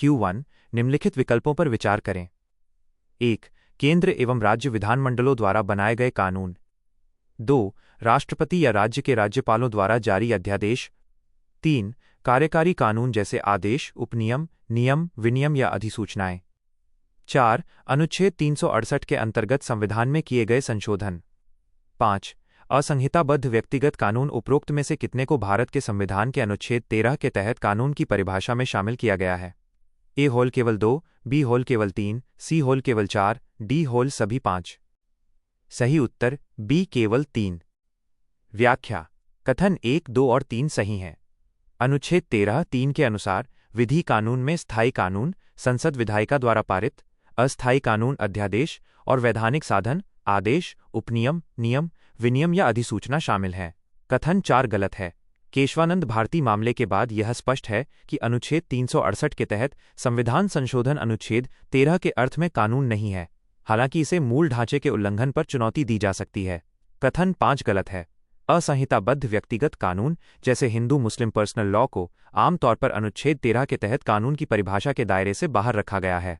Q1 निम्नलिखित विकल्पों पर विचार करें। 1. केंद्र एवं राज्य विधानमंडलों द्वारा बनाए गए कानून। 2. राष्ट्रपति या राज्य के राज्यपालों द्वारा जारी अध्यादेश। 3. कार्यकारी कानून जैसे आदेश, उपनियम, नियम, विनियम या अधिसूचनाएं। 4. अनुच्छेद 368 के अंतर्गत संविधान में किए गए संशोधन। 5. असंहिताबद्ध व्यक्तिगत कानून उपरोक्त में से कितने को भारत के संविधान के अनुच्छेद 13 के तहत कानून की परिभाषा में शामिल किया गया है? ए होल केवल 2, बी होल केवल 3, सी होल केवल 4, डी होल सभी 5। सही उत्तर बी केवल 3। व्याख्या। कथन 1, 2 और 3 सही हैं। अनुच्छेद 13(3) के अनुसार विधि कानून में स्थायी कानून संसद विधायिका द्वारा पारित, अस्थायी कानून अध्यादेश और वैधानिक साधन आदेश, उपनियम, नियम, विनियम या अधिसूचना शामिल हैं। कथन 4 गलत है। केशवानंद भारती मामले के बाद यह स्पष्ट है कि अनुच्छेद 368 के तहत संविधान संशोधन अनुच्छेद 13 के अर्थ में कानून नहीं है, हालांकि इसे मूल ढांचे के उल्लंघन पर चुनौती दी जा सकती है। कथन 5 गलत है। असंहिताबद्ध व्यक्तिगत कानून जैसे हिंदू मुस्लिम पर्सनल लॉ को आमतौर पर अनुच्छेद 13 के तहत कानून की परिभाषा के दायरे से बाहर रखा गया है।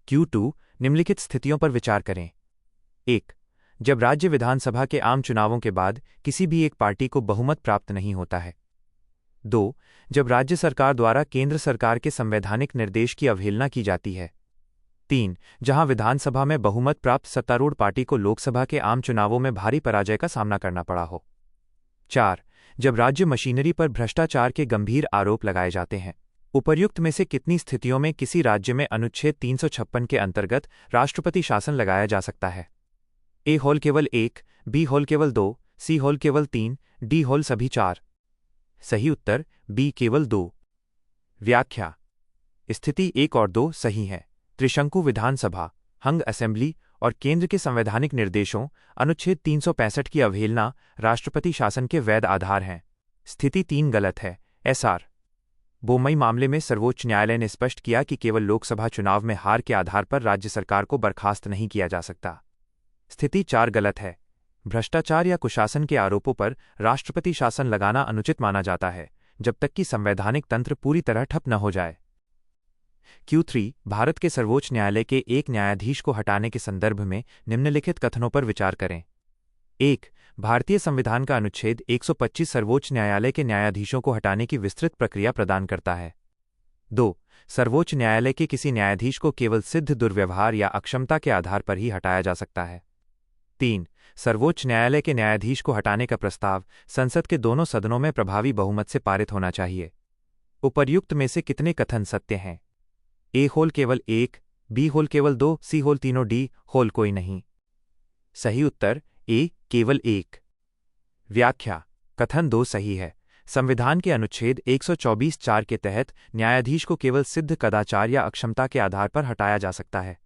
Q2 निम्नलिखित स्थितियों पर विचार करें। 1. जब राज्य विधानसभा के आम चुनावों के बाद किसी भी एक पार्टी को बहुमत प्राप्त नहीं होता है। 2. जब राज्य सरकार द्वारा केंद्र सरकार के संवैधानिक निर्देश की अवहेलना की जाती है। 3. जहां विधानसभा में बहुमत प्राप्त सत्तारूढ़ पार्टी को लोकसभा के आम चुनावों में भारी पराजय का सामना करना पड़ा हो। 4. जब राज्य मशीनरी पर भ्रष्टाचार के गंभीर आरोप लगाए जाते हैं। उपर्युक्त में से कितनी स्थितियों में किसी राज्य में अनुच्छेद 356 के अंतर्गत राष्ट्रपति शासन लगाया जा सकता है? ए होल केवल 1, बी होल केवल 2, सी होल केवल 3, डी होल सभी 4। सही उत्तर बी केवल 2। व्याख्या। स्थिति 1 और 2 सही है। त्रिशंकु विधानसभा, हंग असेंबली और केंद्र के संवैधानिक निर्देशों अनुच्छेद 365 की अवहेलना राष्ट्रपति शासन के वैध आधार हैं। स्थिति 3 गलत है। SR बोमई मामले में सर्वोच्च न्यायालय ने स्पष्ट किया कि केवल लोकसभा चुनाव में हार के आधार पर राज्य सरकार को बर्खास्त नहीं किया जा सकता। स्थिति 4 गलत है। भ्रष्टाचार या कुशासन के आरोपों पर राष्ट्रपति शासन लगाना अनुचित माना जाता है जब तक कि संवैधानिक तंत्र पूरी तरह ठप न हो जाए। Q3 भारत के सर्वोच्च न्यायालय के एक न्यायाधीश को हटाने के संदर्भ में निम्नलिखित कथनों पर विचार करें। 1. भारतीय संविधान का अनुच्छेद 125 सर्वोच्च न्यायालय के न्यायाधीशों को हटाने की विस्तृत प्रक्रिया प्रदान करता है। 2. सर्वोच्च न्यायालय के किसी न्यायाधीश को केवल सिद्ध दुर्व्यवहार या अक्षमता के आधार पर ही हटाया जा सकता है। 3. सर्वोच्च न्यायालय के न्यायाधीश को हटाने का प्रस्ताव संसद के दोनों सदनों में प्रभावी बहुमत से पारित होना चाहिए। उपर्युक्त में से कितने कथन सत्य हैं? ए होल केवल 1, बी होल केवल 2, सी होल तीनों, डी होल कोई नहीं। सही उत्तर ए केवल 1। व्याख्या। कथन 2 सही है। संविधान के अनुच्छेद 124(4) के तहत न्यायाधीश को केवल सिद्ध कदाचार या अक्षमता के आधार पर हटाया जा सकता है।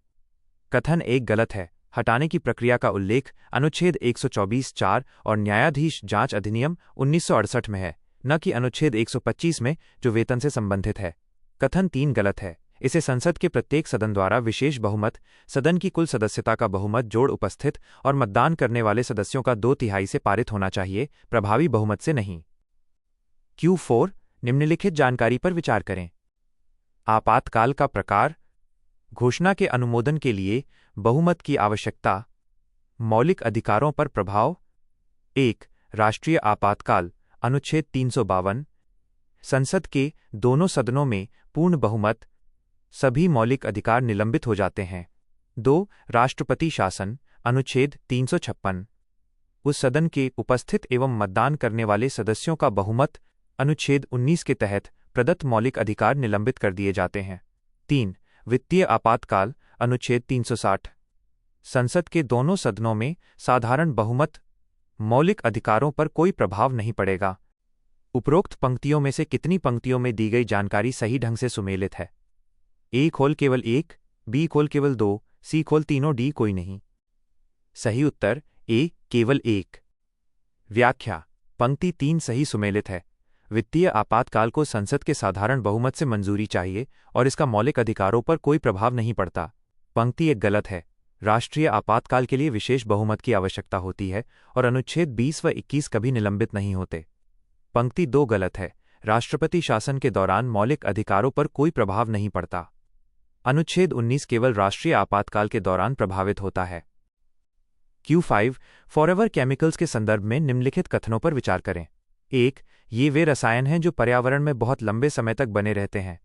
कथन 1 गलत है। हटाने की प्रक्रिया का उल्लेख अनुच्छेद 124(4) और न्यायाधीश जांच अधिनियम 1968 में है, न कि अनुच्छेद 125 में जो वेतन से संबंधित है। कथन 3 गलत है। इसे संसद के प्रत्येक सदन द्वारा विशेष बहुमत, सदन की कुल सदस्यता का बहुमत जोड़ उपस्थित और मतदान करने वाले सदस्यों का 2/3 से पारित होना चाहिए, प्रभावी बहुमत से नहीं। Q4 निम्नलिखित जानकारी पर विचार करें। आपातकाल का प्रकार, घोषणा के अनुमोदन के लिए बहुमत की आवश्यकता, मौलिक अधिकारों पर प्रभाव। 1. राष्ट्रीय आपातकाल अनुच्छेद 352, संसद के दोनों सदनों में पूर्ण बहुमत, सभी मौलिक अधिकार निलंबित हो जाते हैं। 2. राष्ट्रपति शासन अनुच्छेद 356, उस सदन के उपस्थित एवं मतदान करने वाले सदस्यों का बहुमत अनुच्छेद 19 के तहत प्रदत्त मौलिक अधिकार निलंबित कर दिए जाते हैं। 3. वित्तीय आपातकाल अनुच्छेद 360, संसद के दोनों सदनों में साधारण बहुमत, मौलिक अधिकारों पर कोई प्रभाव नहीं पड़ेगा। उपरोक्त पंक्तियों में से कितनी पंक्तियों में दी गई जानकारी सही ढंग से सुमेलित है? ए खोल केवल 1, बी खोल केवल 2, सी खोल तीनों, डी कोई नहीं। सही उत्तर ए केवल 1। व्याख्या। पंक्ति 3 सही सुमेलित है। वित्तीय आपातकाल को संसद के साधारण बहुमत से मंजूरी चाहिए और इसका मौलिक अधिकारों पर कोई प्रभाव नहीं पड़ता। पंक्ति 1 गलत है। राष्ट्रीय आपातकाल के लिए विशेष बहुमत की आवश्यकता होती है और अनुच्छेद 20 व 21 कभी निलंबित नहीं होते। पंक्ति 2 गलत है। राष्ट्रपति शासन के दौरान मौलिक अधिकारों पर कोई प्रभाव नहीं पड़ता। अनुच्छेद 19 केवल राष्ट्रीय आपातकाल के दौरान प्रभावित होता है। Q5 फॉरएवर केमिकल्स के संदर्भ में निम्नलिखित कथनों पर विचार करें। 1. ये वे रसायन हैं जो पर्यावरण में बहुत लंबे समय तक बने रहते हैं।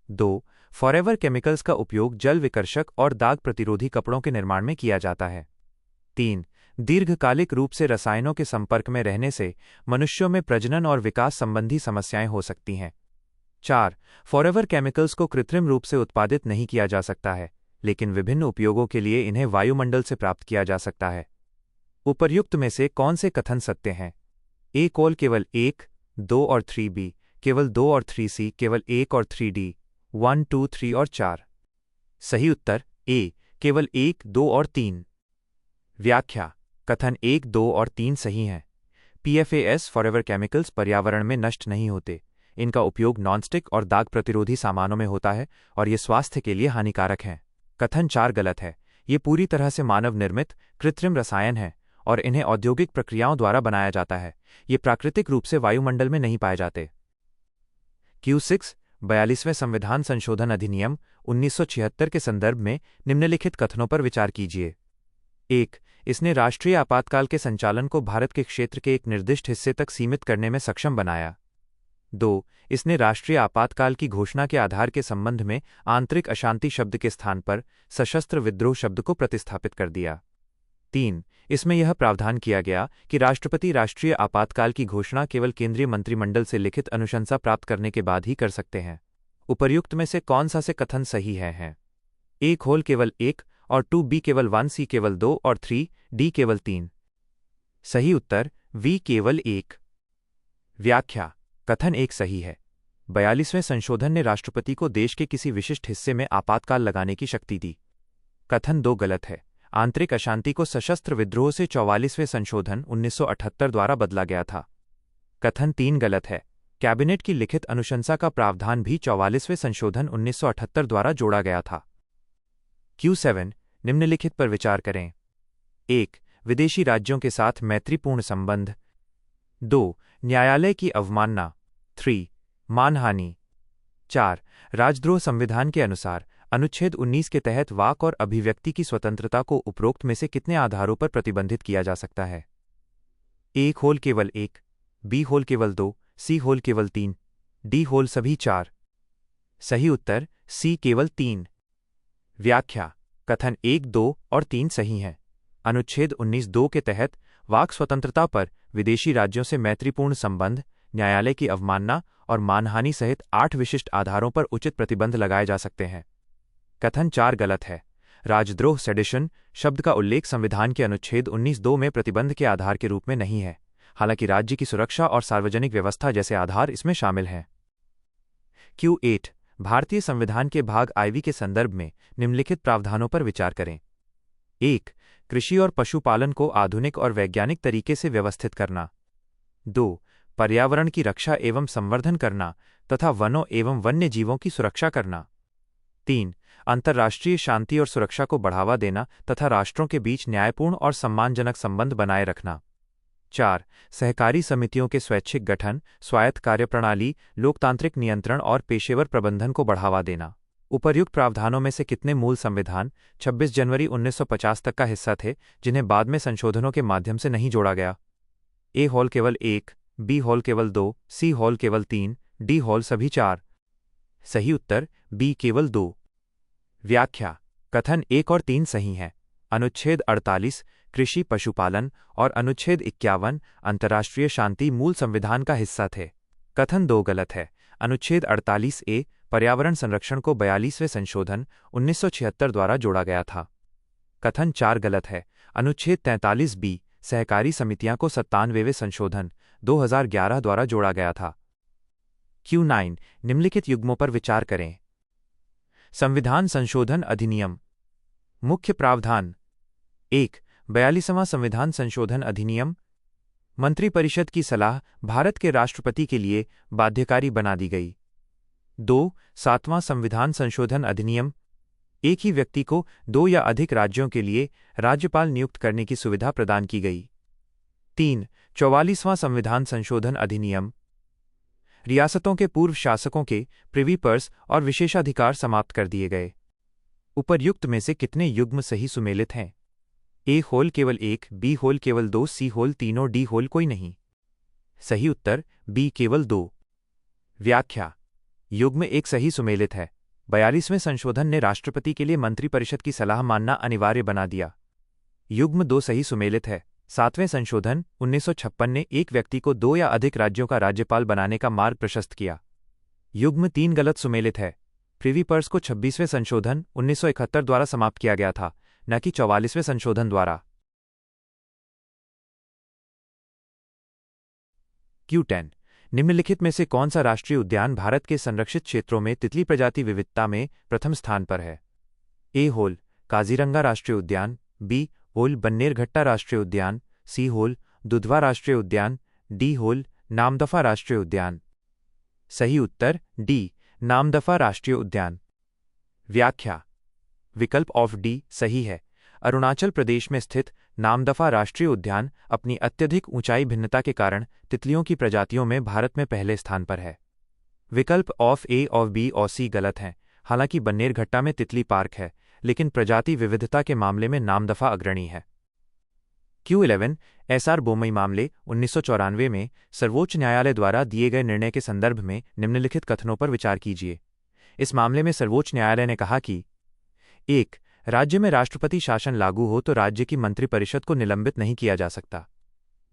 2. फॉरएवर केमिकल्स का उपयोग जल विकर्षक और दाग प्रतिरोधी कपड़ों के निर्माण में किया जाता है। 3. दीर्घकालिक रूप से रसायनों के संपर्क में रहने से मनुष्यों में प्रजनन और विकास संबंधी समस्याएं हो सकती हैं। 4. फॉरएवर केमिकल्स को कृत्रिम रूप से उत्पादित नहीं किया जा सकता है, लेकिन विभिन्न उपयोगों के लिए इन्हें वायुमंडल से प्राप्त किया जा सकता है। उपर्युक्त में से कौन से कथन सत्य हैं? A केवल 1, 2 और 3, B केवल 2 और 3, C केवल 1 और 3, D 1, 2, 3 और 4। सही उत्तर A केवल 1, 2 और 3। व्याख्या: कथन 1, 2 और 3 सही हैं। PFAS फॉरएवर केमिकल्स पर्यावरण में नष्ट नहीं होते। इनका उपयोग नॉनस्टिक और दाग प्रतिरोधी सामानों में होता है और ये स्वास्थ्य के लिए हानिकारक हैं। कथन 4 गलत है। ये पूरी तरह से मानव निर्मित कृत्रिम रसायन हैं और इन्हें औद्योगिक प्रक्रियाओं द्वारा बनाया जाता है। ये प्राकृतिक रूप से वायुमंडल में नहीं पाए जाते। Q6 42वें संविधान संशोधन अधिनियम 1976 के संदर्भ में निम्नलिखित कथनों पर विचार कीजिए। 1. इसने राष्ट्रीय आपातकाल के संचालन को भारत के क्षेत्र के एक निर्दिष्ट हिस्से तक सीमित करने में सक्षम बनाया। 2. इसने राष्ट्रीय आपातकाल की घोषणा के आधार के संबंध में आंतरिक अशांति शब्द के स्थान पर सशस्त्र विद्रोह शब्द को प्रतिस्थापित कर दिया। 3. इसमें यह प्रावधान किया गया कि राष्ट्रपति राष्ट्रीय आपातकाल की घोषणा केवल केंद्रीय मंत्रिमंडल से लिखित अनुशंसा प्राप्त करने के बाद ही कर सकते हैं। उपर्युक्त में से कौन सा से कथन सही है? A केवल 1 और 2, B केवल 1, C केवल 2 और 3, D केवल 3। सही उत्तर V केवल 1। व्याख्या: कथन 1 सही है। 42वें संशोधन ने राष्ट्रपति को देश के किसी विशिष्ट हिस्से में आपातकाल लगाने की शक्ति दी। कथन 2 गलत है। आंतरिक अशांति को सशस्त्र विद्रोह से 44वें संशोधन 1978 द्वारा बदला गया था। कथन 3 गलत है। कैबिनेट की लिखित अनुशंसा का प्रावधान भी 44वें संशोधन 1978 द्वारा जोड़ा गया था। Q7 निम्नलिखित पर विचार करें। 1. विदेशी राज्यों के साथ मैत्रीपूर्ण संबंध। 2. न्यायालय की अवमानना। 3. मानहानि। 4. राजद्रोह। संविधान के अनुसार अनुच्छेद 19 के तहत वाक और अभिव्यक्ति की स्वतंत्रता को उपरोक्त में से कितने आधारों पर प्रतिबंधित किया जा सकता है? A केवल 1, B केवल 2, C केवल 3, D सभी 4। सही उत्तर C केवल 3। व्याख्या: कथन 1, 2 और 3 सही हैं। अनुच्छेद 19(2) के तहत वाक स्वतंत्रता पर विदेशी राज्यों से मैत्रीपूर्ण संबंध, न्यायालय की अवमानना और मानहानि सहित 8 विशिष्ट आधारों पर उचित प्रतिबंध लगाए जा सकते हैं। कथन 4 गलत है। राजद्रोह सेडिशन शब्द का उल्लेख संविधान के अनुच्छेद 19(2) में प्रतिबंध के आधार के रूप में नहीं है, हालांकि राज्य की सुरक्षा और सार्वजनिक व्यवस्था जैसे आधार इसमें शामिल हैं। Q8 भारतीय संविधान के भाग IV के संदर्भ में निम्नलिखित प्रावधानों पर विचार करें। 1. कृषि और पशुपालन को आधुनिक और वैज्ञानिक तरीके से व्यवस्थित करना। 2. पर्यावरण की रक्षा एवं संवर्धन करना तथा वनों एवं वन्य जीवों की सुरक्षा करना। 3. अंतर्राष्ट्रीय शांति और सुरक्षा को बढ़ावा देना तथा राष्ट्रों के बीच न्यायपूर्ण और सम्मानजनक संबंध बनाए रखना। 4. सहकारी समितियों के स्वैच्छिक गठन, स्वायत्त कार्यप्रणाली, लोकतांत्रिक नियंत्रण और पेशेवर प्रबंधन को बढ़ावा देना। उपर्युक्त प्रावधानों में से कितने मूल संविधान 26 जनवरी 1950 तक का हिस्सा थे, जिन्हें बाद में संशोधनों के माध्यम से नहीं जोड़ा गया? A केवल 1, B केवल 2, C केवल 3, D सभी 4। सही उत्तर B केवल 2। व्याख्या: कथन 1 और 3 सही हैं। अनुच्छेद 48 कृषि पशुपालन और अनुच्छेद 51 अंतर्राष्ट्रीय शांति मूल संविधान का हिस्सा थे। कथन 2 गलत है। अनुच्छेद 48A पर्यावरण संरक्षण को 42वें संशोधन 1976 द्वारा जोड़ा गया था। कथन 4 गलत है। अनुच्छेद 43B सहकारी समितियां को 97वें संशोधन 2011 द्वारा जोड़ा गया था। Q9 निम्नलिखित युग्मों पर विचार करें। संविधान संशोधन अधिनियम। मुख्य प्रावधान। 1. 42वां संविधान संशोधन अधिनियम। मंत्रिपरिषद की सलाह भारत के राष्ट्रपति के लिए बाध्यकारी बना दी गई। 2. 7वां संविधान संशोधन अधिनियम। एक ही व्यक्ति को 2 या अधिक राज्यों के लिए राज्यपाल नियुक्त करने की सुविधा प्रदान की गई। 3. 44वां संविधान संशोधन अधिनियम। रियासतों के पूर्व शासकों के प्रिवी पर्स और विशेषाधिकार समाप्त कर दिए गए। उपर्युक्त में से कितने युग्म सही सुमेलित हैं? ए होल केवल 1, बी होल केवल 2, सी होल तीनों, डी होल कोई नहीं। सही उत्तर बी केवल 2। व्याख्या। युग्म एक सही सुमेलित है। 42वें संशोधन ने राष्ट्रपति के लिए मंत्रिपरिषद की सलाह मानना अनिवार्य बना दिया। युग्म 2 सही सुमेलित है। 7वें संशोधन 1956 ने एक व्यक्ति को 2 या अधिक राज्यों का राज्यपाल बनाने का मार्ग प्रशस्त किया। युग्म 3 गलत सुमेलित है। प्रिवी पर्स को 26वें संशोधन 1971 द्वारा समाप्त किया गया था, न कि 44वें संशोधन द्वारा। Q10 निम्नलिखित में से कौन सा राष्ट्रीय उद्यान भारत के संरक्षित क्षेत्रों में तितली प्रजाति विविधता में प्रथम स्थान पर है? ए होल काजीरंगा राष्ट्रीय उद्यान, बी होल बन्नेरघट्टा राष्ट्रीय उद्यान, सी होल दुधवा राष्ट्रीय उद्यान, डी होल नामदफा राष्ट्रीय उद्यान। सही उत्तर डी नामदफा राष्ट्रीय उद्यान। व्याख्या। विकल्प ऑफ डी सही है। अरुणाचल प्रदेश में स्थित नामदफा राष्ट्रीय उद्यान अपनी अत्यधिक ऊंचाई भिन्नता के कारण तितलियों की प्रजातियों में भारत में पहले स्थान पर है। विकल्प ऑफ ए और बी और सी गलत हैं। हालांकि बन्नेरघट्टा में तितली पार्क है, लेकिन प्रजाति विविधता के मामले में नामदफा अग्रणी है। Q11 एसआर बोमई मामले 1994 में सर्वोच्च न्यायालय द्वारा दिए गए निर्णय के संदर्भ में निम्नलिखित कथनों पर विचार कीजिए। इस मामले में सर्वोच्च न्यायालय ने कहा कि 1. राज्य में राष्ट्रपति शासन लागू हो तो राज्य की मंत्रिपरिषद को निलंबित नहीं किया जा सकता।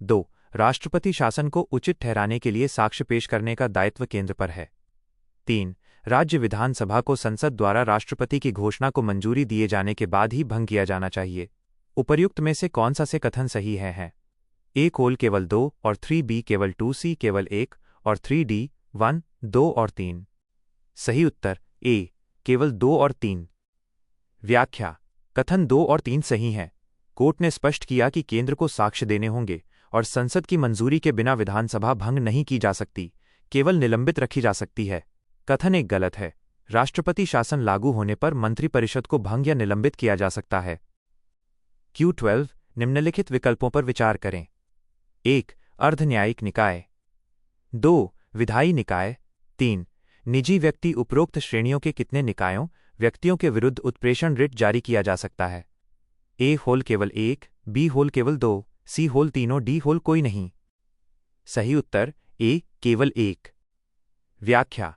2. राष्ट्रपति शासन को उचित ठहराने के लिए साक्ष्य पेश करने का दायित्व केंद्र पर है। 3. राज्य विधानसभा को संसद द्वारा राष्ट्रपति की घोषणा को मंजूरी दिए जाने के बाद ही भंग किया जाना चाहिए। उपर्युक्त में से कौन सा से कथन सही है? ए होल केवल 2 और 3, बी केवल 2, सी केवल 1 और 3, डी 1, 2 और 3। सही उत्तर ए केवल 2 और 3। व्याख्या। कथन 2 और 3 सही हैं। कोर्ट ने स्पष्ट किया कि केंद्र को साक्ष्य देने होंगे और संसद की मंजूरी के बिना विधानसभा भंग नहीं की जा सकती, केवल निलंबित रखी जा सकती है। कथन 1 गलत है। राष्ट्रपति शासन लागू होने पर मंत्रिपरिषद को भंग या निलंबित किया जा सकता है। Q12 निम्नलिखित विकल्पों पर विचार करें। 1. अर्ध न्यायिक निकाय, 2. विधायी निकाय, 3. निजी व्यक्ति। उपरोक्त श्रेणियों के कितने निकायों व्यक्तियों के विरुद्ध उत्प्रेषण रिट जारी किया जा सकता है? ए होल केवल 1, बी होल केवल 2, सी होल तीनों, डी होल कोई नहीं। सही उत्तर ए केवल 1। व्याख्या।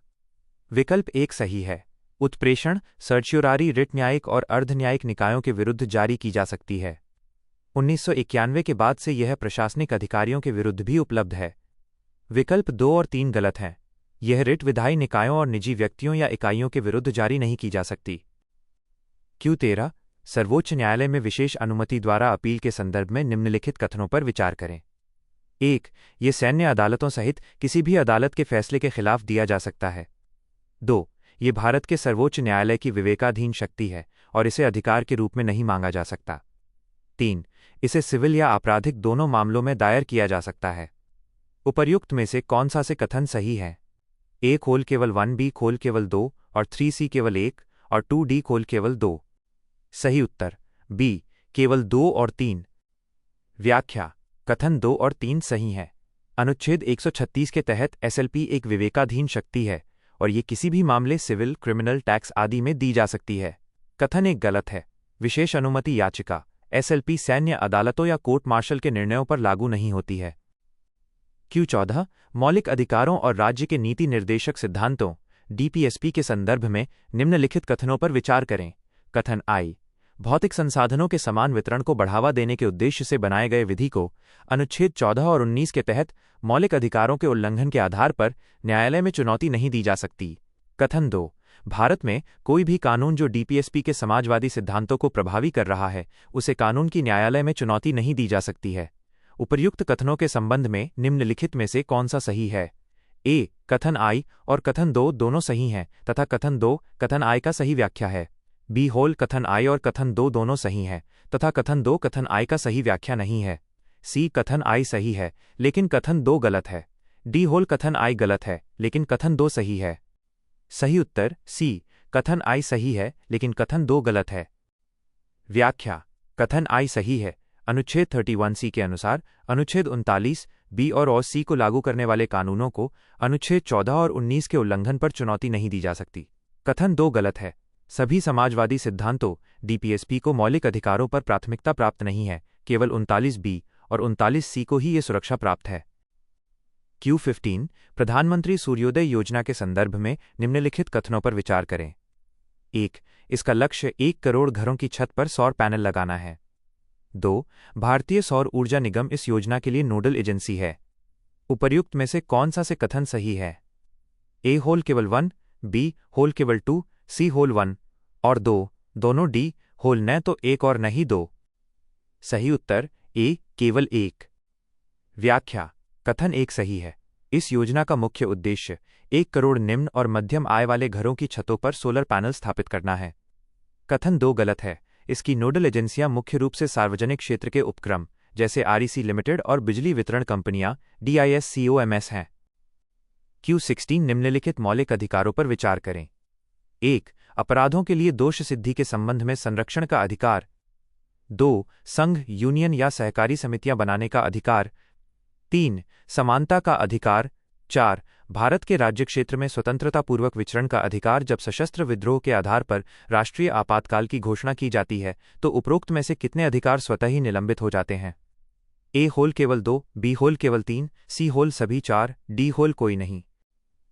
विकल्प 1 सही है। उत्प्रेषण सर्च्योरारी रिट न्यायिक और अर्ध न्यायिक निकायों के विरुद्ध जारी की जा सकती है। 1991 के बाद से यह प्रशासनिक अधिकारियों के विरुद्ध भी उपलब्ध है। विकल्प 2 और 3 गलत हैं। यह रिट विधायी निकायों और निजी व्यक्तियों या इकाइयों के विरुद्ध जारी नहीं की जा सकती। Q13 सर्वोच्च न्यायालय में विशेष अनुमति द्वारा अपील के संदर्भ में निम्नलिखित कथनों पर विचार करें। 1. ये सैन्य अदालतों सहित किसी भी अदालत के फैसले के खिलाफ दिया जा सकता है। 2. ये भारत के सर्वोच्च न्यायालय की विवेकाधीन शक्ति है और इसे अधिकार के रूप में नहीं मांगा जा सकता। 3. इसे सिविल या आपराधिक दोनों मामलों में दायर किया जा सकता है। उपर्युक्त में से कौन सा से कथन सही है? ए खोल केवल 1, बी खोल केवल 2 और 3, सी केवल 1 और 2, डी खोल केवल 2। सही उत्तर बी केवल 2 और 3। व्याख्या। कथन 2 और 3 सही है। अनुच्छेद 136 के तहत एसएलपी एक विवेकाधीन शक्ति है और ये किसी भी मामले सिविल, क्रिमिनल, टैक्स आदि में दी जा सकती है। कथन 1 गलत है। विशेष अनुमति याचिका एसएलपी सैन्य अदालतों या कोर्ट मार्शल के निर्णयों पर लागू नहीं होती है। Q14 मौलिक अधिकारों और राज्य के नीति निर्देशक सिद्धांतों डीपीएसपी के संदर्भ में निम्नलिखित कथनों पर विचार करें। कथन आई भौतिक संसाधनों के समान वितरण को बढ़ावा देने के उद्देश्य से बनाए गए विधि को अनुच्छेद 14 और 19 के तहत मौलिक अधिकारों के उल्लंघन के आधार पर न्यायालय में चुनौती नहीं दी जा सकती। कथन 2 भारत में कोई भी कानून जो डीपीएसपी के समाजवादी सिद्धांतों को प्रभावी कर रहा है उसे कानून की न्यायालय में चुनौती नहीं दी जा सकती है। उपर्युक्त कथनों के संबंध में निम्नलिखित में से कौन सा सही है? ए कथन आई और कथन 2 दोनों सही हैं तथा कथन 2 कथन आई का सही व्याख्या है। बी होल कथन आई और कथन 2 दोनों सही हैं तथा कथन 2 कथन आई का सही व्याख्या नहीं है। सी कथन आई सही है लेकिन कथन 2 गलत है। डी होल कथन आई गलत है लेकिन कथन 2 सही है। सही उत्तर सी कथन आई सही है लेकिन कथन 2 गलत है। व्याख्या। कथन आई सही है। अनुच्छेद 31C के अनुसार अनुच्छेद 39 बी और सी को लागू करने वाले कानूनों को अनुच्छेद 14 और 19 के उल्लंघन पर चुनौती नहीं दी जा सकती। कथन 2 गलत है। सभी समाजवादी सिद्धांतों डीपीएसपी को मौलिक अधिकारों पर प्राथमिकता प्राप्त नहीं है, केवल 39 बी और 39 सी को ही ये सुरक्षा प्राप्त है। Q15 प्रधानमंत्री सूर्योदय योजना के संदर्भ में निम्नलिखित कथनों पर विचार करें। 1. इसका लक्ष्य 1 करोड़ घरों की छत पर सौर पैनल लगाना है। 2. भारतीय सौर ऊर्जा निगम इस योजना के लिए नोडल एजेंसी है। उपर्युक्त में से कौन सा से कथन सही है? ए होल केवल 1, बी होल केवल 2, सी होल 1 और 2, दोनों डी होल न तो 1 और न ही 2। सही उत्तर ए केवल 1। व्याख्या कथन 1 सही है। इस योजना का मुख्य उद्देश्य 1 करोड़ निम्न और मध्यम आय वाले घरों की छतों पर सोलर पैनल स्थापित करना है। कथन 2 गलत है। इसकी नोडल एजेंसियां मुख्य रूप से सार्वजनिक क्षेत्र के उपक्रम जैसे आरईसी लिमिटेड और बिजली वितरण कंपनियां DISCOMS हैं। Q16 निम्नलिखित मौलिक अधिकारों पर विचार करें। 1. अपराधों के लिए दोष सिद्धि के संबंध में संरक्षण का अधिकार। 2. संघ, यूनियन या सहकारी समितियां बनाने का अधिकार। 3. समानता का अधिकार। 4. भारत के राज्य क्षेत्र में स्वतंत्रतापूर्वक विचरण का अधिकार। जब सशस्त्र विद्रोह के आधार पर राष्ट्रीय आपातकाल की घोषणा की जाती है तो उपरोक्त में से कितने अधिकार स्वतः ही निलंबित हो जाते हैं? ए होल केवल 2, बी होल केवल 3, सी होल सभी 4, डी होल कोई नहीं।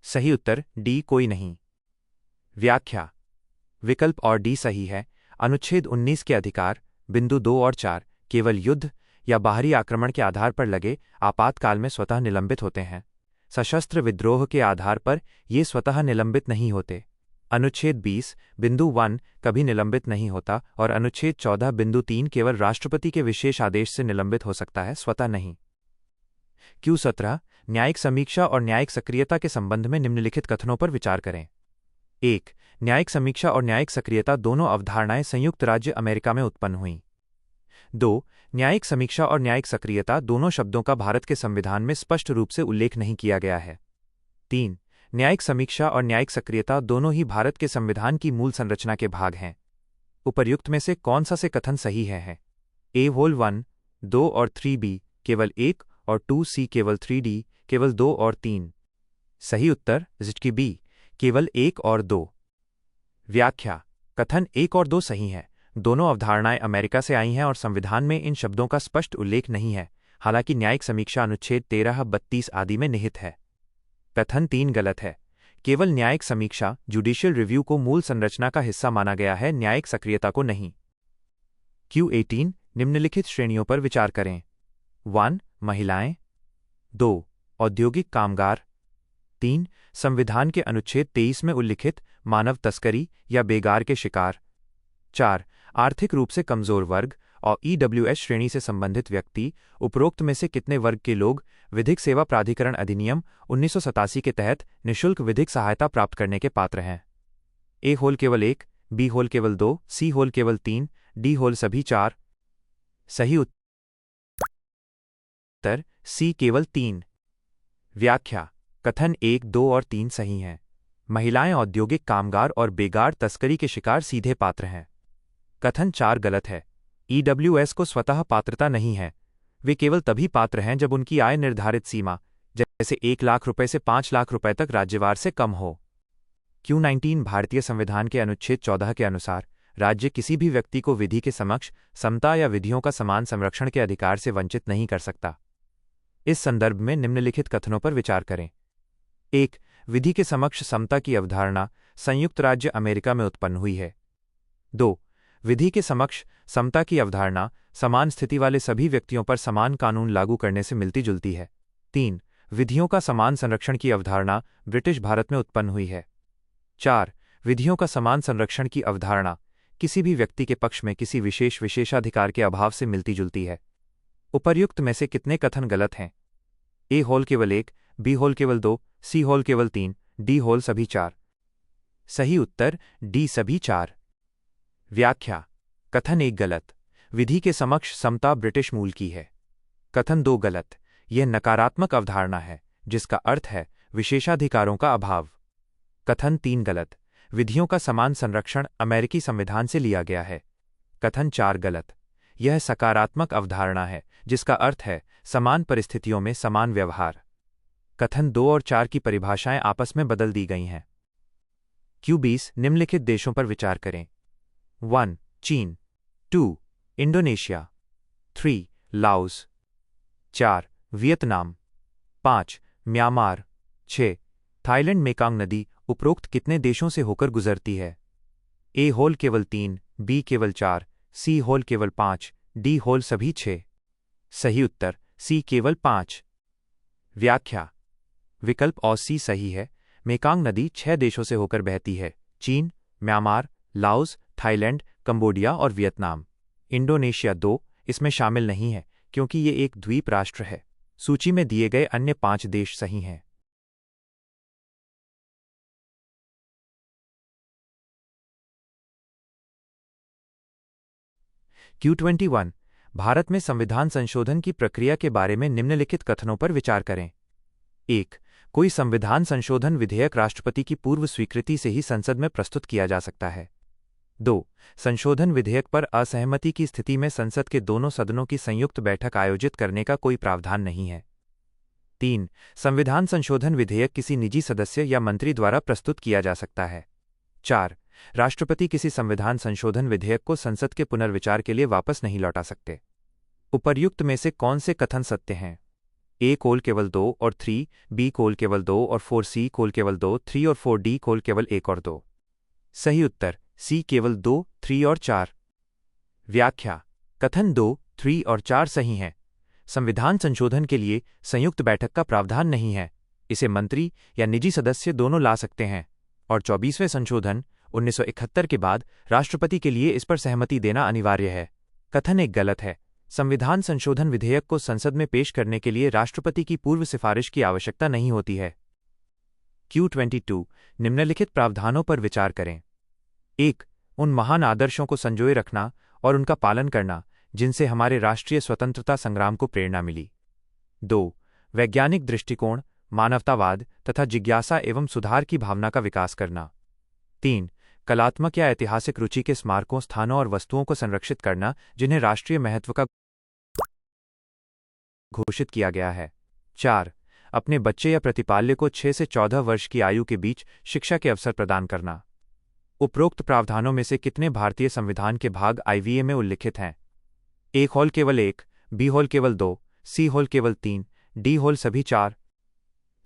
सही उत्तर डी कोई नहीं। व्याख्या विकल्प और डी सही है। अनुच्छेद 19 के अधिकार बिंदु 2 और 4 केवल युद्ध या बाहरी आक्रमण के आधार पर लगे आपातकाल में स्वतः निलंबित होते हैं। सशस्त्र विद्रोह के आधार पर ये स्वतः निलंबित नहीं होते। अनुच्छेद 20 बिंदु 1 कभी निलंबित नहीं होता और अनुच्छेद 14 बिंदु 3 केवल राष्ट्रपति के विशेष आदेश से निलंबित हो सकता है, स्वतः नहीं। Q17 न्यायिक समीक्षा और न्यायिक सक्रियता के संबंध में निम्नलिखित कथनों पर विचार करें। 1. न्यायिक समीक्षा और न्यायिक सक्रियता दोनों अवधारणाएं संयुक्त राज्य अमेरिका में उत्पन्न हुईं। 2. न्यायिक समीक्षा और न्यायिक सक्रियता दोनों शब्दों का भारत के संविधान में स्पष्ट रूप से उल्लेख नहीं किया गया है। 3. न्यायिक समीक्षा और न्यायिक सक्रियता दोनों ही भारत के संविधान की मूल संरचना के भाग हैं। उपर्युक्त में से कौन सा से कथन सही है? ए होल 1, 2 और 3b केवल 1 और 2c केवल 3d केवल 2 और 3। सही उत्तर बी केवल 1 और 2। व्याख्या कथन 1 और 2 सही है। दोनों अवधारणाएं अमेरिका से आई हैं और संविधान में इन शब्दों का स्पष्ट उल्लेख नहीं है, हालांकि न्यायिक समीक्षा अनुच्छेद 13, 32 आदि में निहित है। कथन 3 गलत है। केवल न्यायिक समीक्षा जुडिशियल रिव्यू को मूल संरचना का हिस्सा माना गया है, न्यायिक सक्रियता को नहीं। Q18 निम्नलिखित श्रेणियों पर विचार करें। 1. महिलाएं। 2. औद्योगिक कामगार। 3. संविधान के अनुच्छेद 23 में उल्लिखित मानव तस्करी या बेगार के शिकार। 4. आर्थिक रूप से कमजोर वर्ग और EWS श्रेणी से संबंधित व्यक्ति। उपरोक्त में से कितने वर्ग के लोग विधिक सेवा प्राधिकरण अधिनियम 1987 के तहत निःशुल्क विधिक सहायता प्राप्त करने के पात्र हैं? ए होल केवल 1, बी होल केवल 2, सी होल केवल 3, डी होल सभी 4। सही उत्तर सी केवल 3। व्याख्या कथन 1, 2 और 3 सही हैं। महिलाएं औद्योगिक कामगार और बेगार तस्करी के शिकार सीधे पात्र हैं। कथन 4 गलत है। EWS को स्वतः पात्रता नहीं है, वे केवल तभी पात्र हैं जब उनकी आय निर्धारित सीमा जैसे 1 लाख रुपए से 5 लाख रुपए तक राज्यवार से कम हो। Q19 भारतीय संविधान के अनुच्छेद 14 के अनुसार राज्य किसी भी व्यक्ति को विधि के समक्ष समता या विधियों का समान संरक्षण के अधिकार से वंचित नहीं कर सकता। इस संदर्भ में निम्नलिखित कथनों पर विचार करें। 1. विधि के समक्ष समता की अवधारणा संयुक्त राज्य अमेरिका में उत्पन्न हुई है। 2. विधि के समक्ष समता की अवधारणा समान स्थिति वाले सभी व्यक्तियों पर समान कानून लागू करने से मिलती जुलती है। 3. विधियों का समान संरक्षण की अवधारणा ब्रिटिश भारत में उत्पन्न हुई है। 4. विधियों का समान संरक्षण की अवधारणा किसी भी व्यक्ति के पक्ष में किसी विशेष विशेषाधिकार के अभाव से मिलती जुलती है। उपर्युक्त में से कितने कथन गलत हैं? ए होल केवल 1, बी होल केवल 2, सी होल केवल 3, डी होल सभी 4। सही उत्तर डी सभी 4। व्याख्या कथन 1 गलत। विधि के समक्ष समता ब्रिटिश मूल की है। कथन 2 गलत। यह नकारात्मक अवधारणा है जिसका अर्थ है विशेषाधिकारों का अभाव। कथन 3 गलत। विधियों का समान संरक्षण अमेरिकी संविधान से लिया गया है। कथन 4 गलत। यह सकारात्मक अवधारणा है जिसका अर्थ है समान परिस्थितियों में समान व्यवहार। कथन 2 और 4 की परिभाषाएं आपस में बदल दी गई हैं। Q20 निम्नलिखित देशों पर विचार करें। 1. चीन। 2. Indonesia. 3. Laos. 4. Vietnam. 5. Myanmar. 6. Thailand. Mekong नदी उपरोक्त कितने देशों से होकर गुजरती है? A होल केवल 3, B केवल 4, C होल केवल 5, D होल सभी 6। सही उत्तर C केवल 5। व्याख्या। विकल्प और C सही है। मेकांग नदी 6 देशों से होकर बहती है: चीन, म्यांमार, लाओस, थाईलैंड, कंबोडिया और वियतनाम। इंडोनेशिया 2 इसमें शामिल नहीं है क्योंकि ये एक द्वीप राष्ट्र है। सूची में दिए गए अन्य 5 देश सही हैं। Q21 भारत में संविधान संशोधन की प्रक्रिया के बारे में निम्नलिखित कथनों पर विचार करें। 1. कोई संविधान संशोधन विधेयक राष्ट्रपति की पूर्व स्वीकृति से ही संसद में प्रस्तुत किया जा सकता है। 2. संशोधन विधेयक पर असहमति की स्थिति में संसद के दोनों सदनों की संयुक्त बैठक आयोजित करने का कोई प्रावधान नहीं है। 3. संविधान संशोधन विधेयक किसी निजी सदस्य या मंत्री द्वारा प्रस्तुत किया जा सकता है। 4. राष्ट्रपति किसी संविधान संशोधन विधेयक को संसद के पुनर्विचार के लिए वापस नहीं लौटा सकते। उपर्युक्त में से कौन से कथन सत्य हैं? A कोल केवल 2 और 3, B कोल केवल 2 और 4, C कोल केवल 2, 3 और 4, D कोल केवल 1 और 2। सही उत्तर C केवल 2, 3 और 4। व्याख्या। कथन 2, 3 और 4 सही हैं। संविधान संशोधन के लिए संयुक्त बैठक का प्रावधान नहीं है। इसे मंत्री या निजी सदस्य दोनों ला सकते हैं और 24वें संशोधन 1971 के बाद राष्ट्रपति के लिए इस पर सहमति देना अनिवार्य है। कथन 1 गलत है। संविधान संशोधन विधेयक को संसद में पेश करने के लिए राष्ट्रपति की पूर्व सिफारिश की आवश्यकता नहीं होती है। Q22 निम्नलिखित प्रावधानों पर विचार करें। 1. उन महान आदर्शों को संजोए रखना और उनका पालन करना जिनसे हमारे राष्ट्रीय स्वतंत्रता संग्राम को प्रेरणा मिली। 2. वैज्ञानिक दृष्टिकोण, मानवतावाद तथा जिज्ञासा एवं सुधार की भावना का विकास करना। 3. कलात्मक या ऐतिहासिक रुचि के स्मारकों, स्थानों और वस्तुओं को संरक्षित करना जिन्हें राष्ट्रीय महत्व का घोषित किया गया है। 4. अपने बच्चे या प्रतिपाल्य को 6 से 14 वर्ष की आयु के बीच शिक्षा के अवसर प्रदान करना। उपरोक्त प्रावधानों में से कितने भारतीय संविधान के भाग IVA में उल्लिखित हैं? A होल केवल 1, B होल केवल 2, C होल केवल 3, D होल सभी 4।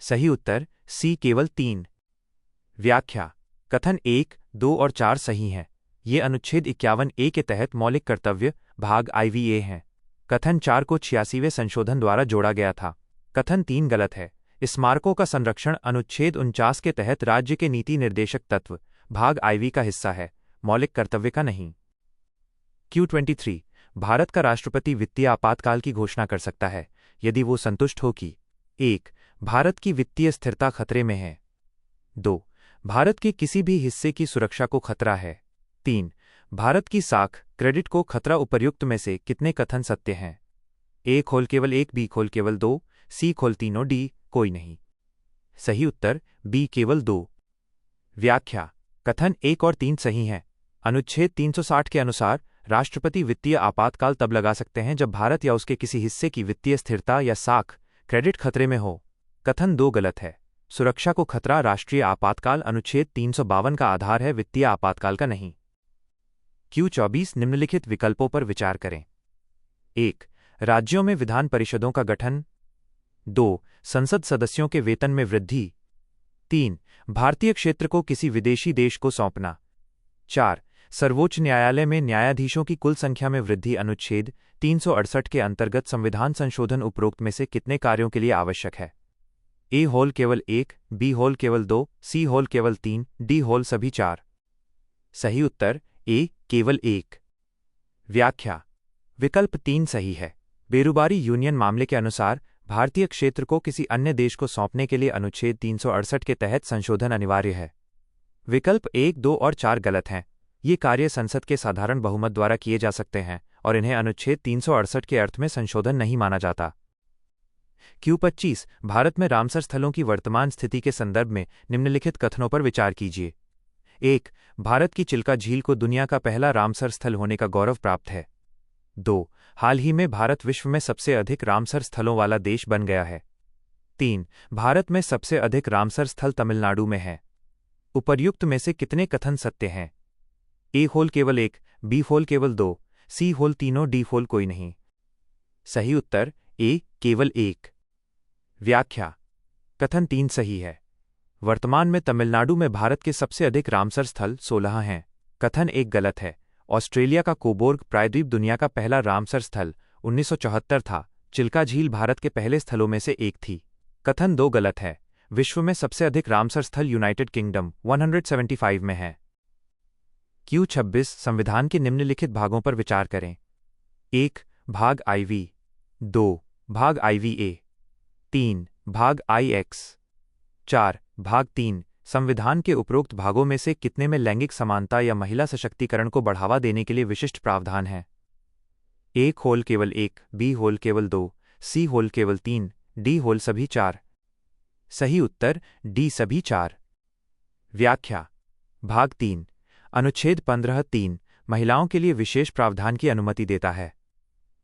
सही उत्तर C केवल 3। व्याख्या। कथन 1, 2 और 4 सही हैं। ये अनुच्छेद 51A के तहत मौलिक कर्तव्य भाग IVA हैं। कथन 4 को 86वें संशोधन द्वारा जोड़ा गया था। कथन 3 गलत है। स्मारकों का संरक्षण अनुच्छेद 49 के तहत राज्य के नीति निर्देशक तत्व भाग IV का हिस्सा है, मौलिक कर्तव्य का नहीं। Q23 भारत का राष्ट्रपति वित्तीय आपातकाल की घोषणा कर सकता है यदि वो संतुष्ट हो कि 1. भारत की वित्तीय स्थिरता खतरे में है। 2. भारत के किसी भी हिस्से की सुरक्षा को खतरा है। 3. भारत की साख क्रेडिट को खतरा। उपर्युक्त में से कितने कथन सत्य हैं? A खोल केवल 1, B खोल केवल 2, C खोल तीनों, D कोई नहीं। सही उत्तर B केवल 2। व्याख्या। कथन 1 और 3 सही हैं। अनुच्छेद 360 के अनुसार राष्ट्रपति वित्तीय आपातकाल तब लगा सकते हैं जब भारत या उसके किसी हिस्से की वित्तीय स्थिरता या साख क्रेडिट खतरे में हो। कथन 2 गलत है। सुरक्षा को खतरा राष्ट्रीय आपातकाल अनुच्छेद 352 का आधार है, वित्तीय आपातकाल का नहीं। Q24 निम्नलिखित विकल्पों पर विचार करें। 1. राज्यों में विधान परिषदों का गठन। 2. संसद सदस्यों के वेतन में वृद्धि। 3. भारतीय क्षेत्र को किसी विदेशी देश को सौंपना। 4. सर्वोच्च न्यायालय में न्यायाधीशों की कुल संख्या में वृद्धि। अनुच्छेद 368 के अंतर्गत संविधान संशोधन उपरोक्त में से कितने कार्यों के लिए आवश्यक है? A होल केवल 1, B होल केवल 2, C होल केवल 3, D होल सभी 4। सही उत्तर A केवल 1। व्याख्या। विकल्प 3 सही है। बेरुबारी यूनियन मामले के अनुसार भारतीय क्षेत्र को किसी अन्य देश को सौंपने के लिए अनुच्छेद 368 के तहत संशोधन अनिवार्य है। विकल्प 1, 2 और 4 गलत हैं। ये कार्य संसद के साधारण बहुमत द्वारा किए जा सकते हैं और इन्हें अनुच्छेद 368 के अर्थ में संशोधन नहीं माना जाता। Q25 भारत में रामसर स्थलों की वर्तमान स्थिति के संदर्भ में निम्नलिखित कथनों पर विचार कीजिए। 1. भारत की चिल्का झील को दुनिया का पहला रामसर स्थल होने का गौरव प्राप्त है। 2. हाल ही में भारत विश्व में सबसे अधिक रामसर स्थलों वाला देश बन गया है। 3. भारत में सबसे अधिक रामसर स्थल तमिलनाडु में है। उपर्युक्त में से कितने कथन सत्य हैं? ए होल केवल 1, बी होल केवल 2, सी होल तीनों, डी होल कोई नहीं। सही उत्तर ए केवल 1। व्याख्या: कथन 3 सही है। वर्तमान में तमिलनाडु में भारत के सबसे अधिक रामसर स्थल 16 हैं। कथन 1 गलत है। ऑस्ट्रेलिया का कोबोर्ग प्रायद्वीप दुनिया का पहला रामसर स्थल 1974 था। चिल्का झील भारत के पहले स्थलों में से एक थी। कथन 2 गलत है। विश्व में सबसे अधिक रामसर स्थल यूनाइटेड किंगडम 175 में है। Q26 संविधान के निम्नलिखित भागों पर विचार करें। 1. भाग IV, 2. भाग IVA, 3. भाग IX, 4. भाग 3 संविधान के उपरोक्त भागों में से कितने में लैंगिक समानता या महिला सशक्तिकरण को बढ़ावा देने के लिए विशिष्ट प्रावधान है? ए होल केवल 1, बी होल केवल 2, सी होल केवल 3, डी होल सभी 4। सही उत्तर डी सभी 4। व्याख्या: भाग 3 अनुच्छेद 15(3) महिलाओं के लिए विशेष प्रावधान की अनुमति देता है।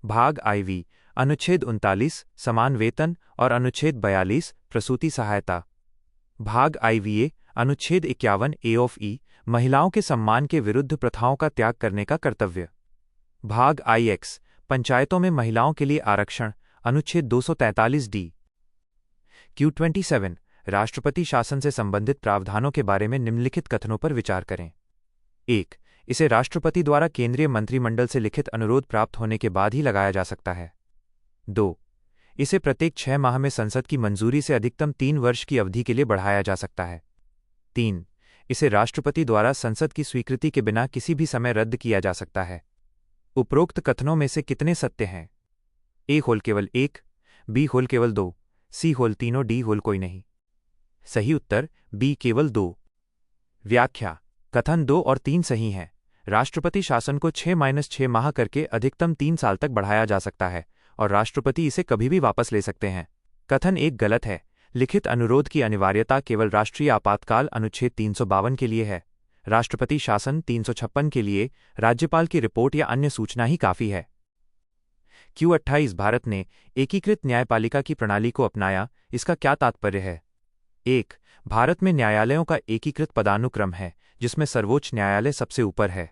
भाग IV अनुच्छेद 39 समान वेतन और अनुच्छेद 42 प्रसूति सहायता। भाग IVA अनुच्छेद 51 A महिलाओं के सम्मान के विरुद्ध प्रथाओं का त्याग करने का कर्तव्य। भाग IX पंचायतों में महिलाओं के लिए आरक्षण अनुच्छेद 243D। Q27 राष्ट्रपति शासन से संबंधित प्रावधानों के बारे में निम्नलिखित कथनों पर विचार करें। 1. इसे राष्ट्रपति द्वारा केंद्रीय मंत्रिमंडल से लिखित अनुरोध प्राप्त होने के बाद ही लगाया जा सकता है। 2. इसे प्रत्येक 6 माह में संसद की मंजूरी से अधिकतम 3 वर्ष की अवधि के लिए बढ़ाया जा सकता है। 3. इसे राष्ट्रपति द्वारा संसद की स्वीकृति के बिना किसी भी समय रद्द किया जा सकता है। उपरोक्त कथनों में से कितने सत्य हैं? ए होल केवल 1, बी होल केवल 2, सी होल तीनों, डी होल कोई नहीं। सही उत्तर बी केवल 2। व्याख्या: कथन 2 और 3 सही हैं। राष्ट्रपति शासन को 6-6 माह करके अधिकतम 3 साल तक बढ़ाया जा सकता है और राष्ट्रपति इसे कभी भी वापस ले सकते हैं। कथन 1 गलत है। लिखित अनुरोध की अनिवार्यता केवल राष्ट्रीय आपातकाल अनुच्छेद 352 के लिए है। राष्ट्रपति शासन 356 के लिए राज्यपाल की रिपोर्ट या अन्य सूचना ही काफी है। Q28 भारत ने एकीकृत न्यायपालिका की प्रणाली को अपनाया, इसका क्या तात्पर्य है? 1. भारत में न्यायालयों का एकीकृत पदानुक्रम है जिसमें सर्वोच्च न्यायालय सबसे ऊपर है।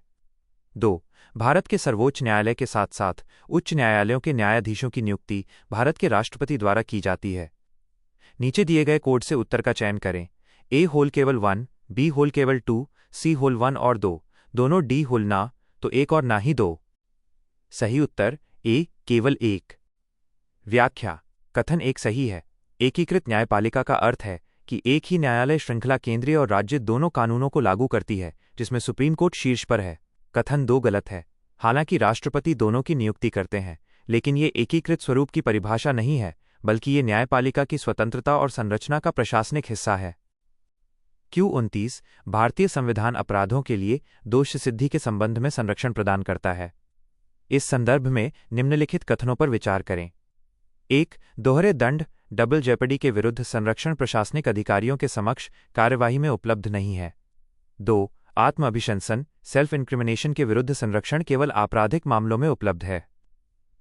2. भारत के सर्वोच्च न्यायालय के साथ साथ उच्च न्यायालयों के न्यायाधीशों की नियुक्ति भारत के राष्ट्रपति द्वारा की जाती है। नीचे दिए गए कोड से उत्तर का चयन करें। ए होल केवल 1, बी होल केवल 2, सी होल 1 और 2, दोनों, डी होल ना तो 1 और ना ही 2। सही उत्तर ए केवल 1। व्याख्या: कथन 1 सही है। एकीकृत न्यायपालिका का अर्थ है कि एक ही न्यायालय श्रृंखला केंद्रीय और राज्य दोनों कानूनों को लागू करती है, जिसमें सुप्रीम कोर्ट शीर्ष पर है। कथन 2 गलत है। हालांकि राष्ट्रपति दोनों की नियुक्ति करते हैं, लेकिन ये एकीकृत स्वरूप की परिभाषा नहीं है, बल्कि ये न्यायपालिका की स्वतंत्रता और संरचना का प्रशासनिक हिस्सा है। Q29 भारतीय संविधान अपराधों के लिए दोष सिद्धि के संबंध में संरक्षण प्रदान करता है। इस संदर्भ में निम्नलिखित कथनों पर विचार करें। 1. दोहरे दंड डबल जेपडी के विरुद्ध संरक्षण प्रशासनिक अधिकारियों के समक्ष कार्यवाही में उपलब्ध नहीं है। 2. आत्म अभिशंसन सेल्फ इंक्रिमिनेशन के विरुद्ध संरक्षण केवल आपराधिक मामलों में उपलब्ध है।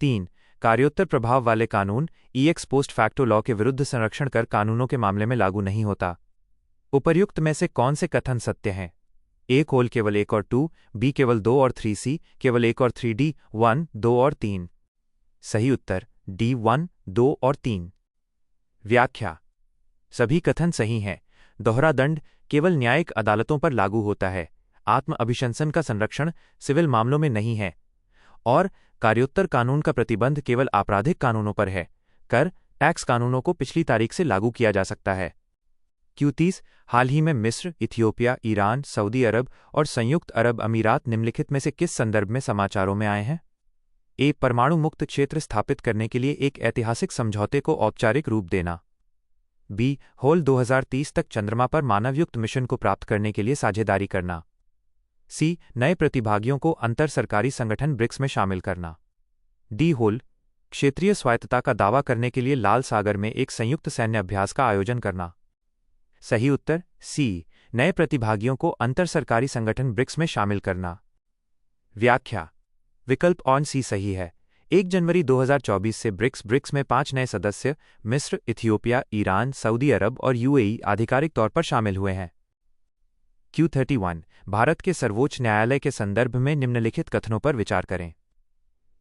3. कार्योत्तर प्रभाव वाले कानून EX पोस्ट फैक्टो लॉ के विरुद्ध संरक्षण कर कानूनों के मामले में लागू नहीं होता। उपर्युक्त में से कौन से कथन सत्य हैं? ए होल केवल 1 और 2, बी केवल 2 और 3, सी केवल 1 और 3, डी 1, 2 और 3। सही उत्तर डी 1, 2 और 3। व्याख्या: सभी कथन सही हैं। दोहरा दंड केवल न्यायिक अदालतों पर लागू होता है। आत्म अभिशंसन का संरक्षण सिविल मामलों में नहीं है और कार्योत्तर कानून का प्रतिबंध केवल आपराधिक कानूनों पर है। कर टैक्स कानूनों को पिछली तारीख से लागू किया जा सकता है। Q30 हाल ही में मिस्र, इथियोपिया, ईरान, सऊदी अरब और संयुक्त अरब अमीरात निम्नलिखित में से किस संदर्भ में समाचारों में आए हैं? ए. परमाणु मुक्त क्षेत्र स्थापित करने के लिए एक ऐतिहासिक समझौते को औपचारिक रूप देना। बी. होल 2030 तक चंद्रमा पर मानवयुक्त मिशन को प्राप्त करने के लिए साझेदारी करना। सी. नए प्रतिभागियों को अंतर सरकारी संगठन ब्रिक्स में शामिल करना। डी. होल क्षेत्रीय स्वायत्तता का दावा करने के लिए लाल सागर में एक संयुक्त सैन्य अभ्यास का आयोजन करना। सही उत्तर सी. नए प्रतिभागियों को अंतर सरकारी संगठन ब्रिक्स में शामिल करना। व्याख्या: विकल्प ऑन सी सही है। 1 जनवरी 2024 से ब्रिक्स में 5 नए सदस्य मिस्र, इथियोपिया, ईरान, सऊदी अरब और यूएई आधिकारिक तौर पर शामिल हुए हैं। Q31 भारत के सर्वोच्च न्यायालय के संदर्भ में निम्नलिखित कथनों पर विचार करें।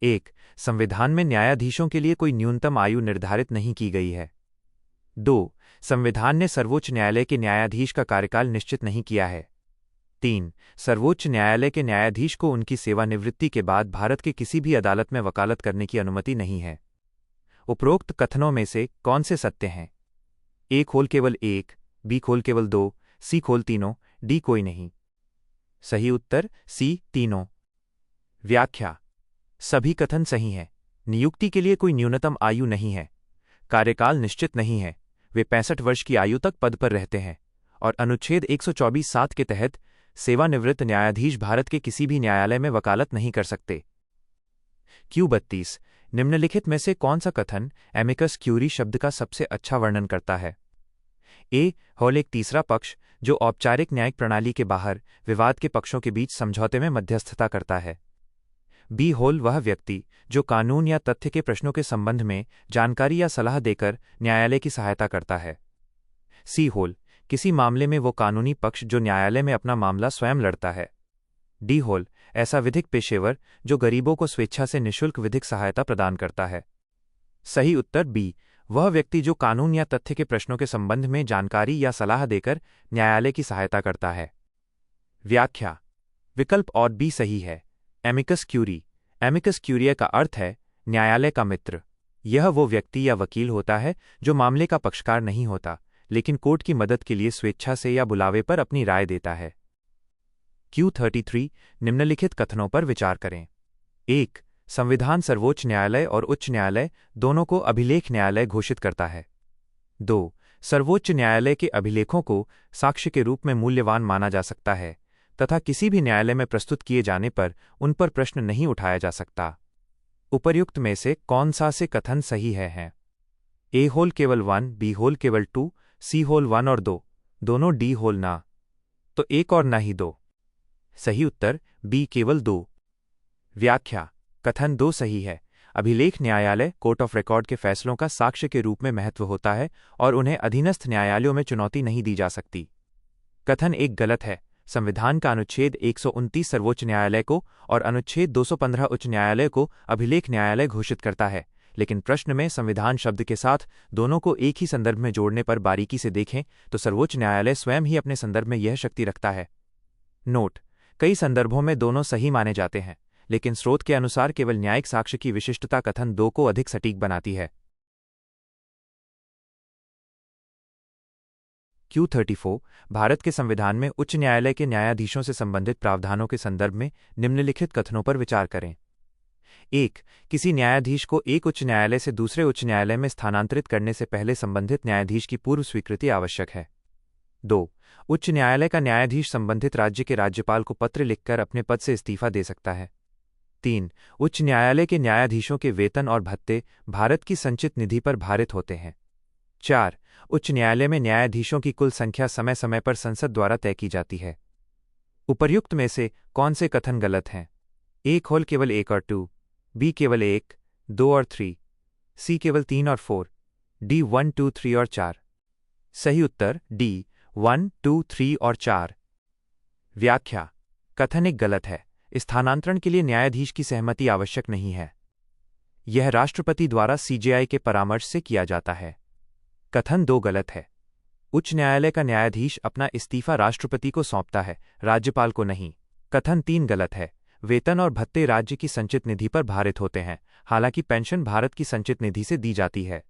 1. संविधान में न्यायाधीशों के लिए कोई न्यूनतम आयु निर्धारित नहीं की गई है। 2. संविधान ने सर्वोच्च न्यायालय के न्यायाधीश का कार्यकाल निश्चित नहीं किया है। 3. सर्वोच्च न्यायालय के न्यायाधीश को उनकी सेवानिवृत्ति के बाद भारत के किसी भी अदालत में वकालत करने की अनुमति नहीं है। उपरोक्त कथनों में से कौन से सत्य हैं? A खोल केवल 1, B खोल केवल 2, C खोल तीनों, D कोई नहीं। सही उत्तर C तीनों। व्याख्या: सभी कथन सही हैं। नियुक्ति के लिए कोई न्यूनतम आयु नहीं है, कार्यकाल निश्चित नहीं है, वे 65 वर्ष की आयु तक पद पर रहते हैं और अनुच्छेद 124(7) के तहत सेवानिवृत्त न्यायाधीश भारत के किसी भी न्यायालय में वकालत नहीं कर सकते। Q32 निम्नलिखित में से कौन सा कथन एमिकस क्यूरी शब्द का सबसे अच्छा वर्णन करता है? A होल एक तीसरा पक्ष जो औपचारिक न्यायिक प्रणाली के बाहर विवाद के पक्षों के बीच समझौते में मध्यस्थता करता है। B होल वह व्यक्ति जो कानून या तथ्य के प्रश्नों के संबंध में जानकारी या सलाह देकर न्यायालय की सहायता करता है। C होल किसी मामले में वो कानूनी पक्ष जो न्यायालय में अपना मामला स्वयं लड़ता है। D होल ऐसा विधिक पेशेवर जो गरीबों को स्वेच्छा से निःशुल्क विधिक सहायता प्रदान करता है। सही उत्तर B वह व्यक्ति जो कानून या तथ्य के प्रश्नों के संबंध में जानकारी या सलाह देकर न्यायालय की सहायता करता है। व्याख्या: विकल्प और B सही है। एमिकस क्यूरी, एमिकस क्यूरिया का अर्थ है न्यायालय का मित्र। यह वो व्यक्ति या वकील होता है जो मामले का पक्षकार नहीं होता, लेकिन कोर्ट की मदद के लिए स्वेच्छा से या बुलावे पर अपनी राय देता है। Q33 निम्नलिखित कथनों पर विचार करें। 1. संविधान सर्वोच्च न्यायालय और उच्च न्यायालय दोनों को अभिलेख न्यायालय घोषित करता है। 2. सर्वोच्च न्यायालय के अभिलेखों को साक्ष्य के रूप में मूल्यवान माना जा सकता है तथा किसी भी न्यायालय में प्रस्तुत किए जाने पर उन पर प्रश्न नहीं उठाया जा सकता। उपर्युक्त में से कौन सा से कथन सही है? A होल केवल 1, B होल केवल 2, C होल 1 और 2, दोनों D होल ना, तो 1 और ना ही 2। सही उत्तर B केवल 2। व्याख्या: कथन 2 सही है। अभिलेख न्यायालय कोर्ट ऑफ रिकॉर्ड के फैसलों का साक्ष्य के रूप में महत्व होता है और उन्हें अधीनस्थ न्यायालयों में चुनौती नहीं दी जा सकती। कथन 1 गलत है। संविधान का अनुच्छेद 129 सर्वोच्च न्यायालय को और अनुच्छेद 215 उच्च न्यायालय को अभिलेख न्यायालय घोषित करता है, लेकिन प्रश्न में संविधान शब्द के साथ दोनों को एक ही संदर्भ में जोड़ने पर बारीकी से देखें तो सर्वोच्च न्यायालय स्वयं ही अपने संदर्भ में यह शक्ति रखता है। नोट: कई संदर्भों में दोनों सही माने जाते हैं, लेकिन स्रोत के अनुसार केवल न्यायिक साक्ष्य की विशिष्टता कथन 2 को अधिक सटीक बनाती है। Q34 भारत के संविधान में उच्च न्यायालय के न्यायाधीशों से संबंधित प्रावधानों के संदर्भ में निम्नलिखित कथनों पर विचार करें। 1. किसी न्यायाधीश को एक उच्च न्यायालय से दूसरे उच्च न्यायालय में स्थानांतरित करने से पहले संबंधित न्यायाधीश की पूर्व स्वीकृति आवश्यक है। 2. उच्च न्यायालय का न्यायाधीश संबंधित राज्य के राज्यपाल को पत्र लिखकर अपने पद से इस्तीफा दे सकता है। 3. उच्च न्यायालय के न्यायाधीशों के वेतन और भत्ते भारत की संचित निधि पर भारित होते हैं। 4. उच्च न्यायालय में न्यायाधीशों की कुल संख्या समय समय पर संसद द्वारा तय की जाती है। उपर्युक्त में से कौन से कथन गलत हैं? A होल केवल 1 और 2, B केवल 1, 2 और 3, C केवल 3 और 4, D 1, 2, 3 और 4। सही उत्तर D 1, 2, 3 और 4। व्याख्या: कथन 1 गलत है। स्थानांतरण के लिए न्यायाधीश की सहमति आवश्यक नहीं है। यह राष्ट्रपति द्वारा CJI के परामर्श से किया जाता है। कथन 2 गलत है। उच्च न्यायालय का न्यायाधीश अपना इस्तीफा राष्ट्रपति को सौंपता है, राज्यपाल को नहीं। कथन 3 गलत है। वेतन और भत्ते राज्य की संचित निधि पर भारित होते हैं, हालांकि पेंशन भारत की संचित निधि से दी जाती है।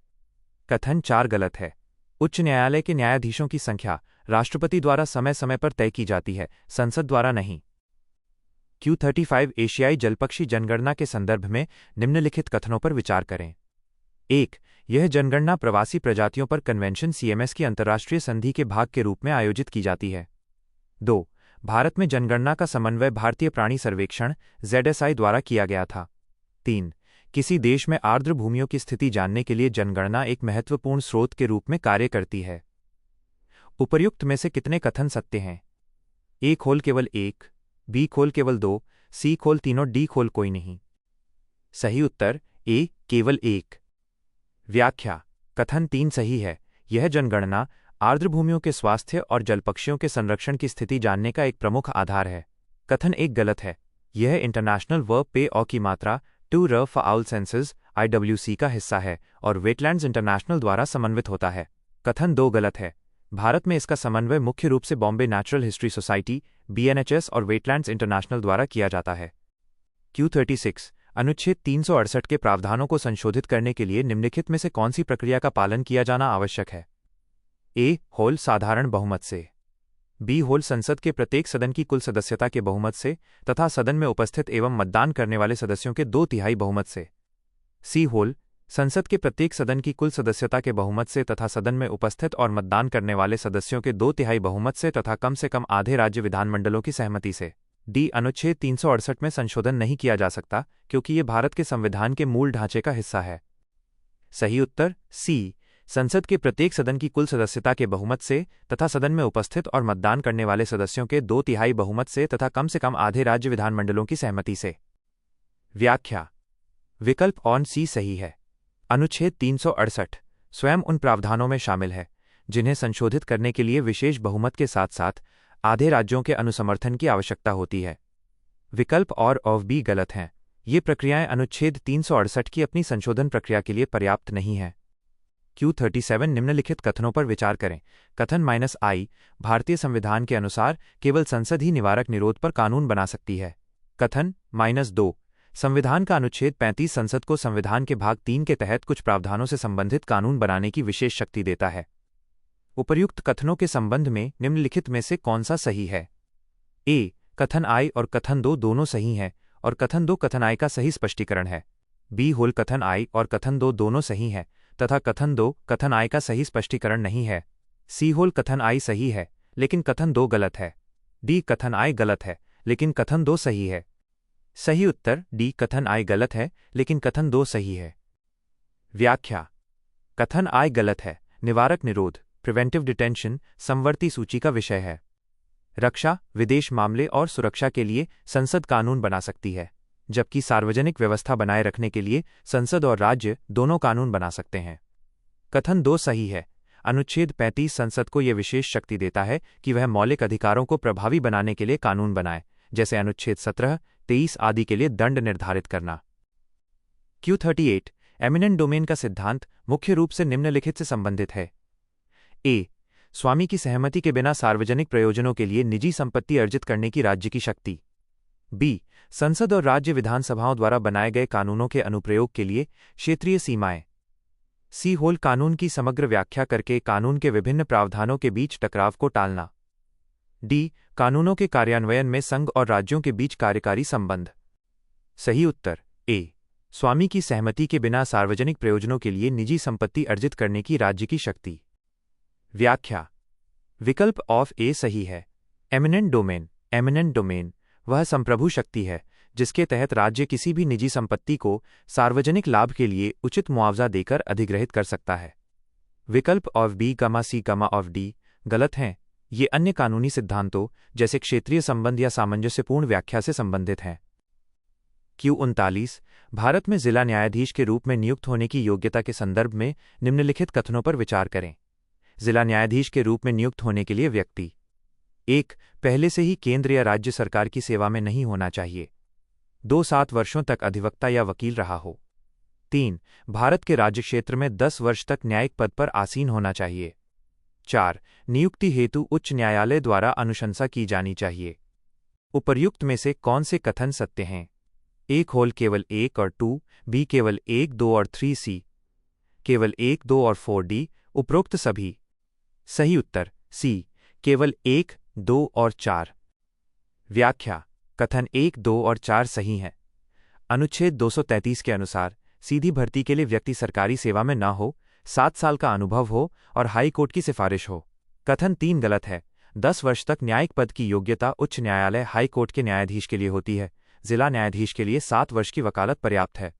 कथन 4 गलत है। उच्च न्यायालय के न्यायाधीशों की संख्या राष्ट्रपति द्वारा समय समय पर तय की जाती है, संसद द्वारा नहीं। Q35 एशियाई जलपक्षी जनगणना के संदर्भ में निम्नलिखित कथनों पर विचार करें। 1. यह जनगणना प्रवासी प्रजातियों पर कन्वेंशन CMS की अंतर्राष्ट्रीय संधि के भाग के रूप में आयोजित की जाती है। 2. भारत में जनगणना का समन्वय भारतीय प्राणी सर्वेक्षण ZSI द्वारा किया गया था। 3. किसी देश में आर्द्र भूमियों की स्थिति जानने के लिए जनगणना एक महत्वपूर्ण स्रोत के रूप में कार्य करती है। उपर्युक्त में से कितने कथन सत्य हैं? A खोल केवल 1, B खोल केवल 2, सी खोल तीनों, डी खोल कोई नहीं। सही उत्तर ए केवल एक। व्याख्या। कथन 3 सही है। यह जनगणना आर्द्रभूमियों के स्वास्थ्य और जलपक्षियों के संरक्षण की स्थिति जानने का एक प्रमुख आधार है। कथन 1 गलत है। यह इंटरनेशनल वर्ब पे ऑ की मात्रा टू र फाउल सेंसेस IWC का हिस्सा है और वेटलैंड्स इंटरनेशनल द्वारा समन्वित होता है। कथन 2 गलत है। भारत में इसका समन्वय मुख्य रूप से Bombay natural history society BNHS और वेटलैंड्स इंटरनेशनल द्वारा किया जाता है। Q36 अनुच्छेद 368 के प्रावधानों को संशोधित करने के लिए निम्नलिखित में से कौन सी प्रक्रिया का पालन किया जाना आवश्यक है? ए होल साधारण बहुमत से, बी होल संसद के प्रत्येक सदन की कुल सदस्यता के बहुमत से तथा सदन में उपस्थित एवं मतदान करने वाले सदस्यों के 2/3 बहुमत से, सी होल संसद के प्रत्येक सदन की कुल सदस्यता के बहुमत से तथा सदन में उपस्थित और मतदान करने वाले सदस्यों के 2/3 बहुमत से तथा कम से कम आधे राज्य विधानमंडलों की सहमति से। डी अनुच्छेद 368 में संशोधन नहीं किया जा सकता क्योंकि ये भारत के संविधान के मूल ढांचे का हिस्सा है। सही उत्तर सी संसद के प्रत्येक सदन की कुल सदस्यता के बहुमत से तथा सदन में उपस्थित और मतदान करने वाले सदस्यों के 2/3 बहुमत से तथा कम से कम आधे राज्य विधानमंडलों की सहमति से। व्याख्या। विकल्प ऑन सी सही है। अनुच्छेद 368 स्वयं उन प्रावधानों में शामिल है जिन्हें संशोधित करने के लिए विशेष बहुमत के साथ साथ आधे राज्यों के अनुसमर्थन की आवश्यकता होती है। विकल्प और ऑफ बी गलत हैं। ये प्रक्रियाएं अनुच्छेद 368 की अपनी संशोधन प्रक्रिया के लिए पर्याप्त नहीं हैं। Q37 निम्नलिखित कथनों पर विचार करें। कथन -I भारतीय संविधान के अनुसार केवल संसद ही निवारक निरोध पर कानून बना सकती है। कथन -2 संविधान का अनुच्छेद 35 संसद को संविधान के भाग 3 के तहत कुछ प्रावधानों से संबंधित कानून बनाने की विशेष शक्ति देता है। उपर्युक्त कथनों के संबंध में निम्नलिखित में से कौन सा सही है? ए कथन I और कथन 2 दोनों सही हैं और कथन 2 कथन I का सही स्पष्टीकरण है। बी होल कथन I और कथन 2 दोनों सही हैं तथा कथन 2 कथन I का सही स्पष्टीकरण नहीं है। सी होल कथन I सही है लेकिन कथन 2 गलत है। डी कथन I गलत है लेकिन कथन 2 सही है। सही उत्तर डी कथन I गलत है लेकिन कथन 2 सही है। व्याख्या। कथन I गलत है। निवारक निरोध प्रिवेंटिव डिटेंशन समवर्ती सूची का विषय है। रक्षा, विदेश मामले और सुरक्षा के लिए संसद कानून बना सकती है, जबकि सार्वजनिक व्यवस्था बनाए रखने के लिए संसद और राज्य दोनों कानून बना सकते हैं। कथन 2 सही है। अनुच्छेद 35 संसद को यह विशेष शक्ति देता है कि वह मौलिक अधिकारों को प्रभावी बनाने के लिए कानून बनाए, जैसे अनुच्छेद 17, 23 आदि के लिए दंड निर्धारित करना। Q38 एमिनेंट डोमेन का सिद्धांत मुख्य रूप से निम्नलिखित से संबंधित है। ए स्वामी की सहमति के बिना सार्वजनिक प्रयोजनों के लिए निजी संपत्ति अर्जित करने की राज्य की शक्ति। बी संसद और राज्य विधानसभाओं द्वारा बनाए गए कानूनों के अनुप्रयोग के लिए क्षेत्रीय सीमाएं। सी होल कानून की समग्र व्याख्या करके कानून के विभिन्न प्रावधानों के बीच टकराव को टालना। डी कानूनों के कार्यान्वयन में संघ और राज्यों के बीच कार्यकारी संबंध। सही उत्तर ए स्वामी की सहमति के बिना सार्वजनिक प्रयोजनों के लिए निजी संपत्ति अर्जित करने की राज्य की शक्ति। व्याख्या। विकल्प ऑफ ए सही है। एमिनेंट डोमेन वह संप्रभु शक्ति है जिसके तहत राज्य किसी भी निजी संपत्ति को सार्वजनिक लाभ के लिए उचित मुआवजा देकर अधिग्रहित कर सकता है। विकल्प ऑफ बी सी ऑफ डी गलत हैं। ये अन्य कानूनी सिद्धांतों जैसे क्षेत्रीय संबंध या सामंजस्यपूर्ण व्याख्या से संबंधित हैं। Q39 भारत में जिला न्यायाधीश के रूप में नियुक्त होने की योग्यता के संदर्भ में निम्नलिखित कथनों पर विचार करें। जिला न्यायाधीश के रूप में नियुक्त होने के लिए व्यक्ति 1 पहले से ही केंद्र या राज्य सरकार की सेवा में नहीं होना चाहिए। 2 7 वर्षों तक अधिवक्ता या वकील रहा हो। 3 भारत के राज्य क्षेत्र में 10 वर्ष तक न्यायिक पद पर आसीन होना चाहिए। 4 नियुक्ति हेतु उच्च न्यायालय द्वारा अनुशंसा की जानी चाहिए। उपर्युक्त में से कौन से कथन सत्य हैं? ए होल केवल 1 और 2, बी केवल 1 2 और 3, सी केवल 1 2 और 4, डी उपरोक्त सभी। सही उत्तर सी केवल 1 2 और 4। व्याख्या। कथन 1 2 और 4 सही हैं। अनुच्छेद 233 के अनुसार सीधी भर्ती के लिए व्यक्ति सरकारी सेवा में न हो, 7 साल का अनुभव हो और हाई कोर्ट की सिफारिश हो। कथन 3 गलत है। 10 वर्ष तक न्यायिक पद की योग्यता उच्च न्यायालय हाई कोर्ट के न्यायाधीश के लिए होती है। जिला न्यायाधीश के लिए 7 वर्ष की वकालत पर्याप्त है।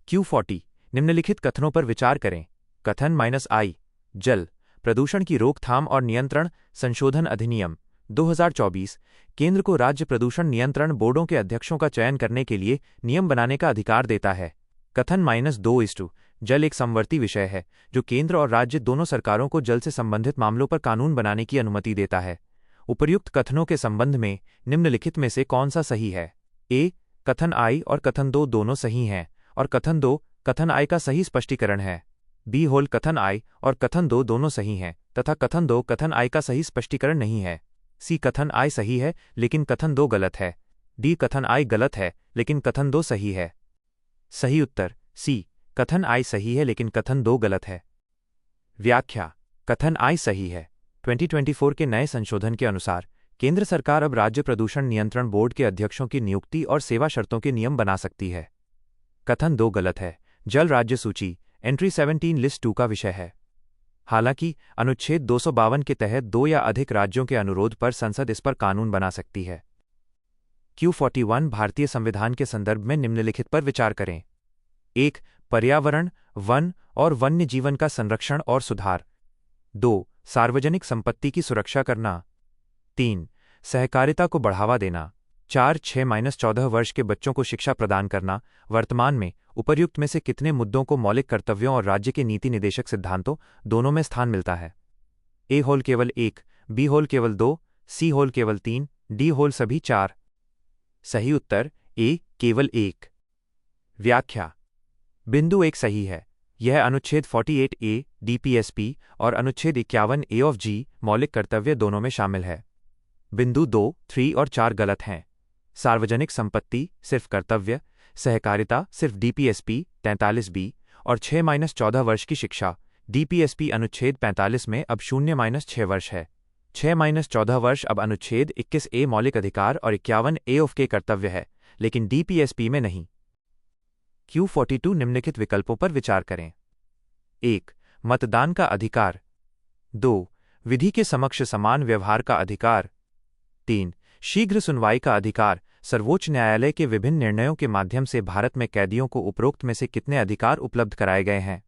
Q40 निम्नलिखित कथनों पर विचार करें। कथन -I जल प्रदूषण की रोकथाम और नियंत्रण संशोधन अधिनियम 2024 केंद्र को राज्य प्रदूषण नियंत्रण बोर्डों के अध्यक्षों का चयन करने के लिए नियम बनाने का अधिकार देता है। कथन -2 जल एक समवर्ती विषय है जो केंद्र और राज्य दोनों सरकारों को जल से संबंधित मामलों पर कानून बनाने की अनुमति देता है। उपर्युक्त कथनों के संबंध में निम्नलिखित में से कौन सा सही है? ए. कथन आई और कथन 2 दोनों सही हैं और कथन 2 कथन आई का सही स्पष्टीकरण है। बी. कथन आई और कथन 2 दोनों सही हैं तथा कथन 2 कथन आई का सही स्पष्टीकरण नहीं है। सी. कथन आई सही है लेकिन कथन 2 गलत है। डी. कथन आई गलत है लेकिन कथन 2 सही है। सही उत्तर सी. कथन आई सही है लेकिन कथन 2 गलत है। व्याख्या: कथन आई सही है। 2024 के नए संशोधन के अनुसार केंद्र सरकार अब राज्य प्रदूषण नियंत्रण बोर्ड के अध्यक्षों की नियुक्ति और सेवा शर्तों के नियम बना सकती है। कथन 2 गलत है। जल राज्य सूची एंट्री 17 लिस्ट 2 का विषय है। हालांकि अनुच्छेद 252 के तहत 2 या अधिक राज्यों के अनुरोध पर संसद इस पर कानून बना सकती है। Q41 भारतीय संविधान के संदर्भ में निम्नलिखित पर विचार करें। 1. पर्यावरण, वन और वन्य जीवन का संरक्षण और सुधार। 2. सार्वजनिक संपत्ति की सुरक्षा करना। 3. सहकारिता को बढ़ावा देना। 4. 6-14 वर्ष के बच्चों को शिक्षा प्रदान करना। वर्तमान में उपर्युक्त में से कितने मुद्दों को मौलिक कर्तव्यों और राज्य के नीति निदेशक सिद्धांतों दोनों में स्थान मिलता है? ए होल केवल 1, बी होल केवल 2, सी होल केवल 3, डी होल सभी 4। सही उत्तर ए केवल 1। व्याख्या: बिंदु 1 सही है। यह अनुच्छेद 48A DPSP और अनुच्छेद 51A of G मौलिक कर्तव्य दोनों में शामिल है। बिंदु 2, 3 और 4 गलत हैं। सार्वजनिक संपत्ति सिर्फ कर्तव्य, सहकारिता सिर्फ DPSP 43B और 6-14 वर्ष की शिक्षा DPSP अनुच्छेद 45 में अब 0-6 वर्ष है। 6-14 वर्ष अब अनुच्छेद 21A मौलिक अधिकार और 51A of के कर्तव्य है, लेकिन DPSP में नहीं। Q42 निम्नलिखित विकल्पों पर विचार करें। 1. मतदान का अधिकार। 2. विधि के समक्ष समान व्यवहार का अधिकार। 3. शीघ्र सुनवाई का अधिकार। सर्वोच्च न्यायालय के विभिन्न निर्णयों के माध्यम से भारत में कैदियों को उपरोक्त में से कितने अधिकार उपलब्ध कराए गए हैं?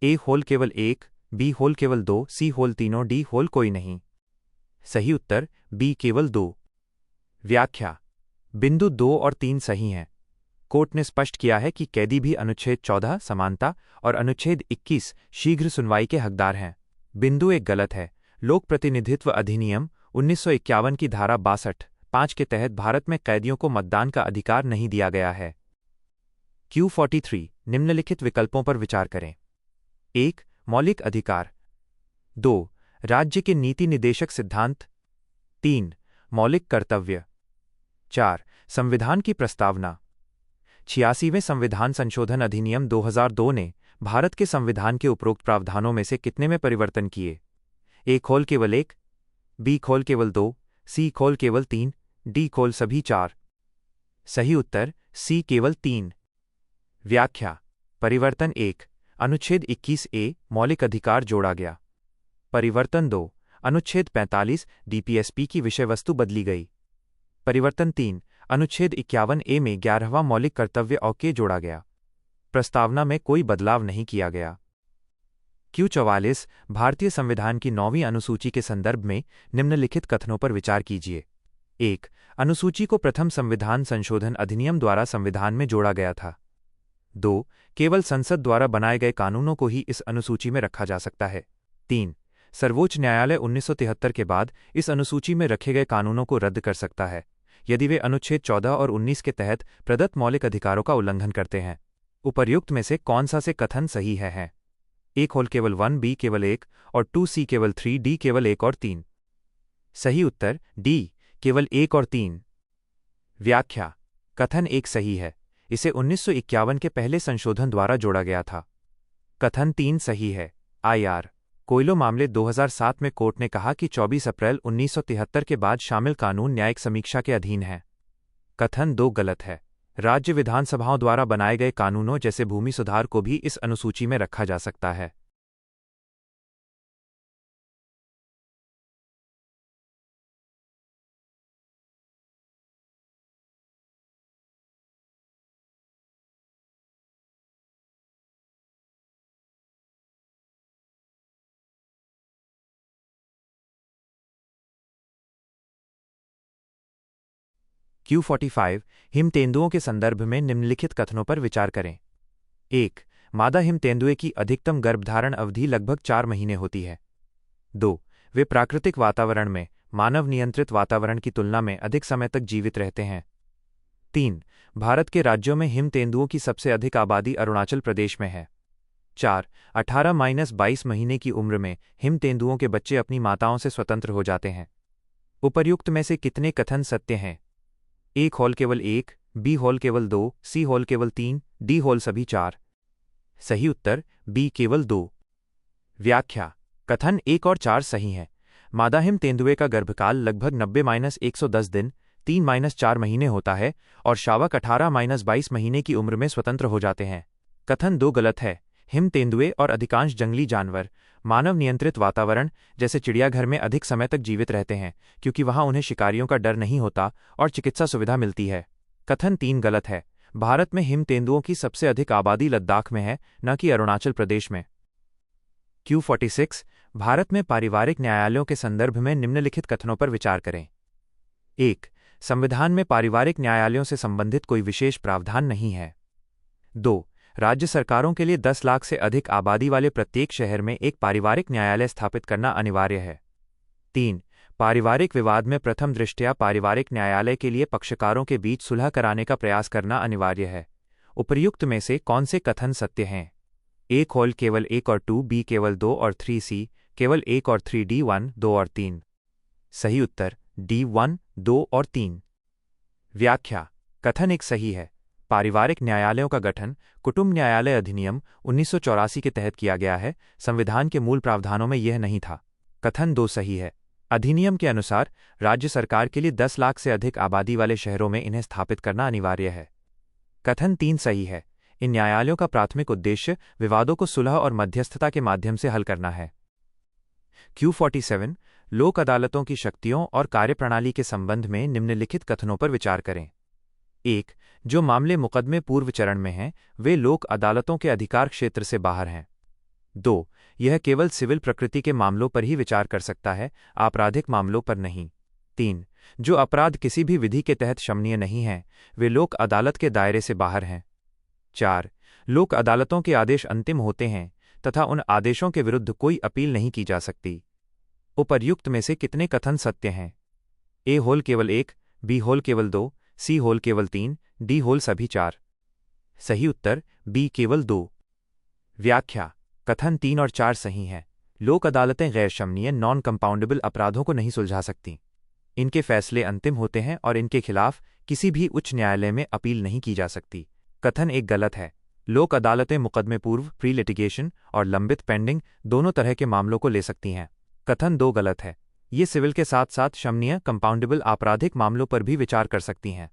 ए होल केवल 1, बी होल केवल 2, सी होल तीनों, डी होल कोई नहीं। सही उत्तर बी केवल 2। व्याख्या: बिंदु 2 और 3 सही हैं। कोर्ट ने स्पष्ट किया है कि कैदी भी अनुच्छेद 14 समानता और अनुच्छेद 21 शीघ्र सुनवाई के हकदार हैं। बिंदु 1 गलत है। लोक प्रतिनिधित्व अधिनियम 1951 की धारा 62(5) के तहत भारत में कैदियों को मतदान का अधिकार नहीं दिया गया है। Q43 निम्नलिखित विकल्पों पर विचार करें। 1. मौलिक अधिकार। 2. राज्य के नीति निदेशक सिद्धांत। 3. मौलिक कर्तव्य। 4. संविधान की प्रस्तावना। 86वें संविधान संशोधन अधिनियम 2002 ने भारत के संविधान के उपरोक्त प्रावधानों में से कितने में परिवर्तन किए? ए खोल केवल 1, बी खोल केवल 2, सी खोल केवल 3, डी खोल सभी 4। सही उत्तर सी केवल 3। व्याख्या: परिवर्तन 1. अनुच्छेद 21A मौलिक अधिकार जोड़ा गया। परिवर्तन 2. अनुच्छेद 45 DPSP की विषय वस्तु बदली गई। परिवर्तन 3. अनुच्छेद 51A में 11वां मौलिक कर्तव्य ओके जोड़ा गया। प्रस्तावना में कोई बदलाव नहीं किया गया। Q44 भारतीय संविधान की 9वीं अनुसूची के संदर्भ में निम्नलिखित कथनों पर विचार कीजिए। 1. अनुसूची को प्रथम संविधान संशोधन अधिनियम द्वारा संविधान में जोड़ा गया था। 2. केवल संसद द्वारा बनाए गए कानूनों को ही इस अनुसूची में रखा जा सकता है। 3. सर्वोच्च न्यायालय 1973 के बाद इस अनुसूची में रखे गए कानूनों को रद्द कर सकता है यदि वे अनुच्छेद 14 और 19 के तहत प्रदत्त मौलिक अधिकारों का उल्लंघन करते हैं। उपर्युक्त में से कौन सा से कथन सही है? ए खोल केवल 1, बी केवल 1 और 2, सी केवल 3, डी केवल 1 और 3। सही उत्तर डी केवल 1 और 3। व्याख्या: कथन 1 सही है। इसे 1951 के पहले संशोधन द्वारा जोड़ा गया था। कथन 3 सही है। IR कोयलो मामले 2007 में कोर्ट ने कहा कि 24 अप्रैल 1973 के बाद शामिल कानून न्यायिक समीक्षा के अधीन हैं। कथन 2 गलत है। राज्य विधानसभाओं द्वारा बनाए गए कानूनों जैसे भूमि सुधार को भी इस अनुसूची में रखा जा सकता है। Q45 हिम तेंदुओं के संदर्भ में निम्नलिखित कथनों पर विचार करें। 1. मादा हिम तेंदुए की अधिकतम गर्भधारण अवधि लगभग 4 महीने होती है। 2. वे प्राकृतिक वातावरण में मानव नियंत्रित वातावरण की तुलना में अधिक समय तक जीवित रहते हैं। 3. भारत के राज्यों में हिम तेंदुओं की सबसे अधिक आबादी अरुणाचल प्रदेश में है। 4. 18-22 महीने की उम्र में हिम तेंदुओं के बच्चे अपनी माताओं से स्वतंत्र हो जाते हैं। उपर्युक्त में से कितने कथन सत्य हैं? A होल केवल 1, B होल केवल 2, C होल केवल 3, D होल सभी 4। सही उत्तर B केवल 2। व्याख्या: कथन 1 और 4 सही हैं। मादा हिम तेंदुए का गर्भकाल लगभग 90-110 दिन 3-4 महीने होता है और शावक 18-22 महीने की उम्र में स्वतंत्र हो जाते हैं। कथन 2 गलत है। हिम तेंदुए और अधिकांश जंगली जानवर मानव नियंत्रित वातावरण जैसे चिड़ियाघर में अधिक समय तक जीवित रहते हैं क्योंकि वहां उन्हें शिकारियों का डर नहीं होता और चिकित्सा सुविधा मिलती है। कथन 3 गलत है। भारत में हिम तेंदुओं की सबसे अधिक आबादी लद्दाख में है, न कि अरुणाचल प्रदेश में। Q46 भारत में पारिवारिक न्यायालयों के संदर्भ में निम्नलिखित कथनों पर विचार करें। 1. संविधान में पारिवारिक न्यायालयों से संबंधित कोई विशेष प्रावधान नहीं है। 2. राज्य सरकारों के लिए 10 लाख से अधिक आबादी वाले प्रत्येक शहर में एक पारिवारिक न्यायालय स्थापित करना अनिवार्य है। 3. पारिवारिक विवाद में प्रथम दृष्टया पारिवारिक न्यायालय के लिए पक्षकारों के बीच सुलह कराने का प्रयास करना अनिवार्य है। उपर्युक्त में से कौन से कथन सत्य हैं? A होल केवल 1 और 2, B केवल 2 और 3, C केवल 1 और 3, D 1, 2 और 3। सही उत्तर D 1, 2 और 3। व्याख्या: कथन 1 सही है। पारिवारिक न्यायालयों का गठन कुटुंब न्यायालय अधिनियम 1984 के तहत किया गया है। संविधान के मूल प्रावधानों में यह नहीं था। कथन 2 सही है। अधिनियम के अनुसार राज्य सरकार के लिए 10 लाख से अधिक आबादी वाले शहरों में इन्हें स्थापित करना अनिवार्य है। कथन 3 सही है। इन न्यायालयों का प्राथमिक उद्देश्य विवादों को सुलह और मध्यस्थता के माध्यम से हल करना है। Q47 लोक अदालतों की शक्तियों और कार्यप्रणाली के संबंध में निम्नलिखित कथनों पर विचार करें। 1. जो मामले मुकदमे पूर्व चरण में हैं, वे लोक अदालतों के अधिकार क्षेत्र से बाहर हैं। 2. यह केवल सिविल प्रकृति के मामलों पर ही विचार कर सकता है, आपराधिक मामलों पर नहीं। 3. जो अपराध किसी भी विधि के तहत क्षमनीय नहीं हैं, वे लोक अदालत के दायरे से बाहर हैं। 4. लोक अदालतों के आदेश अंतिम होते हैं तथा उन आदेशों के विरुद्ध कोई अपील नहीं की जा सकती। उपर्युक्त में से कितने कथन सत्य हैं? A होल केवल 1, B होल केवल 2, C होल केवल 3, D होल सभी 4। सही उत्तर B केवल 2। व्याख्या: कथन 3 और 4 सही हैं। लोक अदालतें गैर क्षमनीय नॉन कंपाउंडेबल अपराधों को नहीं सुलझा सकती। इनके फैसले अंतिम होते हैं और इनके खिलाफ किसी भी उच्च न्यायालय में अपील नहीं की जा सकती। कथन 1 गलत है। लोक अदालतें मुकदमे पूर्व प्री लिटिगेशन और लंबित पेंडिंग दोनों तरह के मामलों को ले सकती हैं। कथन 2 गलत है। ये सिविल के साथ साथ क्षमनीय कंपाउंडेबल आपराधिक मामलों पर भी विचार कर सकती हैं।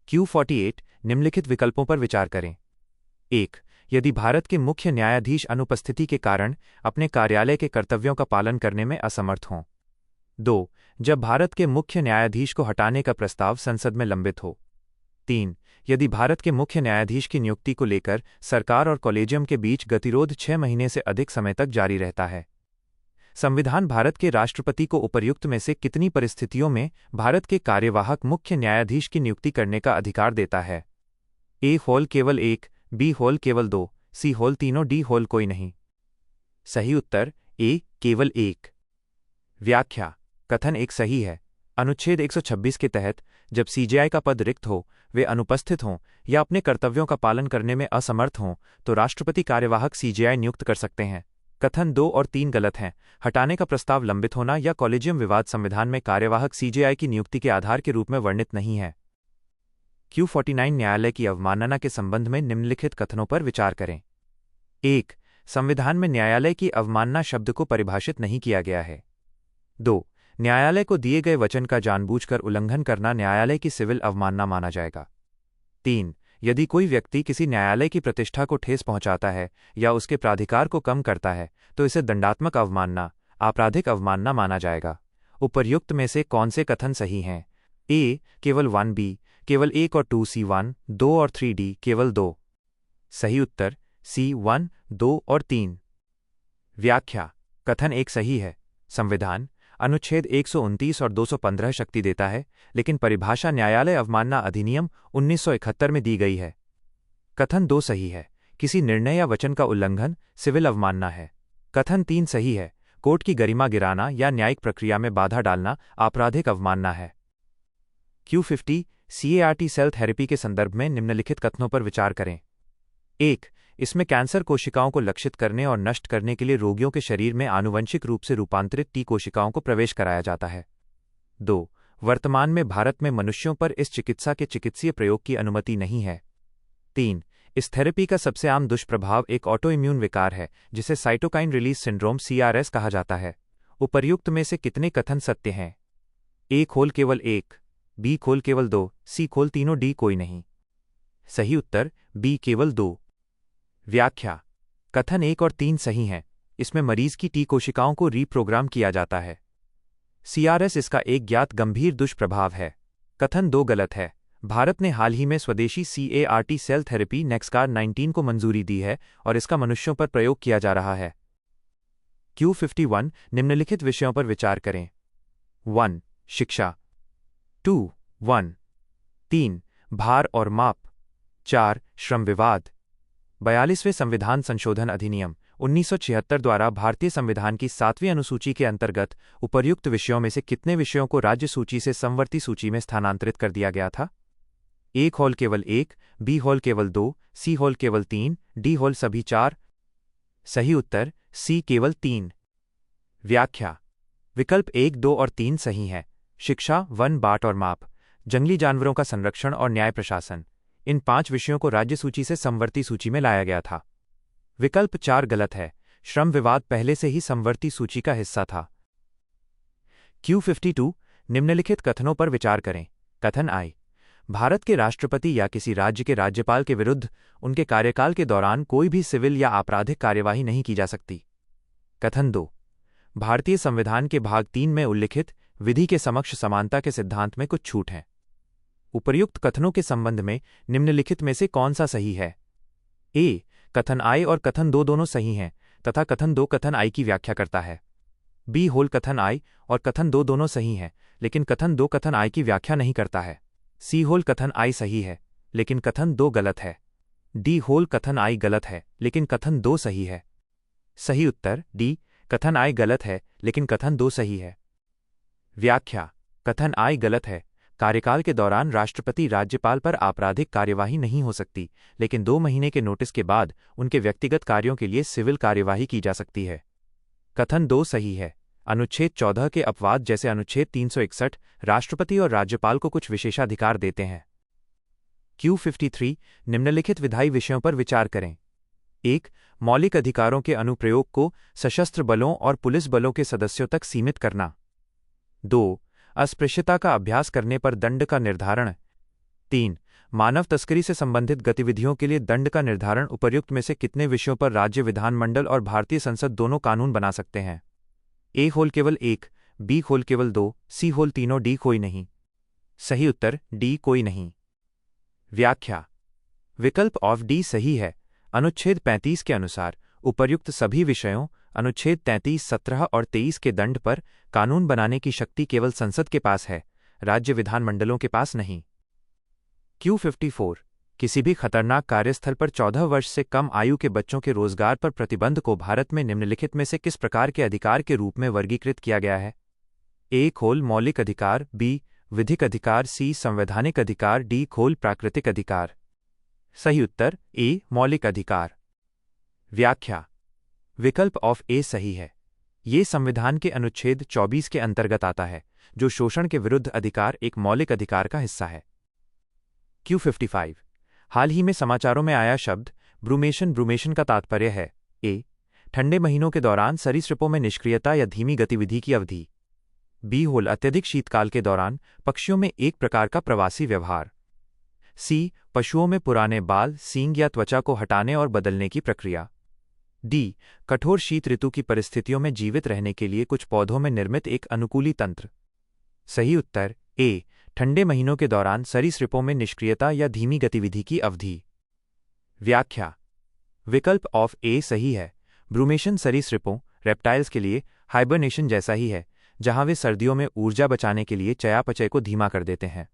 Q48 निम्नलिखित विकल्पों पर विचार करें। 1. यदि भारत के मुख्य न्यायाधीश अनुपस्थिति के कारण अपने कार्यालय के कर्तव्यों का पालन करने में असमर्थ हों। 2. जब भारत के मुख्य न्यायाधीश को हटाने का प्रस्ताव संसद में लंबित हो। 3. यदि भारत के मुख्य न्यायाधीश की नियुक्ति को लेकर सरकार और कॉलेजियम के बीच गतिरोध 6 महीने से अधिक समय तक जारी रहता है। संविधान भारत के राष्ट्रपति को उपर्युक्त में से कितनी परिस्थितियों में भारत के कार्यवाहक मुख्य न्यायाधीश की नियुक्ति करने का अधिकार देता है? A होल केवल 1, B होल केवल 2, C होल तीनों, D होल कोई नहीं। सही उत्तर A केवल 1। व्याख्या: कथन 1 सही है। अनुच्छेद 126 के तहत जब CJI का पद रिक्त हो, वे अनुपस्थित हों या अपने कर्तव्यों का पालन करने में असमर्थ हों तो राष्ट्रपति कार्यवाहक CJI नियुक्त कर सकते हैं। कथन 2 और 3 गलत हैं। हटाने का प्रस्ताव लंबित होना या कॉलेजियम विवाद संविधान में कार्यवाहक CJI की नियुक्ति के आधार के रूप में वर्णित नहीं है। Q49 न्यायालय की अवमानना के संबंध में निम्नलिखित कथनों पर विचार करें। 1. संविधान में न्यायालय की अवमानना शब्द को परिभाषित नहीं किया गया है। 2. न्यायालय को दिए गए वचन का जानबूझकर उल्लंघन करना न्यायालय की सिविल अवमानना माना जाएगा। 3. यदि कोई व्यक्ति किसी न्यायालय की प्रतिष्ठा को ठेस पहुंचाता है या उसके प्राधिकार को कम करता है तो इसे दंडात्मक अवमानना, आपराधिक अवमानना माना जाएगा। उपर्युक्त में से कौन से कथन सही हैं? A केवल 1, B केवल 1 और 2, C 1, 2 और 3, D केवल 2। सही उत्तर C 1, 2 और 3। व्याख्या: कथन 1 सही है। संविधान अनुच्छेद 129 और 215 शक्ति देता है, लेकिन परिभाषा न्यायालय अवमानना अधिनियम 1971 में दी गई है। कथन 2 सही है, किसी निर्णय या वचन का उल्लंघन सिविल अवमानना है। कथन 3 सही है, कोर्ट की गरिमा गिराना या न्यायिक प्रक्रिया में बाधा डालना आपराधिक अवमानना है। Q50 CAR-T सेल थेरेपी के संदर्भ में निम्नलिखित कथनों पर विचार करें। 1. इसमें कैंसर कोशिकाओं को लक्षित करने और नष्ट करने के लिए रोगियों के शरीर में आनुवंशिक रूप से रूपांतरित टी कोशिकाओं को प्रवेश कराया जाता है। 2. वर्तमान में भारत में मनुष्यों पर इस चिकित्सा के चिकित्सीय प्रयोग की अनुमति नहीं है। 3. इस थेरेपी का सबसे आम दुष्प्रभाव एक ऑटोइम्यून विकार है जिसे साइटोकाइन रिलीज सिंड्रोम CRS कहा जाता है। उपर्युक्त में से कितने कथन सत्य हैं? A खोल केवल 1, B खोल केवल 2, C खोल तीनों, D कोई नहीं। सही उत्तर B केवल 2। व्याख्या: कथन 1 और 3 सही हैं, इसमें मरीज की टी कोशिकाओं को रीप्रोग्राम किया जाता है। CRS इसका एक ज्ञात गंभीर दुष्प्रभाव है। कथन 2 गलत है, भारत ने हाल ही में स्वदेशी CAR-T सेल थेरेपी नेक्सकार 19 को मंजूरी दी है और इसका मनुष्यों पर प्रयोग किया जा रहा है। Q51 निम्नलिखित विषयों पर विचार करें। 1. शिक्षा। 2. 1. 3. भार और माप। 4. श्रम विवाद। 42वें संविधान संशोधन अधिनियम 1976 द्वारा भारतीय संविधान की 7वीं अनुसूची के अंतर्गत उपर्युक्त विषयों में से कितने विषयों को राज्य सूची से समवर्ती सूची में स्थानांतरित कर दिया गया था? A होल केवल 1, B होल केवल 2, C होल केवल 3, D होल सभी 4। सही उत्तर C केवल 3। व्याख्या: विकल्प 1, 2 और 3 सही हैं। शिक्षा, वन, बाट और माप, जंगली जानवरों का संरक्षण और न्याय प्रशासन, इन 5 विषयों को राज्य सूची से समवर्ती सूची में लाया गया था। विकल्प 4 गलत है, श्रम विवाद पहले से ही समवर्ती सूची का हिस्सा था। Q52 निम्नलिखित कथनों पर विचार करें। कथन I, भारत के राष्ट्रपति या किसी राज्य के राज्यपाल के विरुद्ध उनके कार्यकाल के दौरान कोई भी सिविल या आपराधिक कार्यवाही नहीं की जा सकती। कथन 2, भारतीय संविधान के भाग 3 में उल्लिखित विधि के समक्ष समानता के सिद्धांत में कुछ छूट है। उपर्युक्त कथनों के संबंध में निम्नलिखित में से कौन सा सही है? A, कथन I और कथन 2 दोनों सही हैं तथा कथन 2 कथन I की व्याख्या करता है। B होल कथन I और कथन 2 दोनों सही हैं, लेकिन कथन 2 कथन I की व्याख्या नहीं करता है। C होल कथन I सही है, लेकिन कथन 2 गलत है। D होल कथन I गलत है, लेकिन कथन 2 सही है। सही उत्तर D, कथन I गलत है, लेकिन कथन 2 सही है। व्याख्या: कथन I गलत है, कार्यकाल के दौरान राष्ट्रपति राज्यपाल पर आपराधिक कार्यवाही नहीं हो सकती, लेकिन 2 महीने के नोटिस के बाद उनके व्यक्तिगत कार्यों के लिए सिविल कार्यवाही की जा सकती है। कथन 2 सही है, अनुच्छेद 14 के अपवाद जैसे अनुच्छेद 361 राष्ट्रपति और राज्यपाल को कुछ विशेषाधिकार देते हैं। Q53 निम्नलिखित विधायी विषयों पर विचार करें। 1. मौलिक अधिकारों के अनुप्रयोग को सशस्त्र बलों और पुलिस बलों के सदस्यों तक सीमित करना। 2. अस्पृश्यता का अभ्यास करने पर दंड का निर्धारण। 3. मानव तस्करी से संबंधित गतिविधियों के लिए दंड का निर्धारण। उपर्युक्त में से कितने विषयों पर राज्य विधानमंडल और भारतीय संसद दोनों कानून बना सकते हैं? A होल केवल 1, B होल केवल 2, C होल तीनों, D कोई नहीं। सही उत्तर D कोई नहीं। व्याख्या: विकल्प ऑफ D सही है, अनुच्छेद 35 के अनुसार उपर्युक्त सभी विषयों अनुच्छेद 33, 17 और 23 के दंड पर कानून बनाने की शक्ति केवल संसद के पास है, राज्य विधानमंडलों के पास नहीं। Q54 किसी भी खतरनाक कार्यस्थल पर 14 वर्ष से कम आयु के बच्चों के रोजगार पर प्रतिबंध को भारत में निम्नलिखित में से किस प्रकार के अधिकार के रूप में वर्गीकृत किया गया है? A खोल मौलिक अधिकार, B विधिक अधिकार, C संवैधानिक अधिकार, D खोल प्राकृतिक अधिकार। सही उत्तर A मौलिक अधिकार। व्याख्या: विकल्प ऑफ A सही है, ये संविधान के अनुच्छेद 24 के अंतर्गत आता है, जो शोषण के विरुद्ध अधिकार एक मौलिक अधिकार का हिस्सा है। Q55 हाल ही में समाचारों में आया शब्द ब्रूमेशन का तात्पर्य है। A ठंडे महीनों के दौरान सरीसृपों में निष्क्रियता या धीमी गतिविधि की अवधि। B होल अत्यधिक शीतकाल के दौरान पक्षियों में एक प्रकार का प्रवासी व्यवहार। C पशुओं में पुराने बाल, सींग या त्वचा को हटाने और बदलने की प्रक्रिया। D कठोर शीत ऋतु की परिस्थितियों में जीवित रहने के लिए कुछ पौधों में निर्मित एक अनुकूली तंत्र। सही उत्तर A ठंडे महीनों के दौरान सरीसृपों में निष्क्रियता या धीमी गतिविधि की अवधि। व्याख्या: विकल्प ऑफ A सही है, ब्रूमेशन सरीसृपों रेप्टाइल्स के लिए हाइबरनेशन जैसा ही है, जहां वे सर्दियों में ऊर्जा बचाने के लिए चयापचय को धीमा कर देते हैं।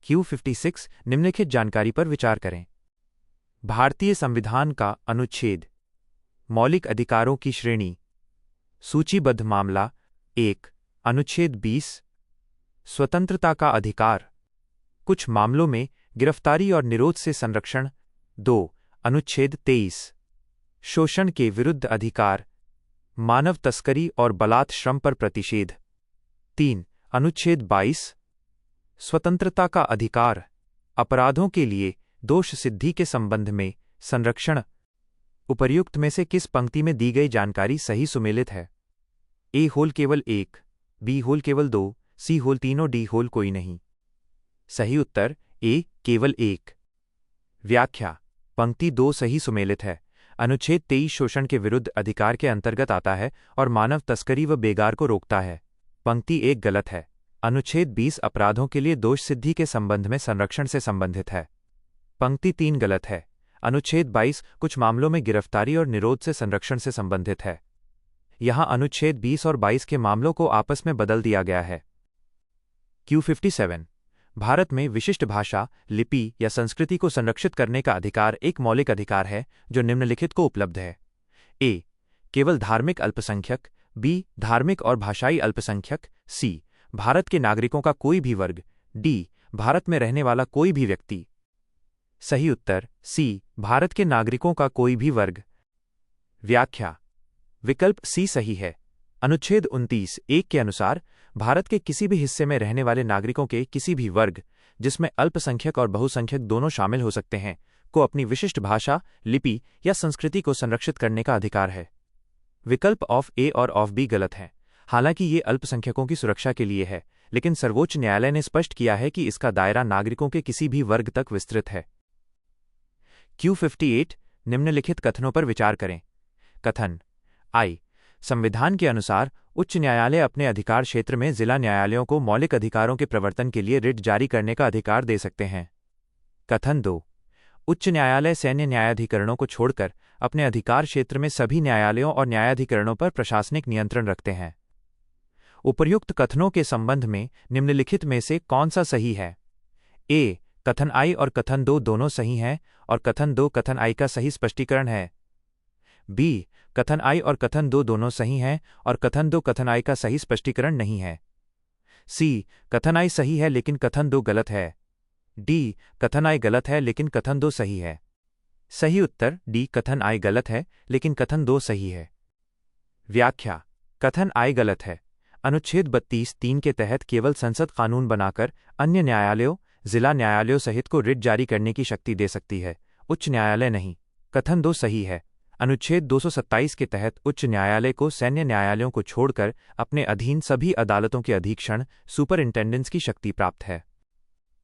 Q56 निम्नलिखित जानकारी पर विचार करें। भारतीय संविधान का अनुच्छेद, मौलिक अधिकारों की श्रेणी, सूचीबद्ध मामला 1, अनुच्छेद 20, स्वतंत्रता का अधिकार, कुछ मामलों में गिरफ्तारी और निरोध से संरक्षण, 2, अनुच्छेद 23, शोषण के विरुद्ध अधिकार, मानव तस्करी और बलात् श्रम पर प्रतिषेध, 3, अनुच्छेद 22, स्वतंत्रता का अधिकार, अपराधों के लिए दोष सिद्धि के संबंध में संरक्षण। उपर्युक्त में से किस पंक्ति में दी गई जानकारी सही सुमेलित है? ए होल केवल 1, बी होल केवल 2, सी होल तीनों, डी होल कोई नहीं। सही उत्तर ए केवल 1। व्याख्या: पंक्ति 2 सही सुमेलित है। अनुच्छेद 23 शोषण के विरुद्ध अधिकार के अंतर्गत आता है और मानव तस्करी व बेगार को रोकता है। पंक्ति 1 गलत है। अनुच्छेद 20 अपराधों के लिए दोष सिद्धि के संबंध में संरक्षण से संबंधित है। पंक्ति 3 गलत है। अनुच्छेद 22 कुछ मामलों में गिरफ्तारी और निरोध से संरक्षण से संबंधित है। यहां अनुच्छेद 20 और 22 के मामलों को आपस में बदल दिया गया है। Q57 भारत में विशिष्ट भाषा, लिपि या संस्कृति को संरक्षित करने का अधिकार एक मौलिक अधिकार है जो निम्नलिखित को उपलब्ध है। ए, केवल धार्मिक अल्पसंख्यक, बी, धार्मिक और भाषाई अल्पसंख्यक, सी, भारत के नागरिकों का कोई भी वर्ग, डी, भारत में रहने वाला कोई भी व्यक्ति। सही उत्तर सी, भारत के नागरिकों का कोई भी वर्ग। व्याख्या: विकल्प सी सही है। अनुच्छेद 29(1) के अनुसार भारत के किसी भी हिस्से में रहने वाले नागरिकों के किसी भी वर्ग, जिसमें अल्पसंख्यक और बहुसंख्यक दोनों शामिल हो सकते हैं, को अपनी विशिष्ट भाषा, लिपि या संस्कृति को संरक्षित करने का अधिकार है। विकल्प ऑफ ए और ऑफ बी गलत हैं। हालांकि ये अल्पसंख्यकों की सुरक्षा के लिए है, लेकिन सर्वोच्च न्यायालय ने स्पष्ट किया है कि इसका दायरा नागरिकों के किसी भी वर्ग तक विस्तृत है। Q58 निम्नलिखित कथनों पर विचार करें। कथन आई, संविधान के अनुसार उच्च न्यायालय अपने अधिकार क्षेत्र में जिला न्यायालयों को मौलिक अधिकारों के प्रवर्तन के लिए रिट जारी करने का अधिकार दे सकते हैं। कथन 2, उच्च न्यायालय सैन्य न्यायाधिकरणों को छोड़कर अपने अधिकार क्षेत्र में सभी न्यायालयों और न्यायाधिकरणों पर प्रशासनिक नियंत्रण रखते हैं। उपर्युक्त कथनों के संबंध में निम्नलिखित में से कौन सा सही है? ए, कथन आई और कथन 2 दोनों सही हैं और कथन 2 कथन आई का सही स्पष्टीकरण है। बी, कथन आई और कथन 2 दोनों सही हैं और कथन 2 कथन आई का सही स्पष्टीकरण नहीं है। सी, कथन आई सही है लेकिन कथन 2 गलत है। डी, कथन आई गलत है लेकिन कथन 2 सही है। सही उत्तर डी, कथन आई गलत है लेकिन कथन 2 सही है। व्याख्या: कथन आई गलत है। अनुच्छेद 32(3) के तहत केवल संसद कानून बनाकर अन्य न्यायालयों, जिला न्यायालयों सहित को रिट जारी करने की शक्ति दे सकती है, उच्च न्यायालय नहीं। कथन 2 सही है। अनुच्छेद 227 के तहत उच्च न्यायालय को सैन्य न्यायालयों को छोड़कर अपने अधीन सभी अदालतों के अधीक्षण, सुपरिंटेंडेंस की शक्ति प्राप्त है।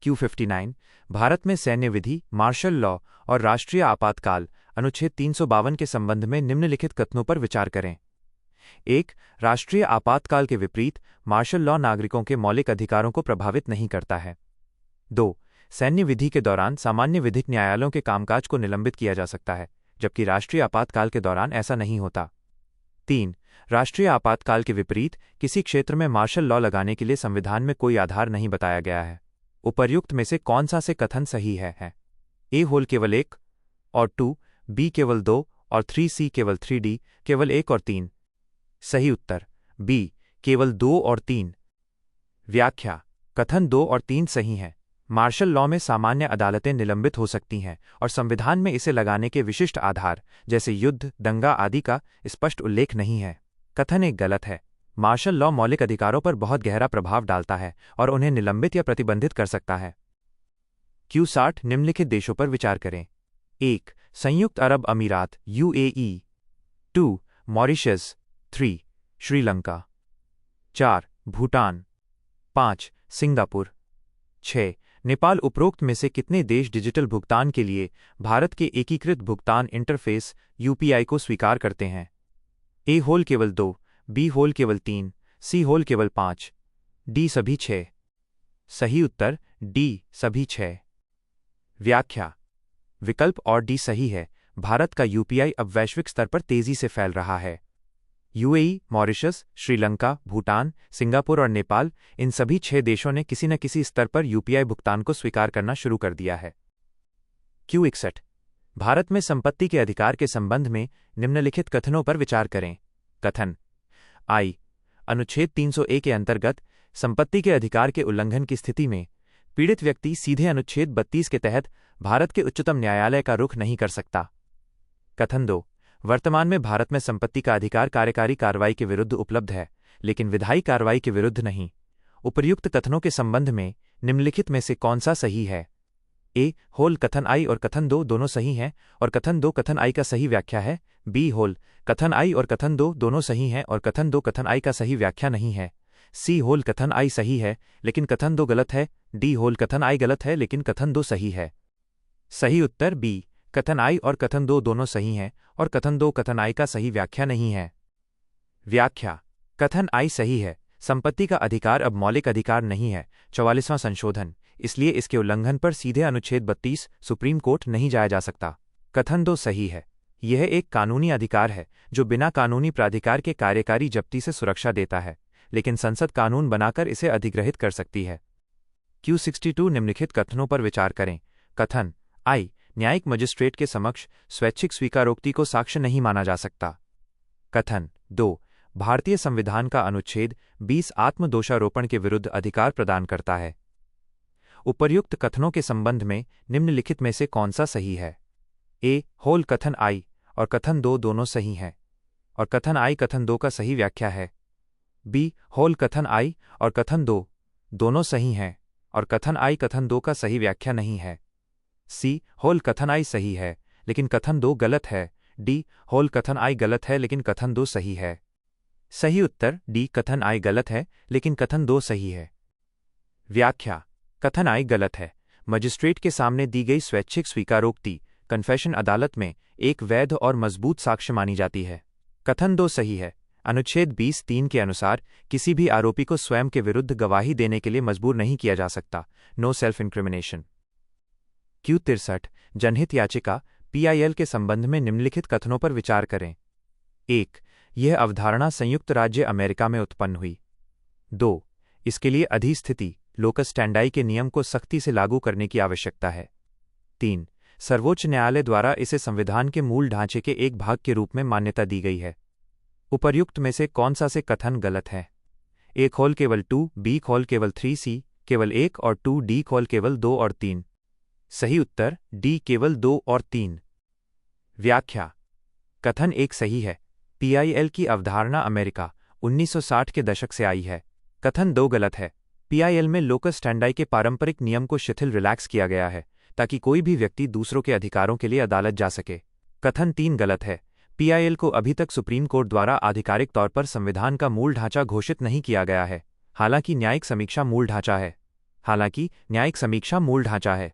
Q59 भारत में सैन्य विधि, मार्शल लॉ और राष्ट्रीय आपातकाल, अनुच्छेद 352 के संबंध में निम्नलिखित कथनों पर विचार करें। 1. राष्ट्रीय आपातकाल के विपरीत मार्शल लॉ नागरिकों के मौलिक अधिकारों को प्रभावित नहीं करता है। 2. सैन्य विधि के दौरान सामान्य विधिक न्यायालयों के कामकाज को निलंबित किया जा सकता है, जबकि राष्ट्रीय आपातकाल के दौरान ऐसा नहीं होता। 3. राष्ट्रीय आपातकाल के विपरीत किसी क्षेत्र में मार्शल लॉ लगाने के लिए संविधान में कोई आधार नहीं बताया गया है। उपर्युक्त में से कौन सा से कथन सही है? ए होल केवल 1 और 2, बी केवल 2 और 3, सी केवल 3, डी केवल 1 और 3। सही उत्तर बी, केवल 2 और 3। व्याख्या: कथन 2 और 3 सही हैं। मार्शल लॉ में सामान्य अदालतें निलंबित हो सकती हैं और संविधान में इसे लगाने के विशिष्ट आधार, जैसे युद्ध, दंगा आदि का स्पष्ट उल्लेख नहीं है। कथन 1 गलत है। मार्शल लॉ मौलिक अधिकारों पर बहुत गहरा प्रभाव डालता है और उन्हें निलंबित या प्रतिबंधित कर सकता है। Q60 निम्नलिखित देशों पर विचार करें। 1. संयुक्त अरब अमीरात UAE, 2. Mauritius, 3. Sri Lanka, 4. Bhutan, 5. Singapore, 6. Nepal. उपरोक्त में से कितने देश डिजिटल भुगतान के लिए भारत के एकीकृत भुगतान इंटरफेस UPI को स्वीकार करते हैं? ए होल केवल 2, बी होल केवल 3, सी होल केवल 5, डी सभी 6। सही उत्तर डी सभी 6। व्याख्या। विकल्प और डी सही है। भारत का यूपीआई अब वैश्विक स्तर पर तेजी से फैल रहा है। UAE, Mauritius, Sri Lanka, Bhutan, Singapore और नेपाल, इन सभी 6 देशों ने किसी न किसी स्तर पर यूपीआई भुगतान को स्वीकार करना शुरू कर दिया है। Q61। भारत में संपत्ति के अधिकार के संबंध में निम्नलिखित कथनों पर विचार करें। कथन आई। अनुच्छेद 300A के अंतर्गत संपत्ति के अधिकार के उल्लंघन की स्थिति में पीड़ित व्यक्ति सीधे अनुच्छेद 32 के तहत भारत के उच्चतम न्यायालय का रुख नहीं कर सकता। कथन 2। वर्तमान में भारत में संपत्ति का अधिकार कार्यकारी कार्रवाई के विरुद्ध उपलब्ध है, लेकिन विधायी कार्रवाई के विरुद्ध नहीं। उपर्युक्त कथनों के संबंध में निम्नलिखित में से कौन सा सही है? ए होल कथन आई और कथन 2 दोनों सही हैं और कथन 2 कथन आई का सही व्याख्या है। बी होल कथन आई और कथन 2 दोनों सही हैं और कथन 2 कथन आई का सही व्याख्या नहीं है। सी होल कथन आई सही है लेकिन कथन 2 गलत है। डी होल कथन आई गलत है लेकिन कथन 2 सही है। सही उत्तर बी कथन आई और कथन 2 दोनों सही हैं और कथन 2 कथन आई का सही व्याख्या नहीं है। व्याख्या। कथन आई सही है। संपत्ति का अधिकार अब मौलिक अधिकार नहीं है, 44वां संशोधन, इसलिए इसके उल्लंघन पर सीधे अनुच्छेद 32 सुप्रीम कोर्ट नहीं जाया जा सकता। कथन 2 सही है। यह एक कानूनी अधिकार है जो बिना कानूनी प्राधिकार के कार्यकारी जब्ती से सुरक्षा देता है, लेकिन संसद कानून बनाकर इसे अधिग्रहित कर सकती है। Q62 निम्नलिखित कथनों पर विचार करें। कथन आई। न्यायिक मजिस्ट्रेट के समक्ष स्वैच्छिक स्वीकारोक्ति को साक्ष्य नहीं माना जा सकता। कथन 2। भारतीय संविधान का अनुच्छेद 20 आत्मदोषारोपण के विरुद्ध अधिकार प्रदान करता है। उपर्युक्त कथनों के संबंध में निम्नलिखित में से कौन सा सही है? ए होल कथन आई और कथन 2 दोनों सही हैं और कथन आई कथन 2 का सही व्याख्या है। बी होल कथन आई और कथन 2 दोनों सही हैं और कथन आई कथन 2 का सही व्याख्या नहीं है। सी होल कथन आई सही है लेकिन कथन 2 गलत है। डी होल कथन आई गलत है लेकिन कथन 2 सही है। सही उत्तर डी कथन आई गलत है लेकिन कथन 2 सही है। व्याख्या। कथन आई गलत है। मजिस्ट्रेट के सामने दी गई स्वैच्छिक स्वीकारोक्ति कन्फेशन अदालत में एक वैध और मजबूत साक्ष्य मानी जाती है। कथन 2 सही है। अनुच्छेद 20(3) के अनुसार किसी भी आरोपी को स्वयं के विरुद्ध गवाही देने के लिए मजबूर नहीं किया जा सकता। No self incrimination. Q63 जनहित याचिका PIL के संबंध में निम्नलिखित कथनों पर विचार करें। 1. यह अवधारणा संयुक्त राज्य अमेरिका में उत्पन्न हुई। 2. इसके लिए अधिस्थिति लोकस स्टैंडाई के नियम को सख्ती से लागू करने की आवश्यकता है। 3. सर्वोच्च न्यायालय द्वारा इसे संविधान के मूल ढांचे के एक भाग के रूप में मान्यता दी गई है। उपर्युक्त में से कौन सा से कथन गलत है? ए खोल केवल 2, बी खोल केवल 3, सी केवल 1 और 2, डी खोल केवल 2 और 3। सही उत्तर डी केवल 2 और 3। व्याख्या। कथन 1 सही है। PIL की अवधारणा अमेरिका 1960 के दशक से आई है। कथन 2 गलत है। PIL में लोकस स्टैंडाई के पारंपरिक नियम को शिथिल रिलैक्स किया गया है ताकि कोई भी व्यक्ति दूसरों के अधिकारों के लिए अदालत जा सके। कथन 3 गलत है। PIL को अभी तक सुप्रीम कोर्ट द्वारा आधिकारिक तौर पर संविधान का मूल ढांचा घोषित नहीं किया गया है, हालांकि न्यायिक समीक्षा मूल ढांचा है।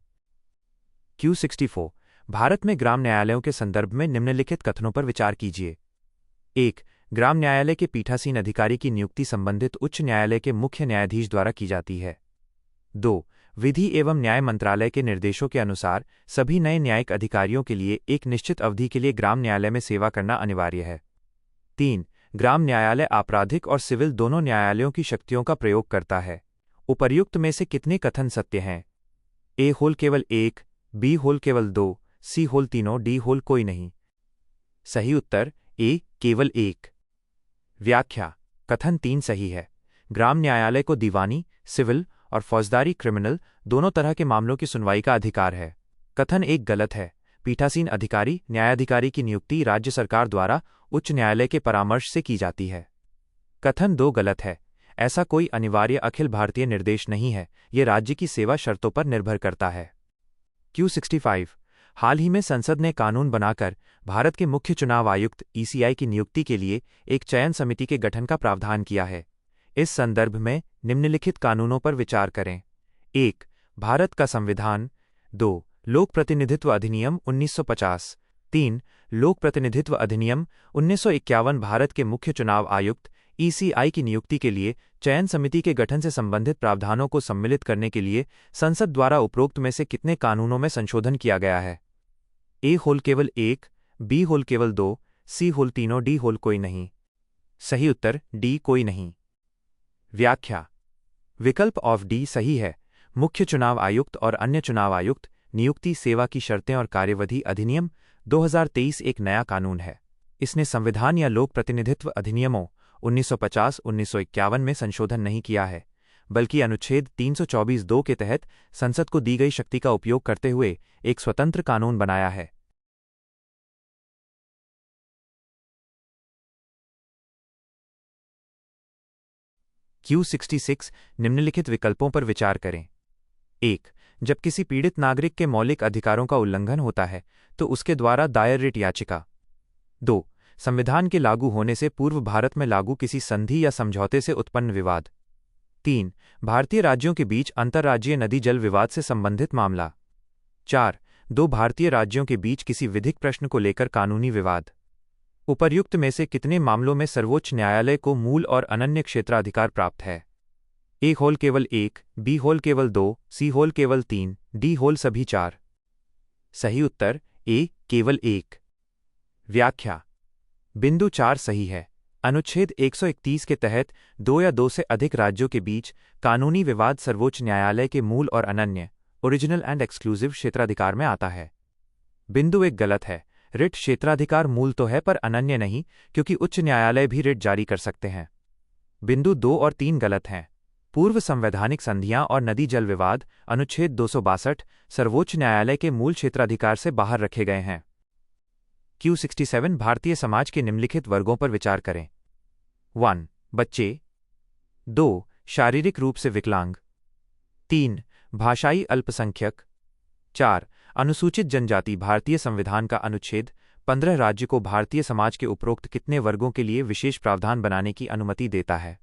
Q64 भारत में ग्राम न्यायालयों के संदर्भ में निम्नलिखित कथनों पर विचार कीजिए। 1. ग्राम न्यायालय के पीठासीन अधिकारी की नियुक्ति संबंधित उच्च न्यायालय के मुख्य न्यायाधीश द्वारा की जाती है। 2. विधि एवं न्याय मंत्रालय के निर्देशों के अनुसार सभी नए न्यायिक अधिकारियों के लिए एक निश्चित अवधि के लिए ग्राम न्यायालय में सेवा करना अनिवार्य है। 3. ग्राम न्यायालय आपराधिक और सिविल दोनों न्यायालयों की शक्तियों का प्रयोग करता है। उपर्युक्त में से कितने कथन सत्य हैं? ए होल केवल 1, बी होल केवल 2, सी होल तीनों, डी होल कोई नहीं। सही उत्तर ए केवल 1। व्याख्या। कथन 3 सही है। ग्राम न्यायालय को दीवानी, सिविल और फौजदारी क्रिमिनल दोनों तरह के मामलों की सुनवाई का अधिकार है। कथन 1 गलत है। पीठासीन अधिकारी न्यायाधिकारी की नियुक्ति राज्य सरकार द्वारा उच्च न्यायालय के परामर्श से की जाती है। कथन 2 गलत है। ऐसा कोई अनिवार्य अखिल भारतीय निर्देश नहीं है, यह राज्य की सेवा शर्तों पर निर्भर करता है। Q65 हाल ही में संसद ने कानून बनाकर भारत के मुख्य चुनाव आयुक्त ECI की नियुक्ति के लिए एक चयन समिति के गठन का प्रावधान किया है। इस संदर्भ में निम्नलिखित कानूनों पर विचार करें। 1. भारत का संविधान। 2. लोक प्रतिनिधित्व अधिनियम 1950। 3. लोक प्रतिनिधित्व अधिनियम 1951 भारत के मुख्य चुनाव आयुक्त ईसीआई की नियुक्ति के लिए चयन समिति के गठन से संबंधित प्रावधानों को सम्मिलित करने के लिए संसद द्वारा उपरोक्त में से कितने कानूनों में संशोधन किया गया है? ए होल केवल 1, बी होल केवल 2, सी होल तीनों, डी होल कोई नहीं। सही उत्तर डी कोई नहीं। व्याख्या। विकल्प ऑफ डी सही है। मुख्य चुनाव आयुक्त और अन्य चुनाव आयुक्त नियुक्ति, सेवा की शर्तें और कार्यविधि अधिनियम 2023 एक नया कानून है। इसने संविधान या लोक प्रतिनिधित्व अधिनियमों 1950-1951 में संशोधन नहीं किया है, बल्कि अनुच्छेद 324(2) के तहत संसद को दी गई शक्ति का उपयोग करते हुए एक स्वतंत्र कानून बनाया है। Q66 निम्नलिखित विकल्पों पर विचार करें। 1. जब किसी पीड़ित नागरिक के मौलिक अधिकारों का उल्लंघन होता है तो उसके द्वारा दायर रिट याचिका। 2. संविधान के लागू होने से पूर्व भारत में लागू किसी संधि या समझौते से उत्पन्न विवाद। 3. भारतीय राज्यों के बीच अंतर्राज्यीय नदी जल विवाद से संबंधित मामला। 4. दो भारतीय राज्यों के बीच किसी विधिक प्रश्न को लेकर कानूनी विवाद। उपर्युक्त में से कितने मामलों में सर्वोच्च न्यायालय को मूल और अनन्य क्षेत्राधिकार प्राप्त है? ए होल केवल 1, बी होल केवल 2, सी होल केवल 3, डी होल सभी 4। सही उत्तर ए केवल 1। व्याख्या। बिंदु 4 सही है। अनुच्छेद 131 के तहत 2 या 2 से अधिक राज्यों के बीच कानूनी विवाद सर्वोच्च न्यायालय के मूल और अनन्य ओरिजिनल एंड एक्सक्लूसिव क्षेत्राधिकार में आता है। बिंदु 1 गलत है। रिट क्षेत्राधिकार मूल तो है पर अनन्य नहीं, क्योंकि उच्च न्यायालय भी रिट जारी कर सकते हैं। बिंदु 2 और 3 गलत हैं। पूर्व संवैधानिक संधियां और नदी जल विवाद अनुच्छेद 262 सर्वोच्च न्यायालय के मूल क्षेत्राधिकार से बाहर रखे गए हैं। Q67 भारतीय समाज के निम्नलिखित वर्गों पर विचार करें। 1. बच्चे। 2. शारीरिक रूप से विकलांग। 3. भाषाई अल्पसंख्यक। 4. अनुसूचित जनजाति। भारतीय संविधान का अनुच्छेद 15 राज्य को भारतीय समाज के उपरोक्त कितने वर्गों के लिए विशेष प्रावधान बनाने की अनुमति देता है?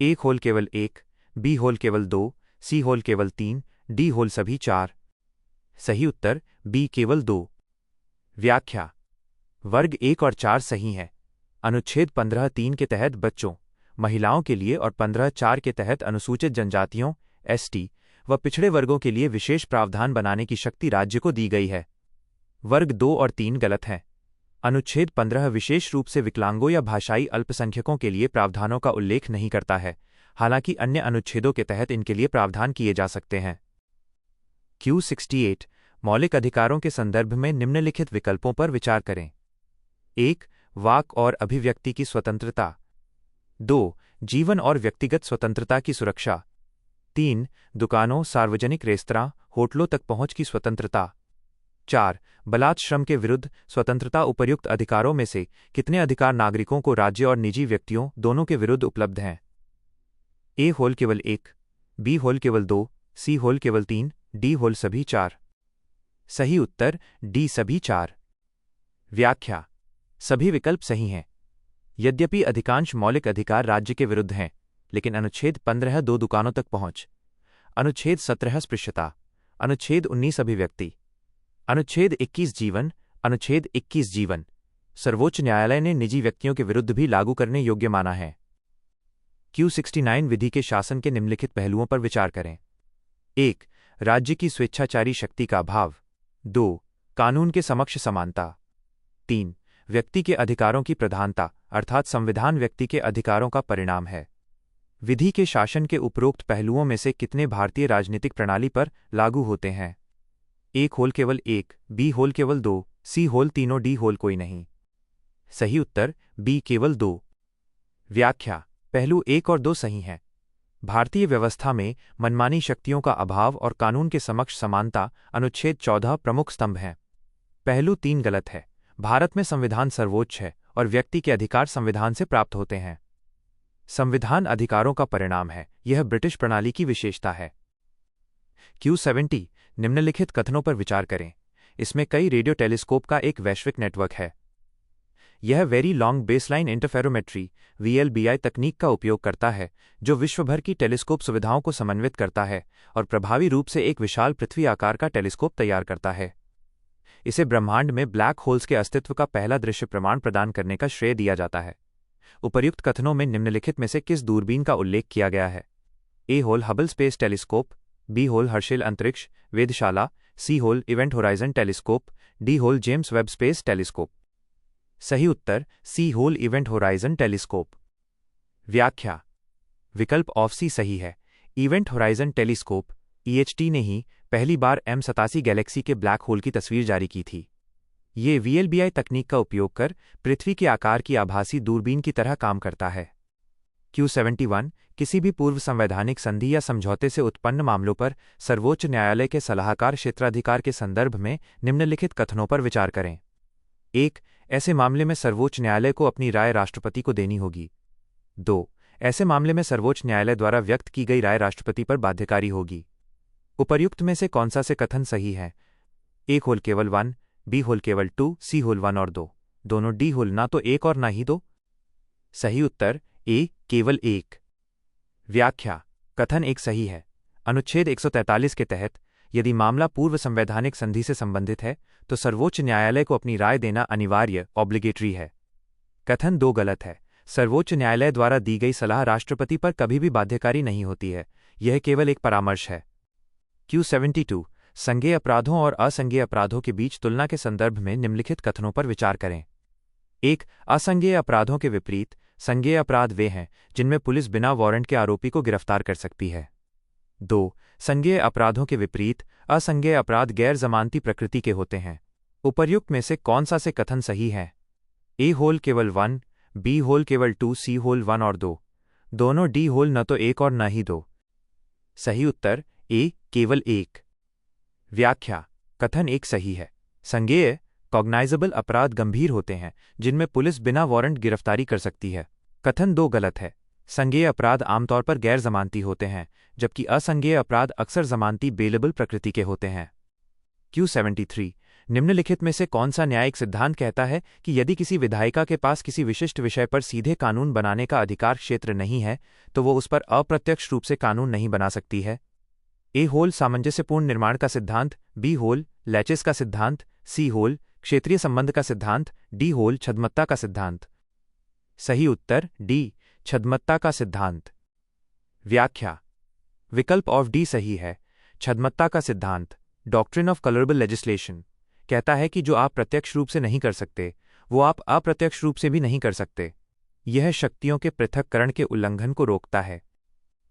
ए होल केवल 1, बी होल केवल 2, सी होल केवल 3, डी होल सभी 4। सही उत्तर बी केवल 2। व्याख्या। वर्ग 1 और 4 सही हैं। अनुच्छेद 15(3) के तहत बच्चों, महिलाओं के लिए और 15(4) के तहत अनुसूचित जनजातियों एसटी व पिछड़े वर्गों के लिए विशेष प्रावधान बनाने की शक्ति राज्य को दी गई है। वर्ग 2 और 3 गलत हैं। अनुच्छेद 15 विशेष रूप से विकलांगों या भाषाई अल्पसंख्यकों के लिए प्रावधानों का उल्लेख नहीं करता है, हालांकि अन्य अनुच्छेदों के तहत इनके लिए प्रावधान किए जा सकते हैं। Q68 मौलिक अधिकारों के संदर्भ में निम्नलिखित विकल्पों पर विचार करें। 1. वाक और अभिव्यक्ति की स्वतंत्रता। 2. जीवन और व्यक्तिगत स्वतंत्रता की सुरक्षा। 3. दुकानों, सार्वजनिक रेस्तरां, होटलों तक पहुंच की स्वतंत्रता। 4. बलात् श्रम के विरुद्ध स्वतंत्रता। उपर्युक्त अधिकारों में से कितने अधिकार नागरिकों को राज्य और निजी व्यक्तियों दोनों के विरुद्ध उपलब्ध हैं? ए होल केवल 1, बी होल केवल 2, सी होल केवल 3, डी होल सभी 4। सही उत्तर डी सभी 4। व्याख्या। सभी विकल्प सही हैं। यद्यपि अधिकांश मौलिक अधिकार राज्य के विरुद्ध हैं, लेकिन अनुच्छेद 15 दो दुकानों तक पहुंच, अनुच्छेद 17 स्पृश्यता, अनुच्छेद 19 अभिव्यक्ति, अनुच्छेद 21 जीवन, अनुच्छेद 21 जीवन सर्वोच्च न्यायालय ने निजी व्यक्तियों के विरुद्ध भी लागू करने योग्य माना है। Q69 विधि के शासन के निम्नलिखित पहलुओं पर विचार करें। 1. राज्य की स्वेच्छाचारी शक्ति का अभाव। 2. कानून के समक्ष समानता। 3. व्यक्ति के अधिकारों की प्रधानता, अर्थात संविधान व्यक्ति के अधिकारों का परिणाम है। विधि के शासन के उपरोक्त पहलुओं में से कितने भारतीय राजनीतिक प्रणाली पर लागू होते हैं? ए होल केवल 1, बी होल केवल 2, सी होल तीनों, डी होल कोई नहीं। सही उत्तर बी केवल 2। व्याख्या। पहलू 1 और 2 सही हैं। भारतीय व्यवस्था में मनमानी शक्तियों का अभाव और कानून के समक्ष समानता अनुच्छेद 14 प्रमुख स्तंभ हैं। पहलू 3 गलत है। भारत में संविधान सर्वोच्च है और व्यक्ति के अधिकार संविधान से प्राप्त होते हैं। संविधान अधिकारों का परिणाम है, यह ब्रिटिश प्रणाली की विशेषता है। Q70 निम्नलिखित कथनों पर विचार करें। इसमें कई रेडियो टेलीस्कोप का एक वैश्विक नेटवर्क है। यह very long baseline interferometry VLBI तकनीक का उपयोग करता है, जो विश्वभर की टेलीस्कोप सुविधाओं को समन्वित करता है और प्रभावी रूप से एक विशाल पृथ्वी आकार का टेलीस्कोप तैयार करता है। इसे ब्रह्मांड में ब्लैक होल्स के अस्तित्व का पहला दृश्य प्रमाण प्रदान करने का श्रेय दिया जाता है। उपर्युक्त कथनों में निम्नलिखित में से किस दूरबीन का उल्लेख किया गया है? ए होल हबल स्पेस टेलीस्कोप, बी होल हर्शेल अंतरिक्ष वेधशाला, सी होल इवेंट होराइजन टेलीस्कोप, डी होल जेम्स वेब स्पेस टेलीस्कोप। सही उत्तर सी होल इवेंट होराइजन टेलीस्कोप। व्याख्या: विकल्प ऑफ सी सही है। इवेंट होराइजन टेलीस्कोप ईएचटी ने ही पहली बार M87 गैलेक्सी के ब्लैक होल की तस्वीर जारी की थी। ये VLBI तकनीक का उपयोग कर पृथ्वी के आकार की आभासी दूरबीन की तरह काम करता है। Q71 किसी भी पूर्व संवैधानिक संधि या समझौते से उत्पन्न मामलों पर सर्वोच्च न्यायालय के सलाहकार क्षेत्राधिकार के संदर्भ में निम्नलिखित कथनों पर विचार करें। 1. ऐसे मामले में सर्वोच्च न्यायालय को अपनी राय राष्ट्रपति को देनी होगी। 2. ऐसे मामले में सर्वोच्च न्यायालय द्वारा व्यक्त की गई राय राष्ट्रपति पर बाध्यकारी होगी। उपर्युक्त में से कौन सा से कथन सही है? ए होल केवल 1, बी होल केवल 2, सी होल 1 और 2, दोनों डी होल ना तो 1 और ना ही 2। सही उत्तर ए केवल 1। व्याख्या: कथन 1 सही है। अनुच्छेद 143 के तहत यदि मामला पूर्व संवैधानिक संधि से संबंधित है तो सर्वोच्च न्यायालय को अपनी राय देना अनिवार्य ऑब्लिगेटरी है। कथन 2 गलत है। सर्वोच्च न्यायालय द्वारा दी गई सलाह राष्ट्रपति पर कभी भी बाध्यकारी नहीं होती है, यह केवल एक परामर्श है। Q72 संज्ञेय अपराधों और असंज्ञेय अपराधों के बीच तुलना के संदर्भ में निम्नलिखित कथनों पर विचार करें। 1. असंज्ञेय अपराधों के विपरीत संज्ञेय अपराध वे हैं जिनमें पुलिस बिना वारंट के आरोपी को गिरफ्तार कर सकती है। 2. संज्ञेय अपराधों के विपरीत असंज्ञेय अपराध गैर जमानती प्रकृति के होते हैं। उपर्युक्त में से कौन सा से कथन सही है? ए होल केवल 1, बी होल केवल 2, सी होल 1 और 2, दोनों डी होल न तो 1 और न ही 2। सही उत्तर ए केवल 1। व्याख्या: कथन 1 सही है। संज्ञेय कॉग्नाइजेबल अपराध गंभीर होते हैं जिनमें पुलिस बिना वारंट गिरफ्तारी कर सकती है। कथन 2 गलत है। संज्ञेय अपराध आमतौर पर गैर जमानती होते हैं जबकि असंज्ञेय अपराध अक्सर जमानती बेलेबल प्रकृति के होते हैं। Q73 निम्नलिखित में से कौन सा न्यायिक सिद्धांत कहता है कि यदि किसी विधायिका के पास किसी विशिष्ट विषय पर सीधे कानून बनाने का अधिकार क्षेत्र नहीं है तो वो उस पर अप्रत्यक्ष रूप से कानून नहीं बना सकती है? ए होल सामंजस्यपूर्ण निर्माण का सिद्धांत, बी होल लैचेस का सिद्धांत, सी होल क्षेत्रीय संबंध का सिद्धांत, डी होल छद्मत्ता का सिद्धांत। सही उत्तर डी छद्मत्ता का सिद्धांत। व्याख्या: विकल्प ऑफ डी सही है। छद्मत्ता का सिद्धांत डॉक्ट्रिन ऑफ कलरेबल लेजिस्लेशन कहता है कि जो आप प्रत्यक्ष रूप से नहीं कर सकते वो आप अप्रत्यक्ष रूप से भी नहीं कर सकते। यह शक्तियों के पृथक्करण के उल्लंघन को रोकता है।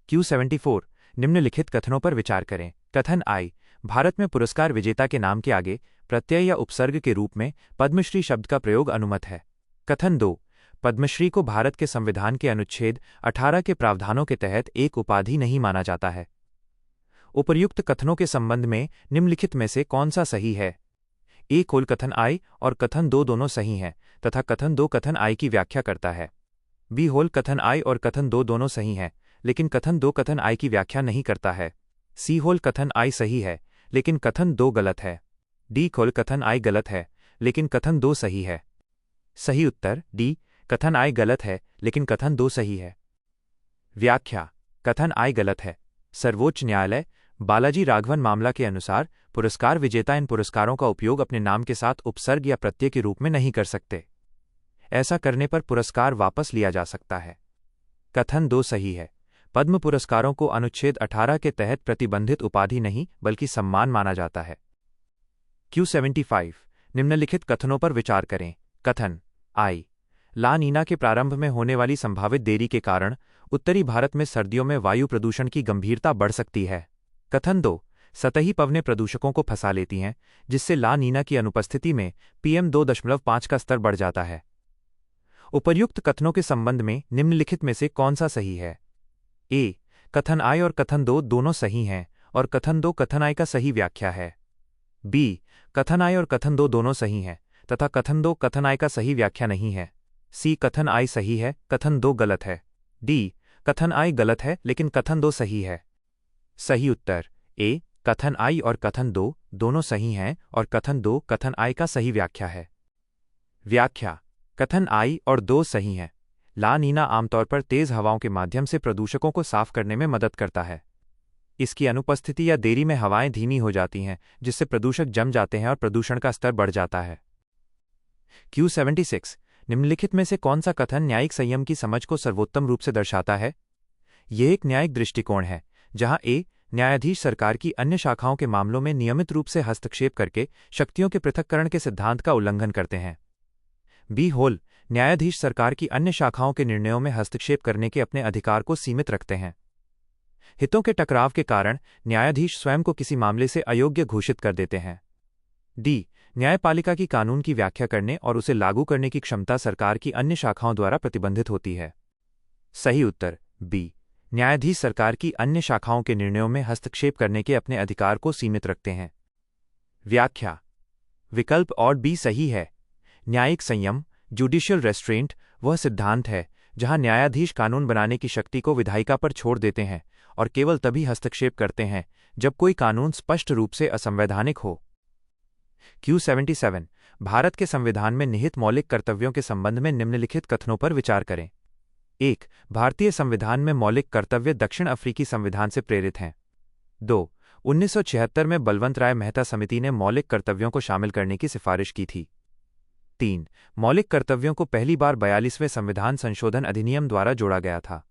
Q74 निम्नलिखित कथनों पर विचार करें। कथन आई भारत में पुरस्कार विजेता के नाम के आगे प्रत्यय या उपसर्ग के रूप में पद्मश्री शब्द का प्रयोग अनुमत है। कथन 2 पद्मश्री को भारत के संविधान के अनुच्छेद 18 के प्रावधानों के तहत एक उपाधि नहीं माना जाता है। उपर्युक्त कथनों के संबंध में निम्नलिखित में से कौन सा सही है? ए होल कथन आई और कथन 2 दोनों सही हैं तथा कथन 2 कथन आई की व्याख्या करता है। बी होल कथन आई और कथन 2 दोनों सही हैं लेकिन कथन 2 कथन आई की व्याख्या नहीं करता है। सी होल कथन आई सही है लेकिन कथन 2 गलत है। डी होल कथन आई गलत है लेकिन कथन 2 सही है। सही उत्तर डी कथन आई गलत है लेकिन कथन 2 सही है। व्याख्या: कथन आई गलत है। सर्वोच्च न्यायालय बालाजी राघवन मामला के अनुसार पुरस्कार विजेता इन पुरस्कारों का उपयोग अपने नाम के साथ उपसर्ग या प्रत्यय के रूप में नहीं कर सकते। ऐसा करने पर पुरस्कार वापस लिया जा सकता है। कथन 2 सही है। पद्म पुरस्कारों को अनुच्छेद 18 के तहत प्रतिबंधित उपाधि नहीं बल्कि सम्मान माना जाता है। Q75 निम्नलिखित कथनों पर विचार करें। कथन आई ला नीना के प्रारंभ में होने वाली संभावित देरी के कारण उत्तरी भारत में सर्दियों में वायु प्रदूषण की गंभीरता बढ़ सकती है। कथन 2 सतही पवनें प्रदूषकों को फंसा लेती हैं जिससे ला नीना की अनुपस्थिति में PM 2.5 का स्तर बढ़ जाता है। उपर्युक्त कथनों के संबंध में निम्नलिखित में से कौन सा सही है? ए कथन आई और कथन 2 दोनों सही हैं और कथन 2 कथन आई का सही व्याख्या है। बी कथन आई और कथन 2 दोनों सही हैं तथा कथन 2 कथन आई का सही व्याख्या नहीं है। सी कथन आई सही है, कथन 2 गलत है। डी कथन आई गलत है लेकिन कथन 2 सही है। सही उत्तर ए कथन आई और कथन 2 दोनों सही हैं और कथन 2 कथन आई का सही व्याख्या है। व्याख्या: कथन आई और 2 सही हैं। ला नीना आमतौर पर तेज हवाओं के माध्यम से प्रदूषकों को साफ करने में मदद करता है। इसकी अनुपस्थिति या देरी में हवाएं धीमी हो जाती हैं जिससे प्रदूषक जम जाते हैं और प्रदूषण का स्तर बढ़ जाता है। Q76 निम्नलिखित में से कौन सा कथन न्यायिक संयम की समझ को सर्वोत्तम रूप से दर्शाता है? यह एक न्यायिक दृष्टिकोण है जहां ए न्यायाधीश सरकार की अन्य शाखाओं के मामलों में नियमित रूप से हस्तक्षेप करके शक्तियों के पृथक्करण के सिद्धांत का उल्लंघन करते हैं। बी होल न्यायाधीश सरकार की अन्य शाखाओं के निर्णयों में हस्तक्षेप करने के अपने अधिकार को सीमित रखते हैं। हितों के टकराव के कारण न्यायाधीश स्वयं को किसी मामले से अयोग्य घोषित कर देते हैं। डी न्यायपालिका की कानून की व्याख्या करने और उसे लागू करने की क्षमता सरकार की अन्य शाखाओं द्वारा प्रतिबंधित होती है। सही उत्तर बी न्यायाधीश सरकार की अन्य शाखाओं के निर्णयों में हस्तक्षेप करने के अपने अधिकार को सीमित रखते हैं। व्याख्या विकल्प और बी सही है। न्यायिक संयम जुडिशियल रेस्ट्रेंट वह सिद्धांत है जहां न्यायाधीश कानून बनाने की शक्ति को विधायिका पर छोड़ देते हैं और केवल तभी हस्तक्षेप करते हैं जब कोई कानून स्पष्ट रूप से असंवैधानिक हो। Q77 भारत के संविधान में निहित मौलिक कर्तव्यों के संबंध में निम्नलिखित कथनों पर विचार करें। 1. भारतीय संविधान में मौलिक कर्तव्य दक्षिण अफ्रीकी संविधान से प्रेरित हैं। 2. 1976 में बलवंत राय मेहता समिति ने मौलिक कर्तव्यों को शामिल करने की सिफारिश की थी। 3. मौलिक कर्तव्यों को पहली बार 42वें संविधान संशोधन अधिनियम द्वारा जोड़ा गया था।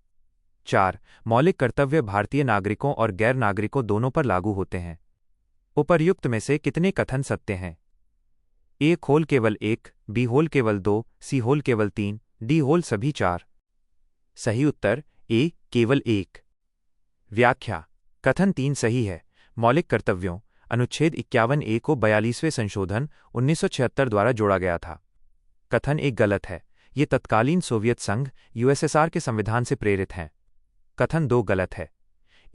4. मौलिक कर्तव्य भारतीय नागरिकों और गैर नागरिकों दोनों पर लागू होते हैं। उपर्युक्त में से कितने कथन सत्य हैं? ए होल केवल 1, बी होल केवल 2, सी होल केवल 3, डी होल सभी 4। सही उत्तर ए केवल 1। व्याख्या कथन 3 सही है। मौलिक कर्तव्यों अनुच्छेद 51A को 42वें संशोधन 1976 द्वारा जोड़ा गया था। कथन 1 गलत है। ये तत्कालीन सोवियत संघ यूएसएसआर के संविधान से प्रेरित हैं। कथन 2 गलत है।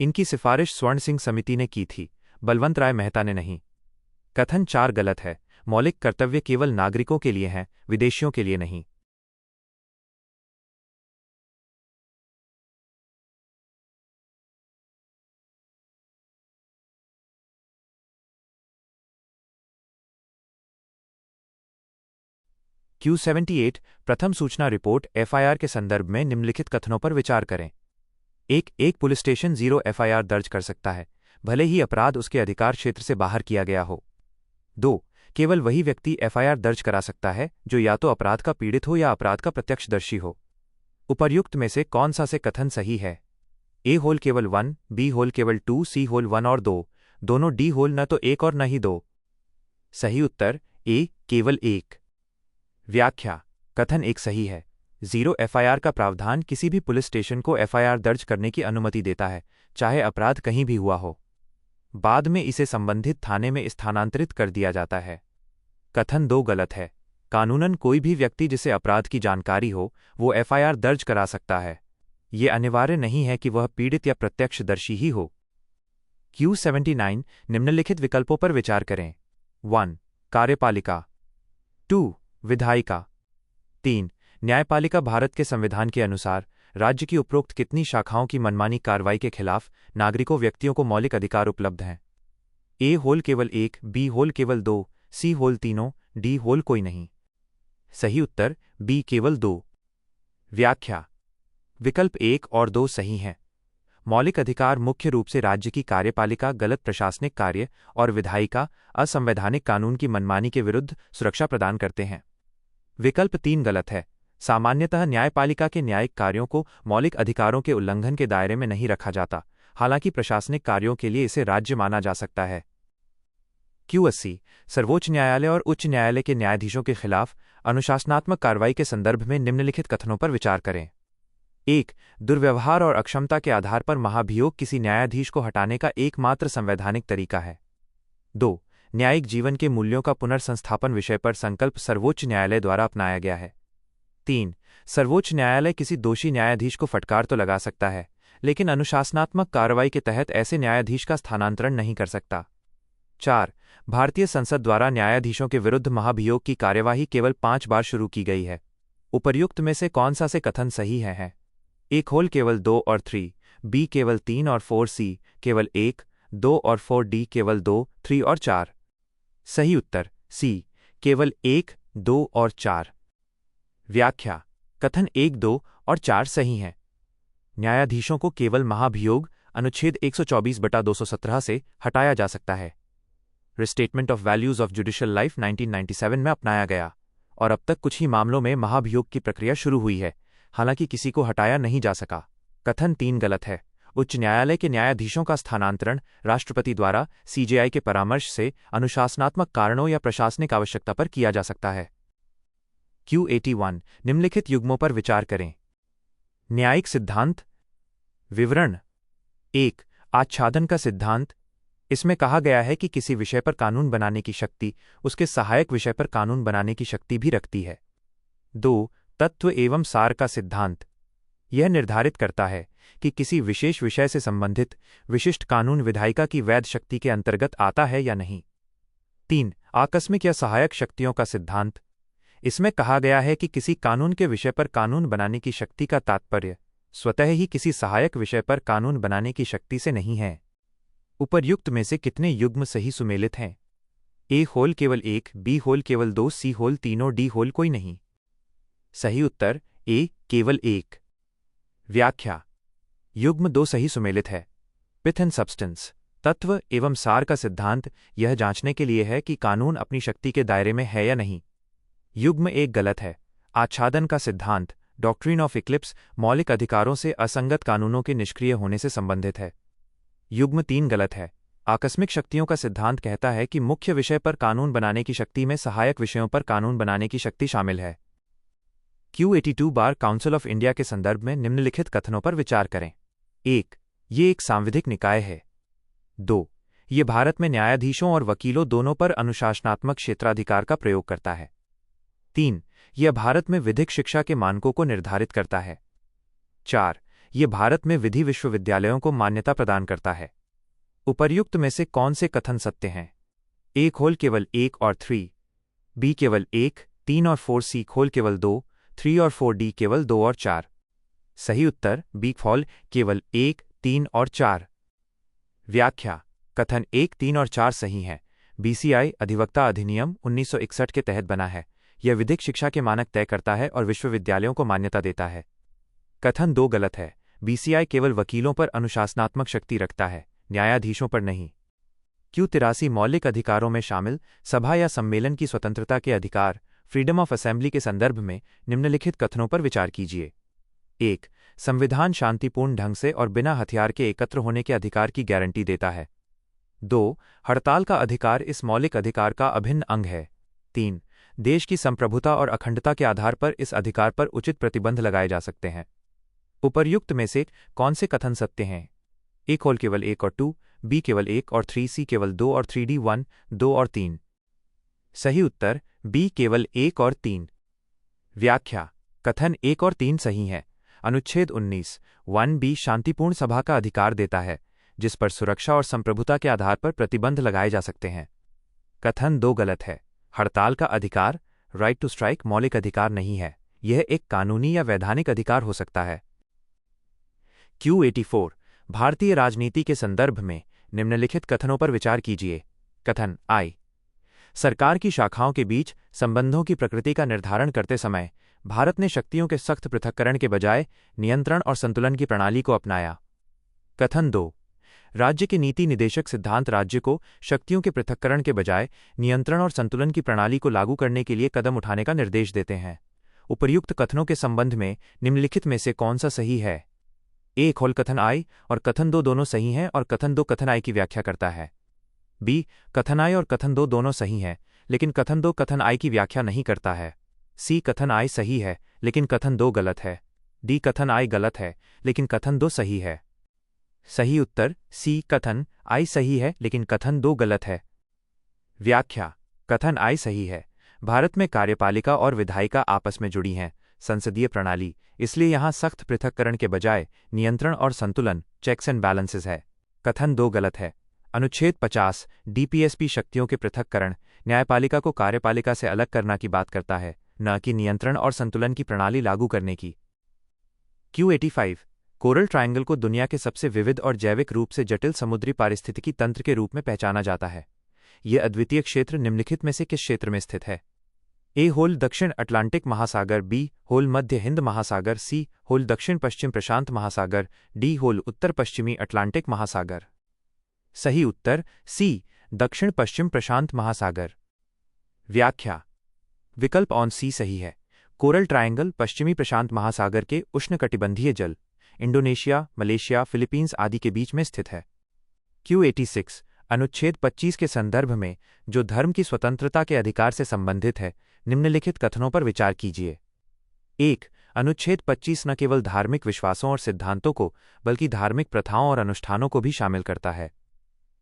इनकी सिफारिश स्वर्ण सिंह समिति ने की थी, बलवंत राय मेहता ने नहीं। कथन 4 गलत है। मौलिक कर्तव्य केवल नागरिकों के लिए हैं, विदेशियों के लिए नहीं। Q78 प्रथम सूचना रिपोर्ट FIR के संदर्भ में निम्नलिखित कथनों पर विचार करें। एक पुलिस स्टेशन 0 FIR दर्ज कर सकता है, भले ही अपराध उसके अधिकार क्षेत्र से बाहर किया गया हो। 2. केवल वही व्यक्ति FIR दर्ज करा सकता है जो या तो अपराध का पीड़ित हो या अपराध का प्रत्यक्षदर्शी हो। उपर्युक्त में से कौन सा से कथन सही है? ए होल केवल 1, बी होल केवल 2, सी होल 1 और 2, दोनों डी होल न तो 1 और न ही 2। सही उत्तर ए केवल 1। व्याख्या कथन 1 सही है। 0 FIR का प्रावधान किसी भी पुलिस स्टेशन को FIR दर्ज करने की अनुमति देता है, चाहे अपराध कहीं भी हुआ हो। बाद में इसे संबंधित थाने में स्थानांतरित कर दिया जाता है। कथन 2 गलत है। कानूनन कोई भी व्यक्ति जिसे अपराध की जानकारी हो, वो FIR दर्ज करा सकता है। ये अनिवार्य नहीं है कि वह पीड़ित या प्रत्यक्षदर्शी ही हो। Q79 निम्नलिखित विकल्पों पर विचार करें। 1. कार्यपालिका। 2. विधायिका। 3. न्यायपालिका भारत के संविधान के अनुसार राज्य की उपरोक्त कितनी शाखाओं की मनमानी कार्रवाई के खिलाफ नागरिकों व्यक्तियों को मौलिक अधिकार उपलब्ध हैं? ए होल केवल 1, बी होल केवल 2, सी होल तीनों, डी होल कोई नहीं। सही उत्तर बी केवल 2। व्याख्या विकल्प 1 और 2 सही हैं। मौलिक अधिकार मुख्य रूप से राज्य की कार्यपालिका गलत प्रशासनिक कार्य और विधायिका असंवैधानिक कानून की मनमानी के विरुद्ध सुरक्षा प्रदान करते हैं। विकल्प 3 गलत है। सामान्यतः न्यायपालिका के न्यायिक कार्यों को मौलिक अधिकारों के उल्लंघन के दायरे में नहीं रखा जाता, हालांकि प्रशासनिक कार्यों के लिए इसे राज्य माना जा सकता है। Q80 सर्वोच्च न्यायालय और उच्च न्यायालय के न्यायाधीशों के खिलाफ अनुशासनात्मक कार्रवाई के संदर्भ में निम्नलिखित कथनों पर विचार करें। 1. दुर्व्यवहार और अक्षमता के आधार पर महाभियोग किसी न्यायाधीश को हटाने का एकमात्र संवैधानिक तरीका है। 2. न्यायिक जीवन के मूल्यों का पुनर्संस्थापन विषय पर संकल्प सर्वोच्च न्यायालय द्वारा अपनाया गया है। 3. सर्वोच्च न्यायालय किसी दोषी न्यायाधीश को फटकार तो लगा सकता है, लेकिन अनुशासनात्मक कार्रवाई के तहत ऐसे न्यायाधीश का स्थानांतरण नहीं कर सकता। 4. भारतीय संसद द्वारा न्यायाधीशों के विरुद्ध महाभियोग की कार्यवाही केवल 5 बार शुरू की गई है। उपर्युक्त में से कौन सा से कथन सही है? ए होल केवल 2 और 3, बी केवल 3 और 4, सी केवल 1, 2 और 4, डी केवल 2, 3 और 4। सही उत्तर सी केवल 1, 2 और 4। व्याख्या कथन 1, 2 और 4 सही हैं। न्यायाधीशों को केवल महाभियोग अनुच्छेद 124/217 से हटाया जा सकता है। Restatement of values of judicial life 1997 में अपनाया गया और अब तक कुछ ही मामलों में महाभियोग की प्रक्रिया शुरू हुई है, हालांकि किसी को हटाया नहीं जा सका। कथन 3 गलत है। उच्च न्यायालय के न्यायाधीशों का स्थानांतरण राष्ट्रपति द्वारा सीजेआई के परामर्श से अनुशासनात्मक कारणों या प्रशासनिक आवश्यकता पर किया जा सकता है। Q81 निम्नलिखित युग्मों पर विचार करें। न्यायिक सिद्धांत। विवरण 1. आच्छादन का सिद्धांत। इसमें कहा गया है कि किसी विषय पर कानून बनाने की शक्ति उसके सहायक विषय पर कानून बनाने की शक्ति भी रखती है। 2. तत्व एवं सार का सिद्धांत। यह निर्धारित करता है कि किसी विशेष विषय से संबंधित विशिष्ट कानून विधायिका की वैध शक्ति के अंतर्गत आता है या नहीं। 3. आकस्मिक या सहायक शक्तियों का सिद्धांत। इसमें कहा गया है कि किसी कानून के विषय पर कानून बनाने की शक्ति का तात्पर्य स्वतः ही किसी सहायक विषय पर कानून बनाने की शक्ति से नहीं है। उपर्युक्त में से कितने युग्म सही सुमेलित हैं? ए होल केवल 1, बी होल केवल 2, सी होल तीनों, डी होल कोई नहीं। सही उत्तर ए केवल 1। व्याख्या। युग्म 2 सही सुमेलित है। Pith and substance. तत्व एवं सार का सिद्धांत यह जांचने के लिए है कि कानून अपनी शक्ति के दायरे में है या नहीं। युग्म 1 गलत है। आच्छादन का सिद्धांत डॉक्ट्रिन ऑफ इक्लिप्स मौलिक अधिकारों से असंगत कानूनों के निष्क्रिय होने से संबंधित है। युग्म 3 गलत है। आकस्मिक शक्तियों का सिद्धांत कहता है कि मुख्य विषय पर कानून बनाने की शक्ति में सहायक विषयों पर कानून बनाने की शक्ति शामिल है। Q82 bar council of India के संदर्भ में निम्नलिखित कथनों पर विचार करें। 1. ये एक सांविधिक निकाय है। 2. ये भारत में न्यायाधीशों और वकीलों दोनों पर अनुशासनात्मक क्षेत्राधिकार का प्रयोग करता है। 3. यह भारत में विधिक शिक्षा के मानकों को निर्धारित करता है। 4. यह भारत में विधि विश्वविद्यालयों को मान्यता प्रदान करता है। उपर्युक्त में से कौन से कथन सत्य हैं? ए होल केवल 1 और 3, बी केवल 1, 3 और 4, सी होल केवल 2, 3 और 4, डी केवल 2 और 4। सही उत्तर बी होल केवल 1, 3 और 4। व्याख्या। कथन 1, 3 और 4 सही हैं। बीसीआई अधिवक्ता अधिनियम 1961 के तहत बना है। यह विधिक शिक्षा के मानक तय करता है और विश्वविद्यालयों को मान्यता देता है। कथन 2 गलत है। बीसीआई केवल वकीलों पर अनुशासनात्मक शक्ति रखता है, न्यायाधीशों पर नहीं। Q83 मौलिक अधिकारों में शामिल सभा या सम्मेलन की स्वतंत्रता के अधिकार फ्रीडम ऑफ असेंबली के संदर्भ में निम्नलिखित कथनों पर विचार कीजिए। 1. संविधान शांतिपूर्ण ढंग से और बिना हथियार के एकत्र होने के अधिकार की गारंटी देता है। 2. हड़ताल का अधिकार इस मौलिक अधिकार का अभिन्न अंग है। 3. देश की संप्रभुता और अखंडता के आधार पर इस अधिकार पर उचित प्रतिबंध लगाए जा सकते हैं। उपर्युक्त में से कौन से कथन सत्य हैं? ए होल केवल 1 और 2, बी केवल 1 और 3, सी केवल 2 और 3, डी 1, 2 और 3। सही उत्तर बी केवल 1 और 3। व्याख्या। कथन 1 और 3 सही हैं। अनुच्छेद 19 1B शांतिपूर्ण सभा का अधिकार देता है, जिस पर सुरक्षा और संप्रभुता के आधार पर प्रतिबंध लगाए जा सकते हैं। कथन 2 गलत है। हड़ताल का अधिकार राइट टू स्ट्राइक मौलिक अधिकार नहीं है, यह एक कानूनी या वैधानिक अधिकार हो सकता है। Q84 भारतीय राजनीति के संदर्भ में निम्नलिखित कथनों पर विचार कीजिए। कथन I सरकार की शाखाओं के बीच संबंधों की प्रकृति का निर्धारण करते समय भारत ने शक्तियों के सख्त पृथक्करण के बजाय नियंत्रण और संतुलन की प्रणाली को अपनाया। कथन 2 राज्य के नीति निदेशक सिद्धांत राज्य को शक्तियों के पृथक्करण के बजाय नियंत्रण और संतुलन की प्रणाली को लागू करने के लिए कदम उठाने का निर्देश देते हैं। उपर्युक्त कथनों के संबंध में निम्नलिखित में से कौन सा सही है? ए होल कथन I और कथन 2 दोनों सही हैं और कथन 2 कथन I की व्याख्या करता है। बी कथन I और कथन 2 दोनों सही हैं, लेकिन कथन 2 कथन I की व्याख्या नहीं करता है। सी कथन I सही है, लेकिन कथन 2 गलत है। डी कथन I गलत है, लेकिन कथन 2 सही है। सही उत्तर सी कथन I सही है, लेकिन कथन 2 गलत है। व्याख्या। कथन I सही है। भारत में कार्यपालिका और विधायिका आपस में जुड़ी हैं, संसदीय प्रणाली, इसलिए यहां सख्त पृथक्करण के बजाय नियंत्रण और संतुलन चेक्स एंड बैलेंसेस है। कथन 2 गलत है। अनुच्छेद 50 डीपीएसपी शक्तियों के पृथक्करण न्यायपालिका को कार्यपालिका से अलग करना की बात करता है, न कि नियंत्रण और संतुलन की प्रणाली लागू करने की। Q85 कोरल ट्रायंगल को दुनिया के सबसे विविध और जैविक रूप से जटिल समुद्री पारिस्थितिकी तंत्र के रूप में पहचाना जाता है। यह अद्वितीय क्षेत्र निम्नलिखित में से किस क्षेत्र में स्थित है? ए होल दक्षिण अटलांटिक महासागर, बी होल मध्य हिंद महासागर, सी होल दक्षिण पश्चिम प्रशांत महासागर, डी होल उत्तर पश्चिमी अटलांटिक महासागर। सही उत्तर सी दक्षिण पश्चिम प्रशांत महासागर। व्याख्या। विकल्प ऑन सी सही है। कोरल ट्रायंगल पश्चिमी प्रशांत महासागर के उष्णकटिबंधीय जल, इंडोनेशिया, मलेशिया, फिलीपींस आदि के बीच में स्थित है। Q86 अनुच्छेद 25 के संदर्भ में, जो धर्म की स्वतंत्रता के अधिकार से संबंधित है, निम्नलिखित कथनों पर विचार कीजिए। 1. अनुच्छेद 25 न केवल धार्मिक विश्वासों और सिद्धांतों को, बल्कि धार्मिक प्रथाओं और अनुष्ठानों को भी शामिल करता है।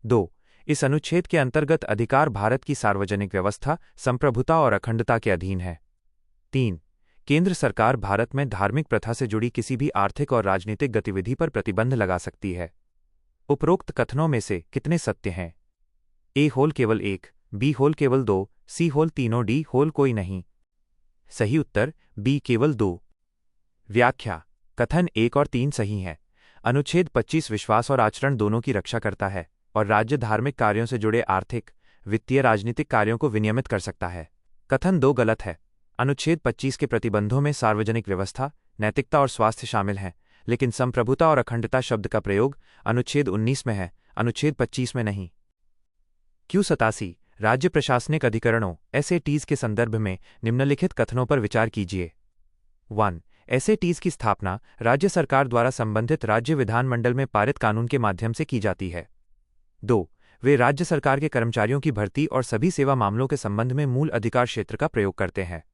2. इस अनुच्छेद के अंतर्गत अधिकार भारत की सार्वजनिक व्यवस्था, संप्रभुता और अखंडता के अधीन है। 3. केंद्र सरकार भारत में धार्मिक प्रथा से जुड़ी किसी भी आर्थिक और राजनीतिक गतिविधि पर प्रतिबंध लगा सकती है। उपरोक्त कथनों में से कितने सत्य हैं? ए होल केवल 1, बी होल केवल 2, सी होल तीनों, डी होल कोई नहीं। सही उत्तर बी केवल 2। व्याख्या: कथन 1 और 3 सही हैं। अनुच्छेद 25 विश्वास और आचरण दोनों की रक्षा करता है और राज्य धार्मिक कार्यों से जुड़े आर्थिक, वित्तीय, राजनीतिक कार्यों को विनियमित कर सकता है। कथन 2 गलत है। अनुच्छेद 25 के प्रतिबंधों में सार्वजनिक व्यवस्था, नैतिकता और स्वास्थ्य शामिल हैं, लेकिन संप्रभुता और अखंडता शब्द का प्रयोग अनुच्छेद 19 में है, अनुच्छेद 25 में नहीं। Q87 राज्य प्रशासनिक अधिकरणों SATs के संदर्भ में निम्नलिखित कथनों पर विचार कीजिए। 1. SATs की स्थापना राज्य सरकार द्वारा संबंधित राज्य विधानमंडल में पारित कानून के माध्यम से की जाती है। 2. वे राज्य सरकार के कर्मचारियों की भर्ती और सभी सेवा मामलों के संबंध में मूल अधिकार क्षेत्र का प्रयोग करते हैं।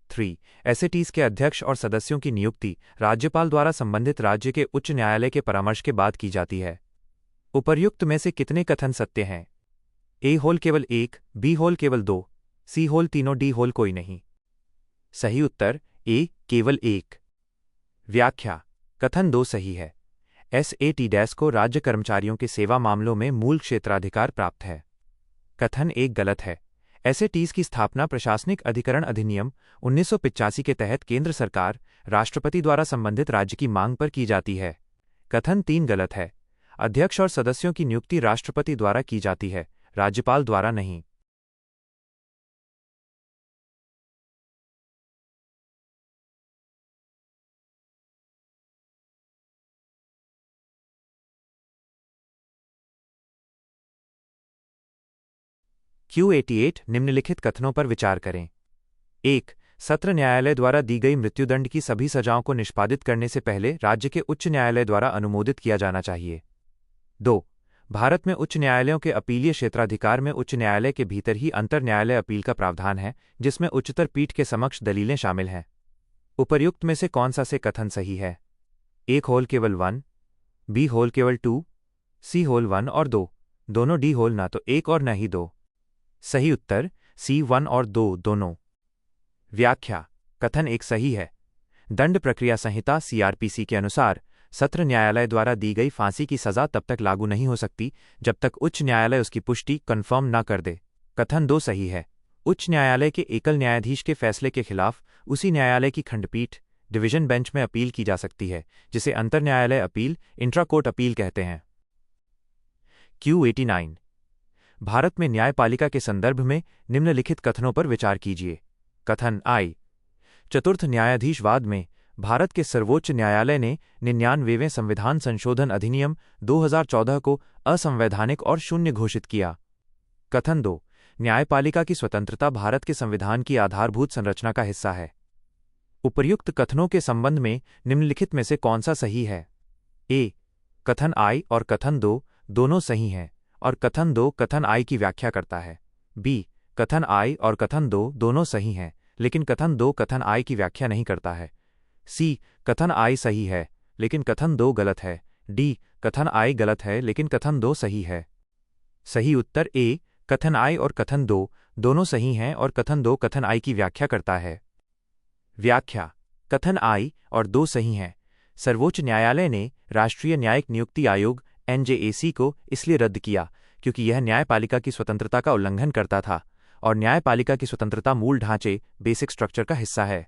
3. SATs के अध्यक्ष और सदस्यों की नियुक्ति राज्यपाल द्वारा संबंधित राज्य के उच्च न्यायालय के परामर्श के बाद की जाती है। उपर्युक्त में से कितने कथन सत्य हैं? ए होल केवल 1, बी होल केवल 2, सी होल तीनों, डी होल कोई नहीं। सही उत्तर ए केवल 1। व्याख्या: कथन 2 सही है। SAT- को राज्य कर्मचारियों के सेवा मामलों में मूल क्षेत्राधिकार प्राप्त है। कथन 1 गलत है। SATs की स्थापना प्रशासनिक अधिकरण अधिनियम 1985 के तहत केंद्र सरकार, राष्ट्रपति द्वारा संबंधित राज्य की मांग पर की जाती है। कथन 3 गलत है। अध्यक्ष और सदस्यों की नियुक्ति राष्ट्रपति द्वारा की जाती है, राज्यपाल द्वारा नहीं। Q88 निम्नलिखित कथनों पर विचार करें। 1. सत्र न्यायालय द्वारा दी गई मृत्युदंड की सभी सजाओं को निष्पादित करने से पहले राज्य के उच्च न्यायालय द्वारा अनुमोदित किया जाना चाहिए। 2. भारत में उच्च न्यायालयों के अपीलीय क्षेत्राधिकार में उच्च न्यायालय के भीतर ही अंतर न्यायालय अपील का प्रावधान है, जिसमें उच्चतर पीठ के समक्ष दलीलें शामिल हैं। उपर्युक्त में से कौन सा से कथन सही है? ए होल केवल 1, बी होल केवल 2, सी होल 1 और 2, दोनों, डी होल ना तो 1 और न ही 2। सही उत्तर सी 1 और 2 दोनों। व्याख्या: कथन 1 सही है। दंड प्रक्रिया संहिता CRPC के अनुसार सत्र न्यायालय द्वारा दी गई फांसी की सजा तब तक लागू नहीं हो सकती जब तक उच्च न्यायालय उसकी पुष्टि कन्फर्म न कर दे। कथन 2 सही है। उच्च न्यायालय के एकल न्यायाधीश के फैसले के खिलाफ उसी न्यायालय की खंडपीठ, डिवीजन बेंच में अपील की जा सकती है, जिसे अंतर न्यायालय अपील, इंट्रा-कोर्ट अपील कहते हैं। Q89 भारत में न्यायपालिका के संदर्भ में निम्नलिखित कथनों पर विचार कीजिए। कथन आई: चतुर्थ न्यायाधीशवाद में भारत के सर्वोच्च न्यायालय ने 99वें संविधान संशोधन अधिनियम 2014 को असंवैधानिक और शून्य घोषित किया। कथन 2 न्यायपालिका की स्वतंत्रता भारत के संविधान की आधारभूत संरचना का हिस्सा है। उपर्युक्त कथनों के संबंध में निम्नलिखित में से कौन सा सही है? ए. कथन आई और कथन 2 दोनों सही हैं और कथन 2 कथन आई की व्याख्या करता है। बी. कथन आई और कथन 2 दोनों सही हैं, लेकिन कथन 2 कथन आई की व्याख्या नहीं करता है। सी. कथन आई सही है, लेकिन कथन 2 गलत है। डी. कथन आई गलत है, लेकिन कथन 2 सही है। सही उत्तर ए. कथन आई और कथन 2 दोनों सही हैं और कथन 2 कथन आई की व्याख्या करता है। व्याख्या: कथन आई और 2 सही हैं। सर्वोच्च न्यायालय ने राष्ट्रीय न्यायिक नियुक्ति आयोग NJAC को इसलिए रद्द किया क्योंकि यह न्यायपालिका की स्वतंत्रता का उल्लंघन करता था और न्यायपालिका की स्वतंत्रता मूल ढांचे, बेसिक स्ट्रक्चर का हिस्सा है।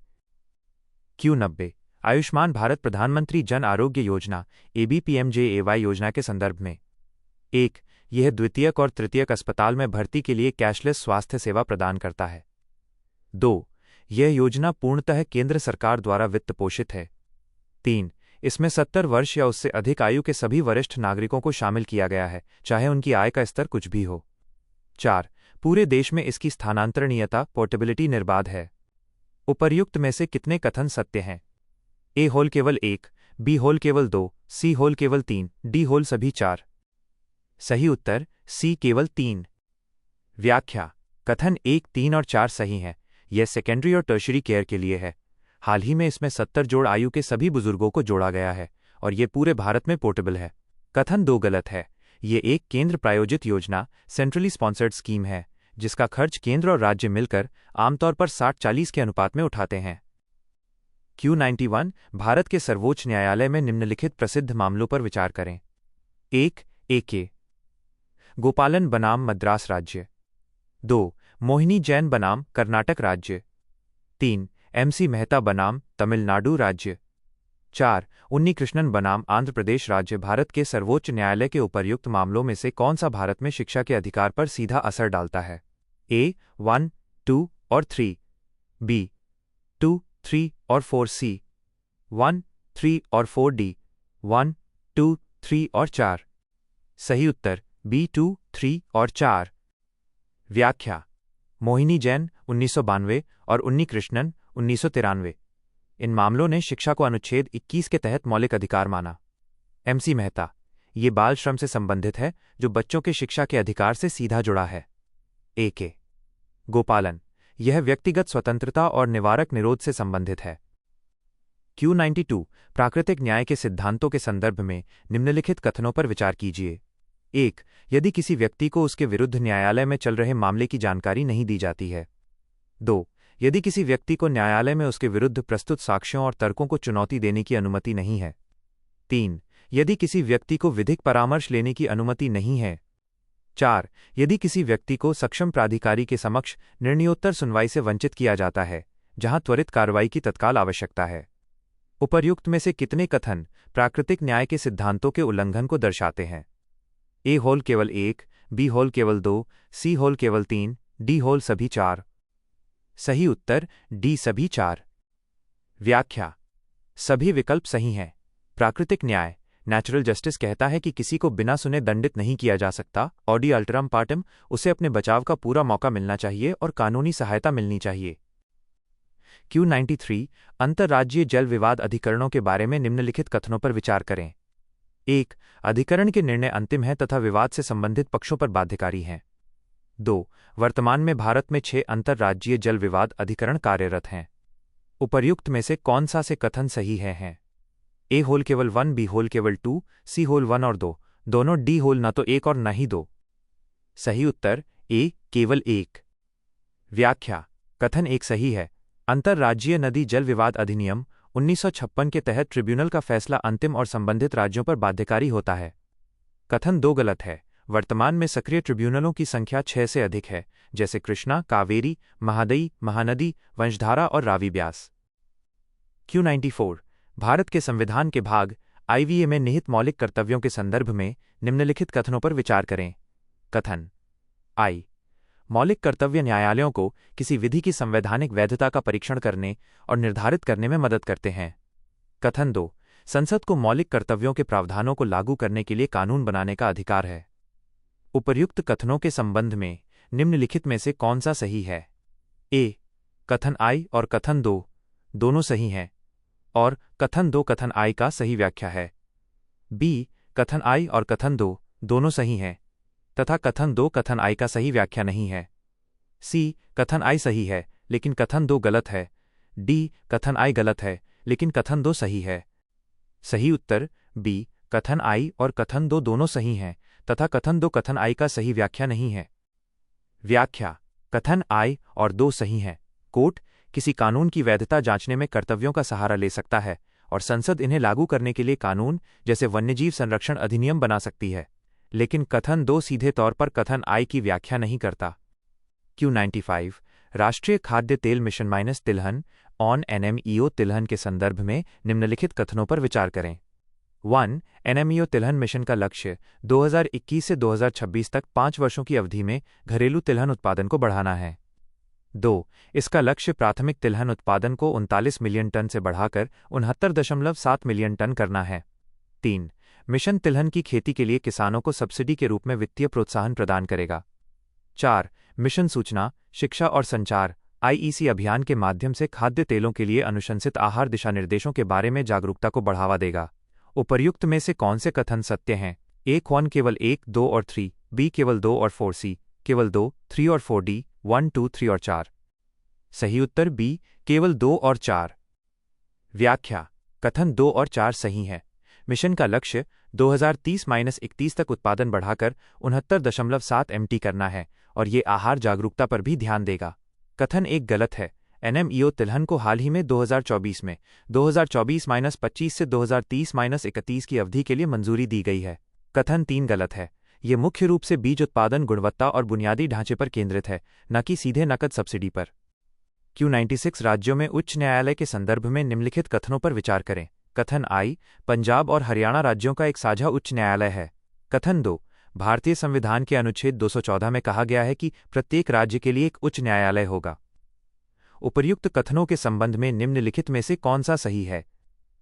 Q90 आयुष्मान भारत प्रधानमंत्री जन आरोग्य योजना ABPMJAY योजना के संदर्भ में। 1. यह द्वितीयक और तृतीयक अस्पताल में भर्ती के लिए कैशलेस स्वास्थ्य सेवा प्रदान करता है। 2. यह योजना पूर्णतः केंद्र सरकार द्वारा वित्त पोषित है। 3. इसमें 70 वर्ष या उससे अधिक आयु के सभी वरिष्ठ नागरिकों को शामिल किया गया है, चाहे उनकी आय का स्तर कुछ भी हो। 4. पूरे देश में इसकी स्थानांतरणीयता पोर्टेबिलिटी निर्बाध है। उपर्युक्त में से कितने कथन सत्य हैं? ए होल केवल 1, बी होल केवल 2, सी होल केवल 3, डी होल सभी 4। सही उत्तर सी केवल 3। व्याख्या: कथन 1, 3 और 4 सही हैं। यह सेकेंडरी और टर्शरी केयर के लिए है। हाल ही में इसमें 70 जोड़ आयु के सभी बुजुर्गों को जोड़ा गया है और ये पूरे भारत में पोर्टेबल है। कथन 2 गलत है। ये एक केंद्र प्रायोजित योजना सेंट्रली स्पॉन्सर्ड स्कीम है जिसका खर्च केंद्र और राज्य मिलकर आमतौर पर 60-40 के अनुपात में उठाते हैं। Q91 भारत के सर्वोच्च न्यायालय में निम्नलिखित प्रसिद्ध मामलों पर विचार करें। 1. A.K. गोपालन बनाम मद्रास राज्य। 2. मोहिनी जैन बनाम कर्नाटक राज्य। 3. MC मेहता बनाम तमिलनाडु राज्य। 4. उन्नीकृष्णन बनाम आंध्र प्रदेश राज्य। भारत के सर्वोच्च न्यायालय के उपर्युक्त मामलों में से कौन सा भारत में शिक्षा के अधिकार पर सीधा असर डालता है? A. 1, 2 और 3, B. 2, 3 और 4, C. 1, 3 और 4, D. 1, 2, 3 और 4। सही उत्तर B. 2, 3 और 4। व्याख्या: मोहिनी जैन 1992 और उन्नीकृष्णन 1993। इन मामलों ने शिक्षा को अनुच्छेद 21 के तहत मौलिक अधिकार माना। MC मेहता: ये बाल श्रम से संबंधित है जो बच्चों के शिक्षा के अधिकार से सीधा जुड़ा है। A.K. गोपालन: यह व्यक्तिगत स्वतंत्रता और निवारक निरोध से संबंधित है। Q92 प्राकृतिक न्याय के सिद्धांतों के संदर्भ में निम्नलिखित कथनों पर विचार कीजिए। 1. यदि किसी व्यक्ति को उसके विरुद्ध न्यायालय में चल रहे मामले की जानकारी नहीं दी जाती है। 2. यदि किसी व्यक्ति को न्यायालय में उसके विरुद्ध प्रस्तुत साक्ष्यों और तर्कों को चुनौती देने की अनुमति नहीं है। 3. यदि किसी व्यक्ति को विधिक परामर्श लेने की अनुमति नहीं है। 4. यदि किसी व्यक्ति को सक्षम प्राधिकारी के समक्ष निर्णयोत्तर सुनवाई से वंचित किया जाता है जहां त्वरित कार्रवाई की तत्काल आवश्यकता है। उपर्युक्त में से कितने कथन प्राकृतिक न्याय के सिद्धांतों के उल्लंघन को दर्शाते हैं? A होल केवल 1, B होल केवल 2, C होल केवल 3, D होल सभी 4। सही उत्तर D सभी 4। व्याख्या: सभी विकल्प सही हैं। प्राकृतिक न्याय नेचुरल जस्टिस कहता है कि किसी को बिना सुने दंडित नहीं किया जा सकता। ऑडी अल्टरम पार्टम, उसे अपने बचाव का पूरा मौका मिलना चाहिए और कानूनी सहायता मिलनी चाहिए। Q93 अंतर्राज्यीय जल विवाद अधिकरणों के बारे में निम्नलिखित कथनों पर विचार करें। 1. अधिकरण के निर्णय अंतिम हैं तथा विवाद से संबंधित पक्षों पर बाध्यकारी हैं। 2. वर्तमान में भारत में 6 अंतर्राज्यीय जल विवाद अधिकरण कार्यरत हैं। उपर्युक्त में से कौन सा से कथन सही हैं? A होल केवल 1, B होल केवल 2, C होल 1 और 2, दोनों D होल न तो 1 और न ही 2। सही उत्तर A केवल 1। व्याख्या: कथन 1 सही है। अंतर्राज्यीय नदी जल विवाद अधिनियम 1956 के तहत ट्रिब्यूनल का फैसला अंतिम और संबंधित राज्यों पर बाध्यकारी होता है। कथन 2 गलत है। वर्तमान में सक्रिय ट्रिब्यूनलों की संख्या 6 से अधिक है, जैसे कृष्णा, कावेरी, महादई, महानदी, वंशधारा और रावी ब्यास। Q94 भारत के संविधान के भाग IVA में निहित मौलिक कर्तव्यों के संदर्भ में निम्नलिखित कथनों पर विचार करें। कथन I मौलिक कर्तव्य न्यायालयों को किसी विधि की संवैधानिक वैधता का परीक्षण करने और निर्धारित करने में मदद करते हैं। कथन 2 संसद को मौलिक कर्तव्यों के प्रावधानों को लागू करने के लिए कानून बनाने का अधिकार है। उपर्युक्त कथनों के संबंध में निम्नलिखित में से कौन सा सही है? A कथन I और कथन 2 दोनों सही हैं और कथन 2 कथन I का सही व्याख्या है। B कथन I और कथन 2 दोनों सही हैं तथा कथन 2 कथन I का सही व्याख्या नहीं है। C कथन I सही है लेकिन कथन 2 गलत है। D कथन I गलत है लेकिन कथन 2 सही है। सही उत्तर B कथन I और कथन 2 दोनों सही हैं तथा कथन 2 कथन I का सही व्याख्या नहीं है। व्याख्या: कथन I और 2 सही हैं। कोर्ट किसी कानून की वैधता जांचने में कर्तव्यों का सहारा ले सकता है और संसद इन्हें लागू करने के लिए कानून जैसे वन्यजीव संरक्षण अधिनियम बना सकती है, लेकिन कथन 2 सीधे तौर पर कथन I की व्याख्या नहीं करता। Q95 राष्ट्रीय खाद्य तेल मिशन - तिलहन ऑन NMEO तिलहन के संदर्भ में निम्नलिखित कथनों पर विचार करें। 1. NMEO तिलहन मिशन का लक्ष्य 2021 से 2026 तक 5 वर्षों की अवधि में घरेलू तिलहन उत्पादन को बढ़ाना है। 2. इसका लक्ष्य प्राथमिक तिलहन उत्पादन को 39 मिलियन टन से बढ़ाकर 69.7 मिलियन टन करना है। 3. मिशन तिलहन की खेती के लिए किसानों को सब्सिडी के रूप में वित्तीय प्रोत्साहन प्रदान करेगा। 4. मिशन सूचना, शिक्षा और संचार IEC अभियान के माध्यम से खाद्य तेलों के लिए अनुशंसित आहार दिशानिर्देशों के बारे में जागरूकता को बढ़ावा देगा। उपर्युक्त में से कौन से कथन सत्य हैं? ए 1 केवल 1, 2 और 3, बी केवल 2 और 4, सी केवल 2, 3 और 4, डी 1, 2, 3 और 4। सही उत्तर बी केवल 2 और 4। व्याख्या: कथन 2 और 4 सही है। मिशन का लक्ष्य 2030-31 तक उत्पादन बढ़ाकर 69.7 MT करना है और ये आहार जागरूकता पर भी ध्यान देगा। कथन 1 गलत है। NMEO तिलहन को हाल ही में 2024 में 2024-25 से 2030-31 की अवधि के लिए मंजूरी दी गई है। कथन 3 गलत है। ये मुख्य रूप से बीज उत्पादन गुणवत्ता और बुनियादी ढांचे पर केंद्रित है, न कि सीधे नकद सब्सिडी पर। Q96 राज्यों में उच्च न्यायालय के संदर्भ में निम्नलिखित कथनों पर विचार करें। कथन आई, पंजाब और हरियाणा राज्यों का एक साझा उच्च न्यायालय है। कथन 2, भारतीय संविधान के अनुच्छेद 214 में कहा गया है कि प्रत्येक राज्य के लिए एक उच्च न्यायालय होगा। उपर्युक्त कथनों के संबंध में निम्नलिखित में से कौन सा सही है?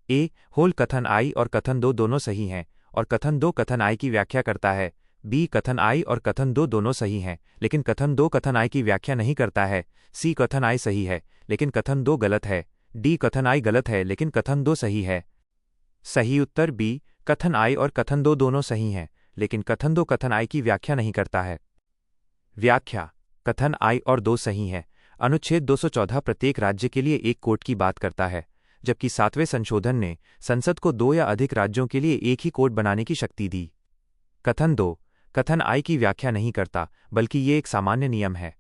ए होल कथन आई और कथन 2 दोनों सही हैं और कथन 2 कथन आई की व्याख्या करता है। बी कथन आई और कथन 2 दोनों सही हैं लेकिन कथन 2 कथन आई की व्याख्या नहीं करता है। सी कथन आई सही है लेकिन कथन 2 गलत है। डी कथन आई गलत है लेकिन कथन 2 सही है। सही उत्तर बी कथन आई और कथन 2 दोनों सही हैं लेकिन कथन 2 कथन आई की व्याख्या नहीं करता है। व्याख्या: कथन आई और 2 सही है। अनुच्छेद 214 प्रत्येक राज्य के लिए एक कोड की बात करता है, जबकि 7वें संशोधन ने संसद को 2 या अधिक राज्यों के लिए एक ही कोड बनाने की शक्ति दी। कथन 2 कथन आई की व्याख्या नहीं करता, बल्कि ये एक सामान्य नियम है।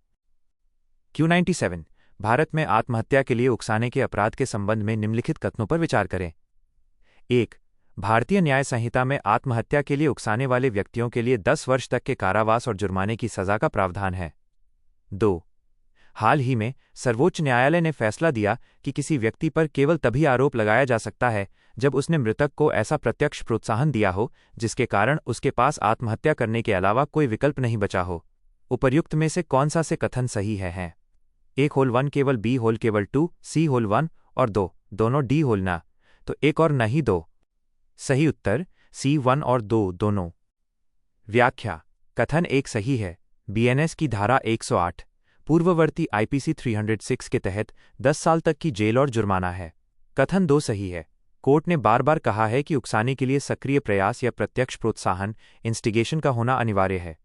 Q97 भारत में आत्महत्या के लिए उकसाने के अपराध के संबंध में निम्नलिखित कथनों पर विचार करें। 1. भारतीय न्याय संहिता में आत्महत्या के लिए उकसाने वाले व्यक्तियों के लिए 10 वर्ष तक के कारावास और जुर्माने की सजा का प्रावधान है। 2. हाल ही में सर्वोच्च न्यायालय ने फैसला दिया कि किसी व्यक्ति पर केवल तभी आरोप लगाया जा सकता है जब उसने मृतक को ऐसा प्रत्यक्ष प्रोत्साहन दिया हो जिसके कारण उसके पास आत्महत्या करने के अलावा कोई विकल्प नहीं बचा हो। उपर्युक्त में से कौन सा से कथन सही है? एक होल 1 केवल, बी होल केवल 2, सी होल 1 और 2 दोनों, डी होल ना तो एक और नहीं 2। सही उत्तर सी 1 और 2 दोनों। व्याख्या: कथन 1 सही है। BNS की धारा 108 पूर्ववर्ती IPC 306 के तहत 10 साल तक की जेल और जुर्माना है। कथन 2 सही है। कोर्ट ने बार बार कहा है कि उकसाने के लिए सक्रिय प्रयास या प्रत्यक्ष प्रोत्साहन इंस्टिगेशन का होना अनिवार्य है।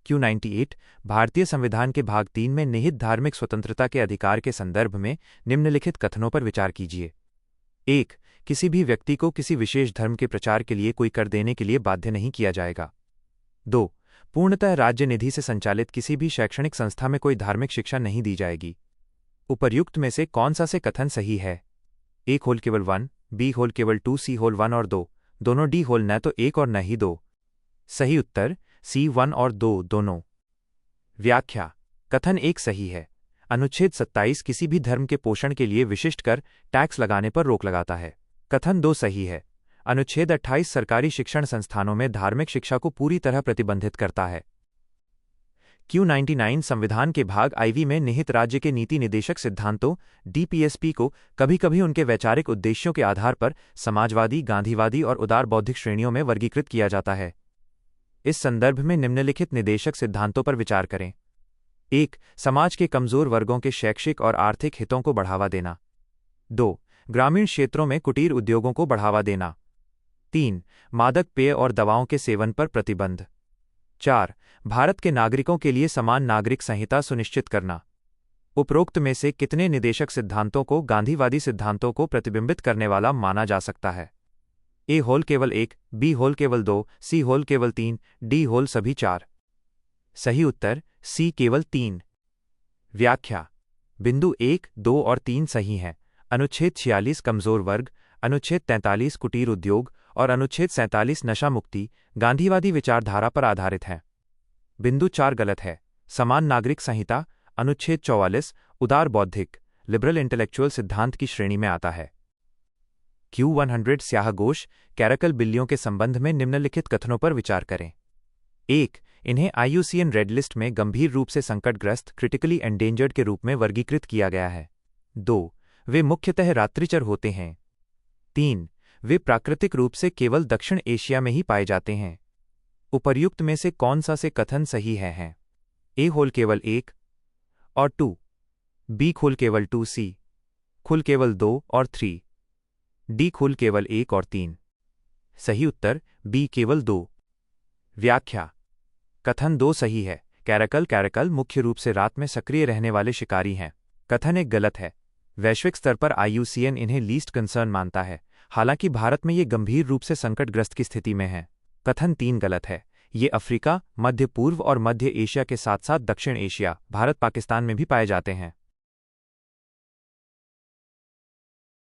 Q98 भारतीय संविधान के भाग 3 में निहित धार्मिक स्वतंत्रता के अधिकार के संदर्भ में निम्नलिखित कथनों पर विचार कीजिए। 1. किसी भी व्यक्ति को किसी विशेष धर्म के प्रचार के लिए कोई कर देने के लिए बाध्य नहीं किया जाएगा। 2. पूर्णतः राज्य निधि से संचालित किसी भी शैक्षणिक संस्था में कोई धार्मिक शिक्षा नहीं दी जाएगी। उपर्युक्त में से कौन सा से कथन सही है? एक होल केवल 1, बी होल केवल 2, सी होल 1 और 2 दोनों, डी होल न तो एक और न ही 2। सही उत्तर सी 1 और 2 दोनों। व्याख्या: कथन 1 सही है। अनुच्छेद 27 किसी भी धर्म के पोषण के लिए विशिष्ट कर टैक्स लगाने पर रोक लगाता है। कथन 2 सही है। अनुच्छेद 28 सरकारी शिक्षण संस्थानों में धार्मिक शिक्षा को पूरी तरह प्रतिबंधित करता है। Q99 संविधान के भाग IV में निहित राज्य के नीति निदेशक सिद्धांतों DPSP को कभी कभी उनके वैचारिक उद्देश्यों के आधार पर समाजवादी, गांधीवादी और उदार बौद्धिक श्रेणियों में वर्गीकृत किया जाता है। इस संदर्भ में निम्नलिखित निदेशक सिद्धांतों पर विचार करें। 1. समाज के कमजोर वर्गों के शैक्षिक और आर्थिक हितों को बढ़ावा देना। 2. ग्रामीण क्षेत्रों में कुटीर उद्योगों को बढ़ावा देना। 3. मादक पेय और दवाओं के सेवन पर प्रतिबंध। 4. भारत के नागरिकों के लिए समान नागरिक संहिता सुनिश्चित करना। उपरोक्त में से कितने निदेशक सिद्धांतों को गांधीवादी सिद्धांतों को प्रतिबिंबित करने वाला माना जा सकता है? ए होल केवल 1, बी होल केवल 2, सी होल केवल 3, डी होल सभी 4। सही उत्तर सी केवल 3। व्याख्या: बिंदु 1, 2 और 3 सही हैं। अनुच्छेद 46 कमजोर वर्ग, अनुच्छेद 43 कुटीर उद्योग और अनुच्छेद 47 नशा मुक्ति गांधीवादी विचारधारा पर आधारित हैं। बिंदु 4 गलत है। समान नागरिक संहिता अनुच्छेद 44 उदार बौद्धिक लिबरल इंटेलेक्चुअल सिद्धांत की श्रेणी में आता है। Q100 स्याहघोष कैरकल बिल्लियों के संबंध में निम्नलिखित कथनों पर विचार करें। 1. इन्हें IUCN रेड लिस्ट में गंभीर रूप से संकटग्रस्त क्रिटिकली एंडेंजर्ड के रूप में वर्गीकृत किया गया है। 2. वे मुख्यतः रात्रिचर होते हैं। 3. वे प्राकृतिक रूप से केवल दक्षिण एशिया में ही पाए जाते हैं। उपर्युक्त में से कौन सा से कथन सही है? ए होल केवल 1 और 2, बी खोल केवल 2, सी खुल केवल 2 और 3, डी खुल केवल 1 और 3। सही उत्तर बी केवल 2। व्याख्या। कथन 2 सही है। कैरकल मुख्य रूप से रात में सक्रिय रहने वाले शिकारी हैं। कथन 1 गलत है। वैश्विक स्तर पर IUCN इन्हें लीस्ट कंसर्न मानता है, हालांकि भारत में ये गंभीर रूप से संकटग्रस्त की स्थिति में हैं। कथन 3 गलत है। ये अफ्रीका, मध्य पूर्व और मध्य एशिया के साथ साथ दक्षिण एशिया, भारत, पाकिस्तान में भी पाए जाते हैं।